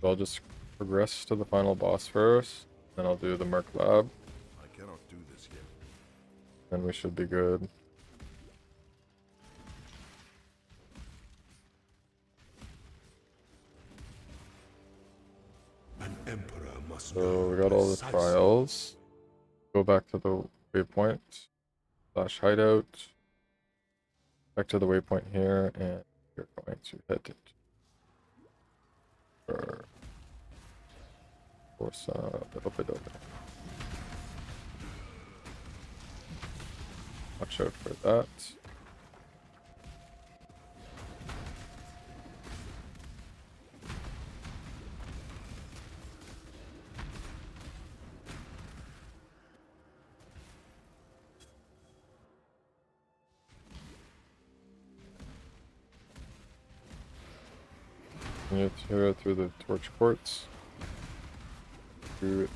So I'll just progress to the final boss first. Then I'll do the Merc Lab. I cannot do this yet. Then we should be good. An emperor must So we got all the trials. Go back to the waypoint. / hideout. Back to the waypoint here, and we're going to head it for some open. Watch out for that. You tear it through the torch quartz. They're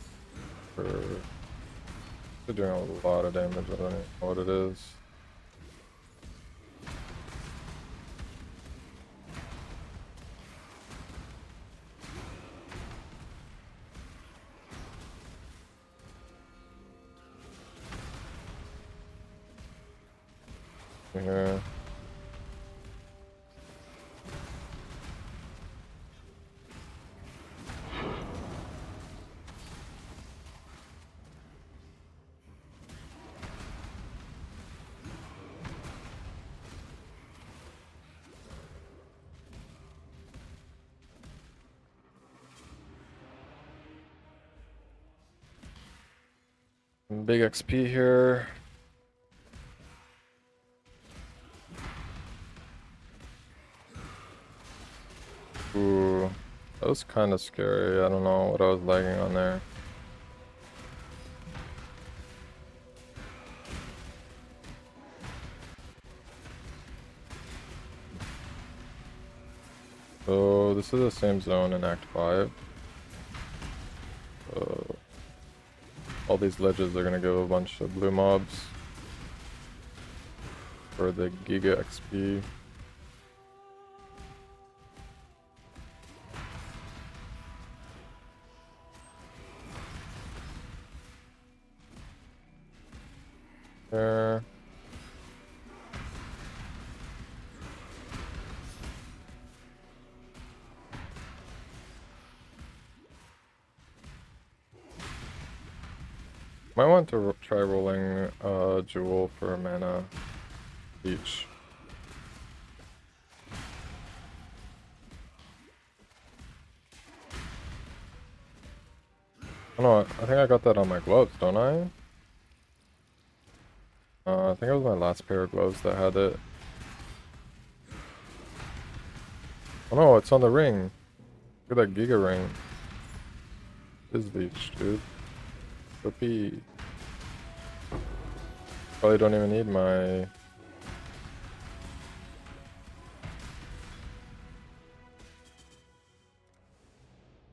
doing a lot of damage. I don't know what it is. Here. Big XP here. Ooh, that was kind of scary. I don't know what I was lagging on there. So this is the same zone in Act 5. So all these ledges are gonna give a bunch of blue mobs for the Giga XP. There. Might want to try rolling Jewel for mana each. Oh no, I think I got that on my gloves, don't I? I think it was my last pair of gloves that had it. Oh no, it's on the ring. Look at that Giga ring. Is leech, dude. Whoopee. Probably don't even need my...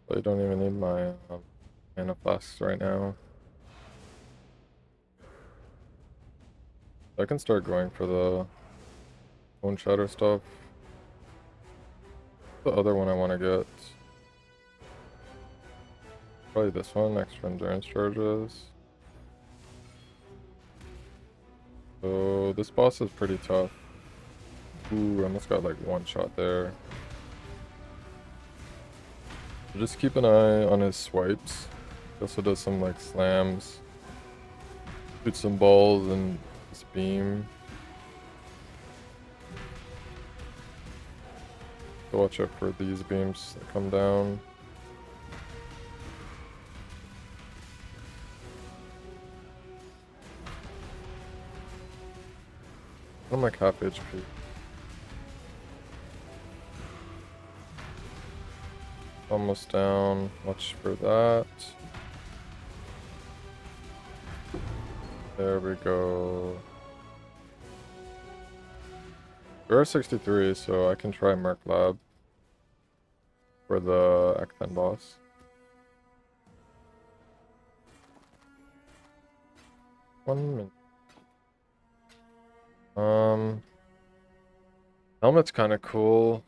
Probably don't even need my mana flasks right now. I can start going for the Boneshatter stuff. The other one I want to get. Probably this one, extra endurance charges. So this boss is pretty tough. Ooh, I almost got like one shot there. So just keep an eye on his swipes. He also does some like slams. Shoot some balls and this beam. So watch out for these beams that come down. I'm like half HP. Almost down. Watch for that. There we go. We're at 63, so I can try Merc Lab for the Act 10 boss. One minute. Helmet's kind of cool.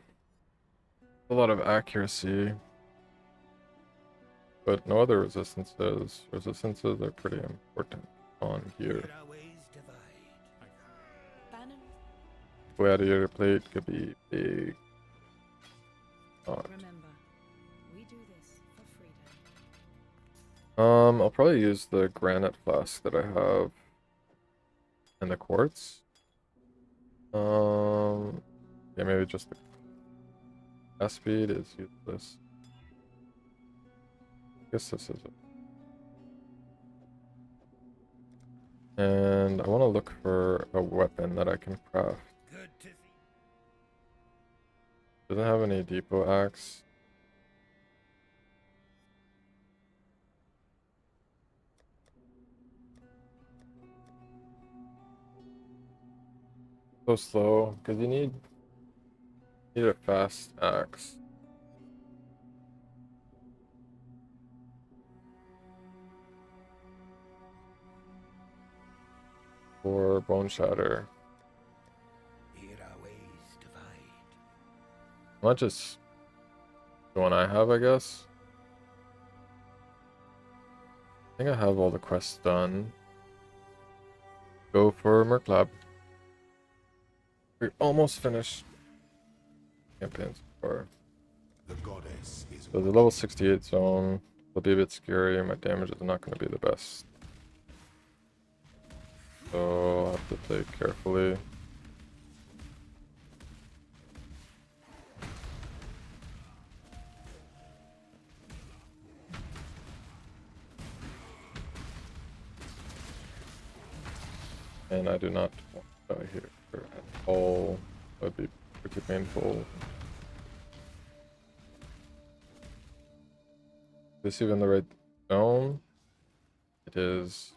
A lot of accuracy. But no other resistances. Resistances are pretty important on here. Gladiator plate could be big. Remember, we do this for freedom. I'll probably use the granite flask that I have and the quartz. Yeah, maybe just the gas speed is useless. I guess this is it. And I want to look for a weapon that I can craft. Doesn't have any depot axe. So slow, because you need a fast axe. For Boneshatter. Not just the one I have, I guess. I think I have all the quests done. Go for Merc Lab. We're almost finished campaigns for. The goddess is So the level 68 zone will be a bit scary. My damage is not going to be the best. So I'll have to play carefully. And I do not want to die here at all. That'd be pretty painful. Is this even the right zone? It is.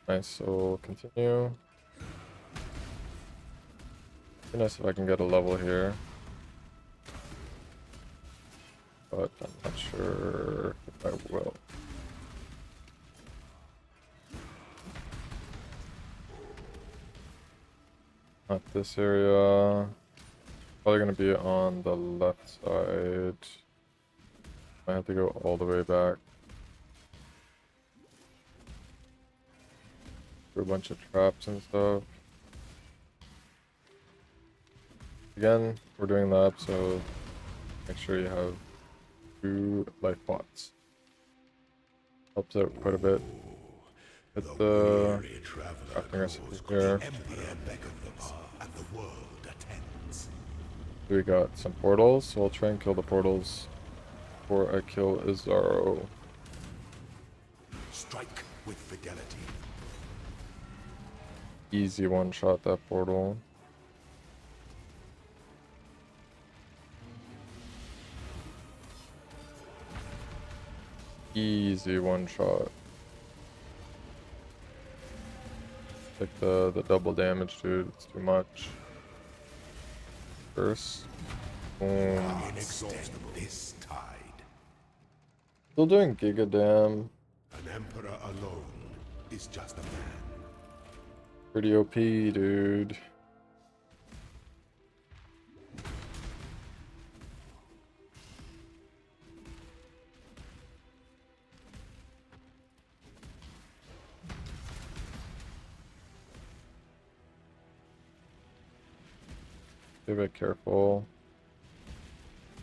Nice, so we'll continue. Be nice if I can get a level here. But I'm not sure if I will. Not this area. Probably gonna be on the left side. I have to go all the way back. Through a bunch of traps and stuff. Again, we're doing lab, so make sure you have 2 life pots. Helps out quite a bit. With the crafting recipes here. We got some portals, so I'll try and kill the portals before I kill Izaro. strike with fidelity. Easy one-shot that portal. Easy one-shot. Like the double damage, dude. It's too much. First. Boom. Inexhaustible this tide. Still doing Giga Dam. An emperor alone is just a man. Pretty OP, dude. Be a bit careful.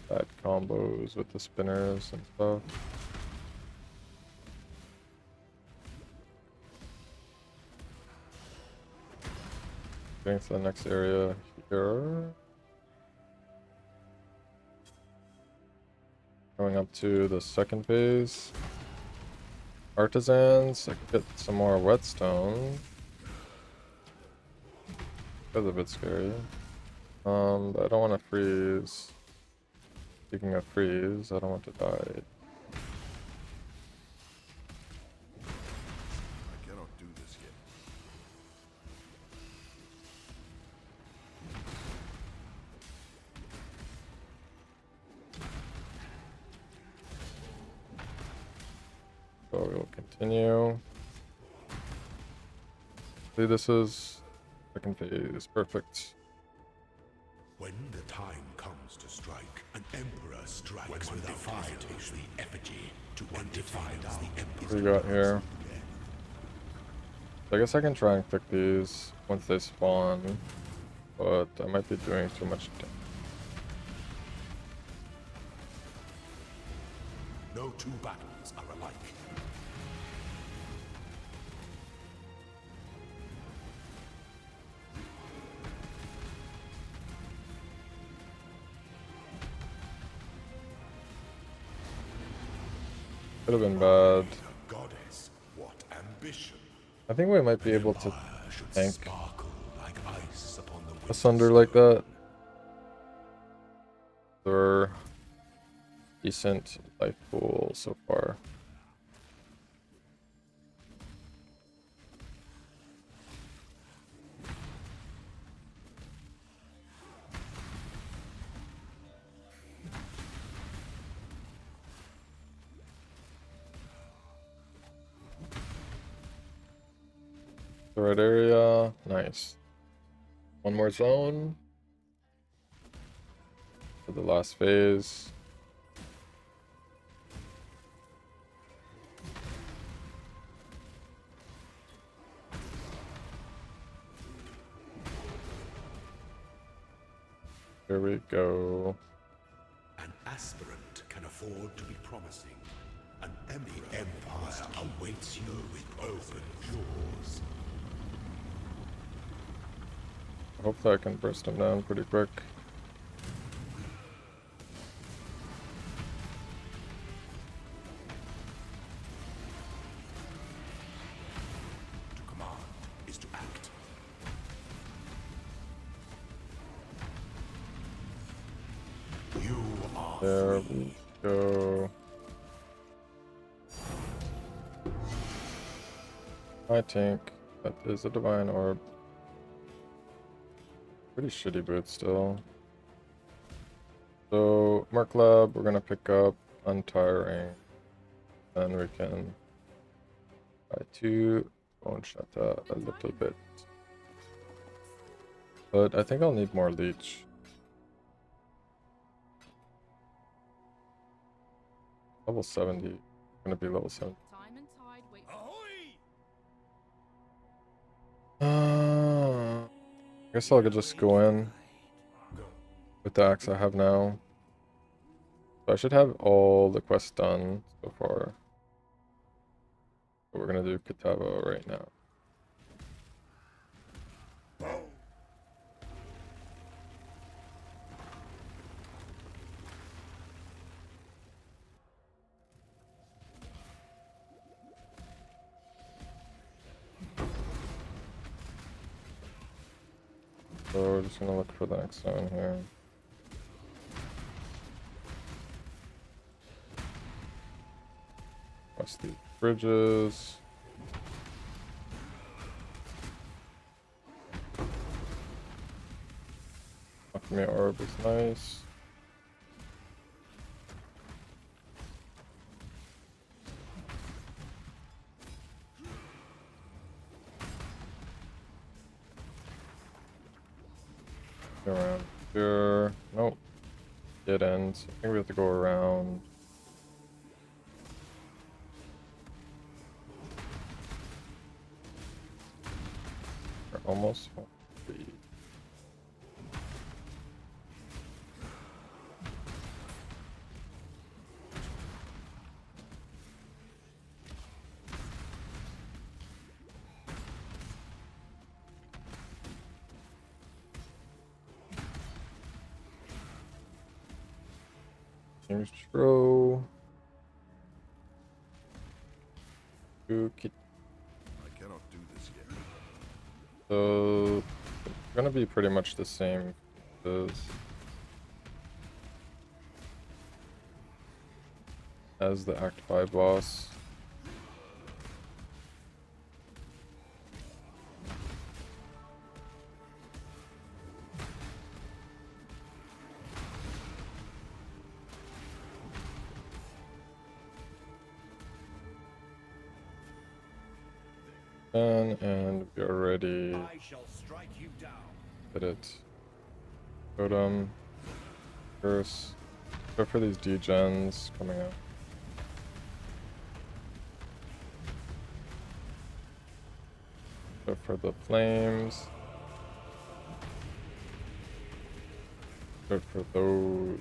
Bad combos with the spinners and stuff. Getting to the next area here. Going up to the second phase. Artisans, I could get some more whetstone. That's a bit scary. But I don't want to freeze. Speaking of freeze, I don't want to die. I cannot do this yet. So we'll continue. See, this is second phase. Perfect. When the time comes to strike, an emperor strikes with a fire takes the effigy to one defines the emperor. What do we got here? I guess I can try and click these once they spawn, but I might be doing too much damage. No two battles are alike. Could have been bad. Goddess, what ambition! I think we might be able to Should tank sparkle like ice upon the a Sunder like that. They're decent life pool so far. The right area, nice. One more zone for the last phase. Here we go. An aspirant can afford to be promising. An empire awaits you with open jaws. Hopefully I can burst him down pretty quick. To command is to act. You are There free. we go. I think that is a divine orb. Pretty shitty boot still. So, Merc Lab, we're gonna pick up Untiring. Then we can try to Boneshatter a little bit. But I think I'll need more leech. Level 70. Gonna be level 70. Time and tide wait. I guess I'll just go in with the axe I have now. So I should have all the quests done so far. But we're gonna do Katava right now. So we're just gonna look for the next zone here. West the bridges. Alchemy orb is nice. Go around here. Nope. Dead ends. I think we have to go around. We're almost. Intro. Okay. I cannot do this yet. So it's gonna be pretty much the same as the Act 5 boss. And we already I shall strike you down. did it. Totem. Curse. Go for these degens coming out. Go for the flames. Go for those.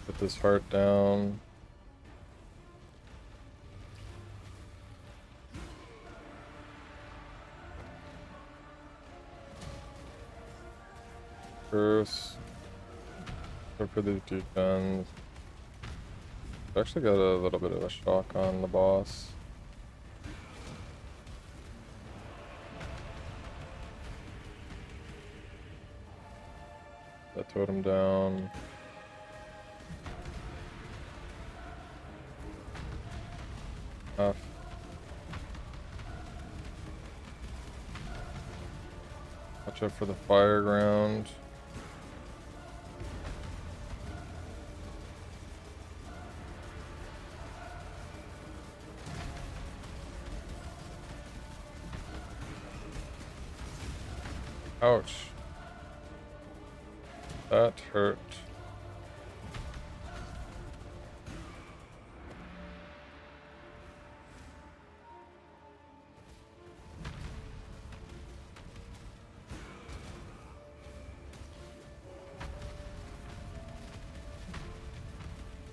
Put this heart down. Curse. Go for these degens. Actually got a little bit of a shock on the boss. That totem down. Half. Watch out for the fire ground. Ouch. That hurt.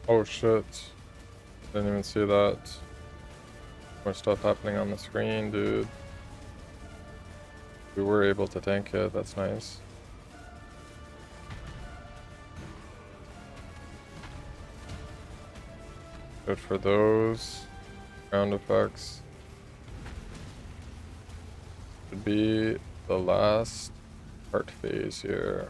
Oh shit. Didn't even see that. More stuff happening on the screen, dude. We were able to tank it, that's nice. Good for those. Ground effects. Should be the last part phase here.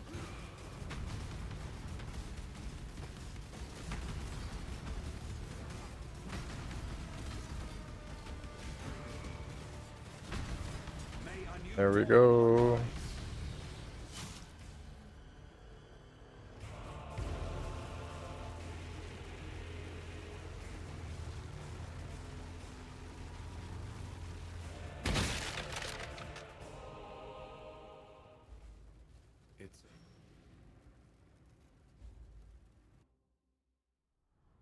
There we go.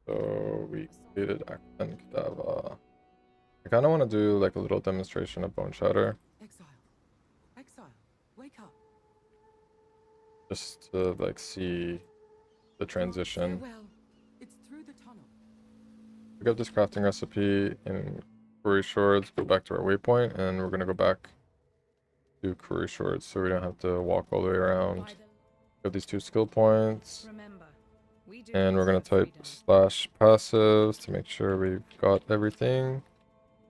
So we completed Act 10 Kadava. I kind of want to do like a little demonstration of Boneshatter. Exile, wake up. Just to like see the transition. Farewell. It's through the tunnel. Pick up this crafting recipe in Quarry Shores, go back to our waypoint, and we're gonna go back to Quarry Shores so we don't have to walk all the way around. Got these 2 skill points. Remember, we do And we're this gonna for type freedom. /passives to make sure we've got everything.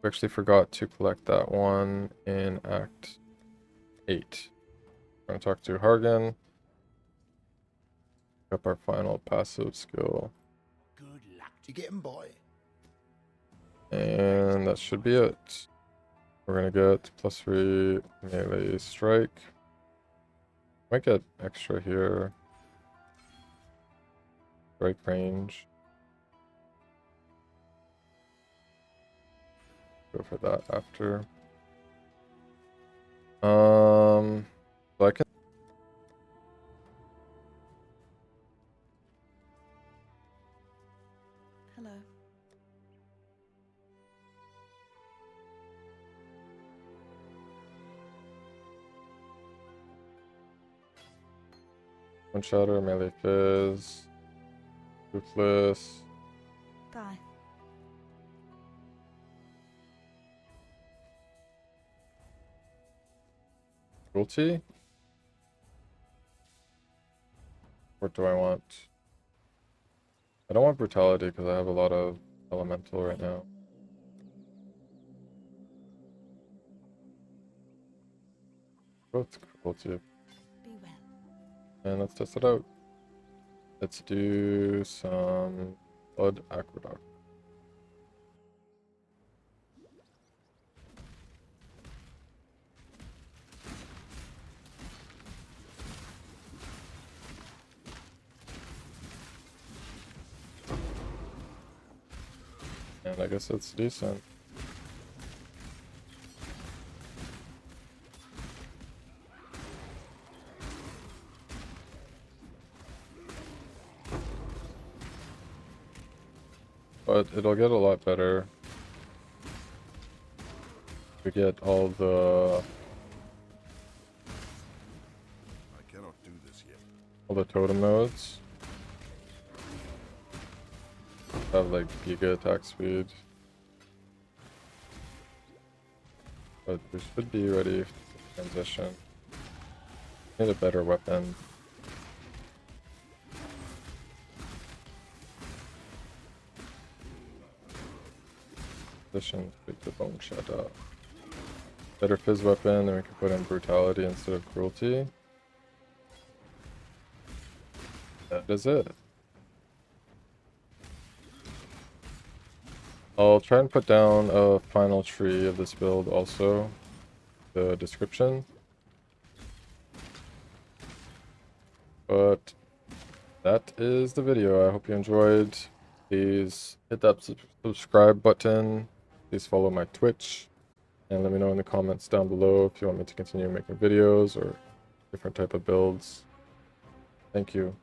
We actually forgot to collect that one in Act 8. We're gonna talk to Hargan. Pick up our final passive skill. Good luck to get him, boy. And that should be it. We're gonna get +3 melee strike. Might get extra here. Strike range. Go for that after. So I can. Hello. One shatter, melee fizz. Ruthless. Bye. Cruelty? What do I want? I don't want brutality because I have a lot of elemental right now. Go with cruelty. Be well. And let's test it out. Let's do some blood aqueduct. And I guess it's decent. But it'll get a lot better. We get all the I cannot do this yet. all the totem nodes. Have like giga attack speed. But we should be ready for transition. Need a better weapon. Transition with the Boneshatter. Better fizz weapon, then we can put in brutality instead of cruelty. That is it. I'll try and put down a final tree of this build also, the description. But that is the video. I hope you enjoyed. Please hit that subscribe button. Please follow my Twitch. And let me know in the comments down below if you want me to continue making videos or different type of builds. Thank you.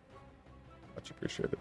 Much appreciated.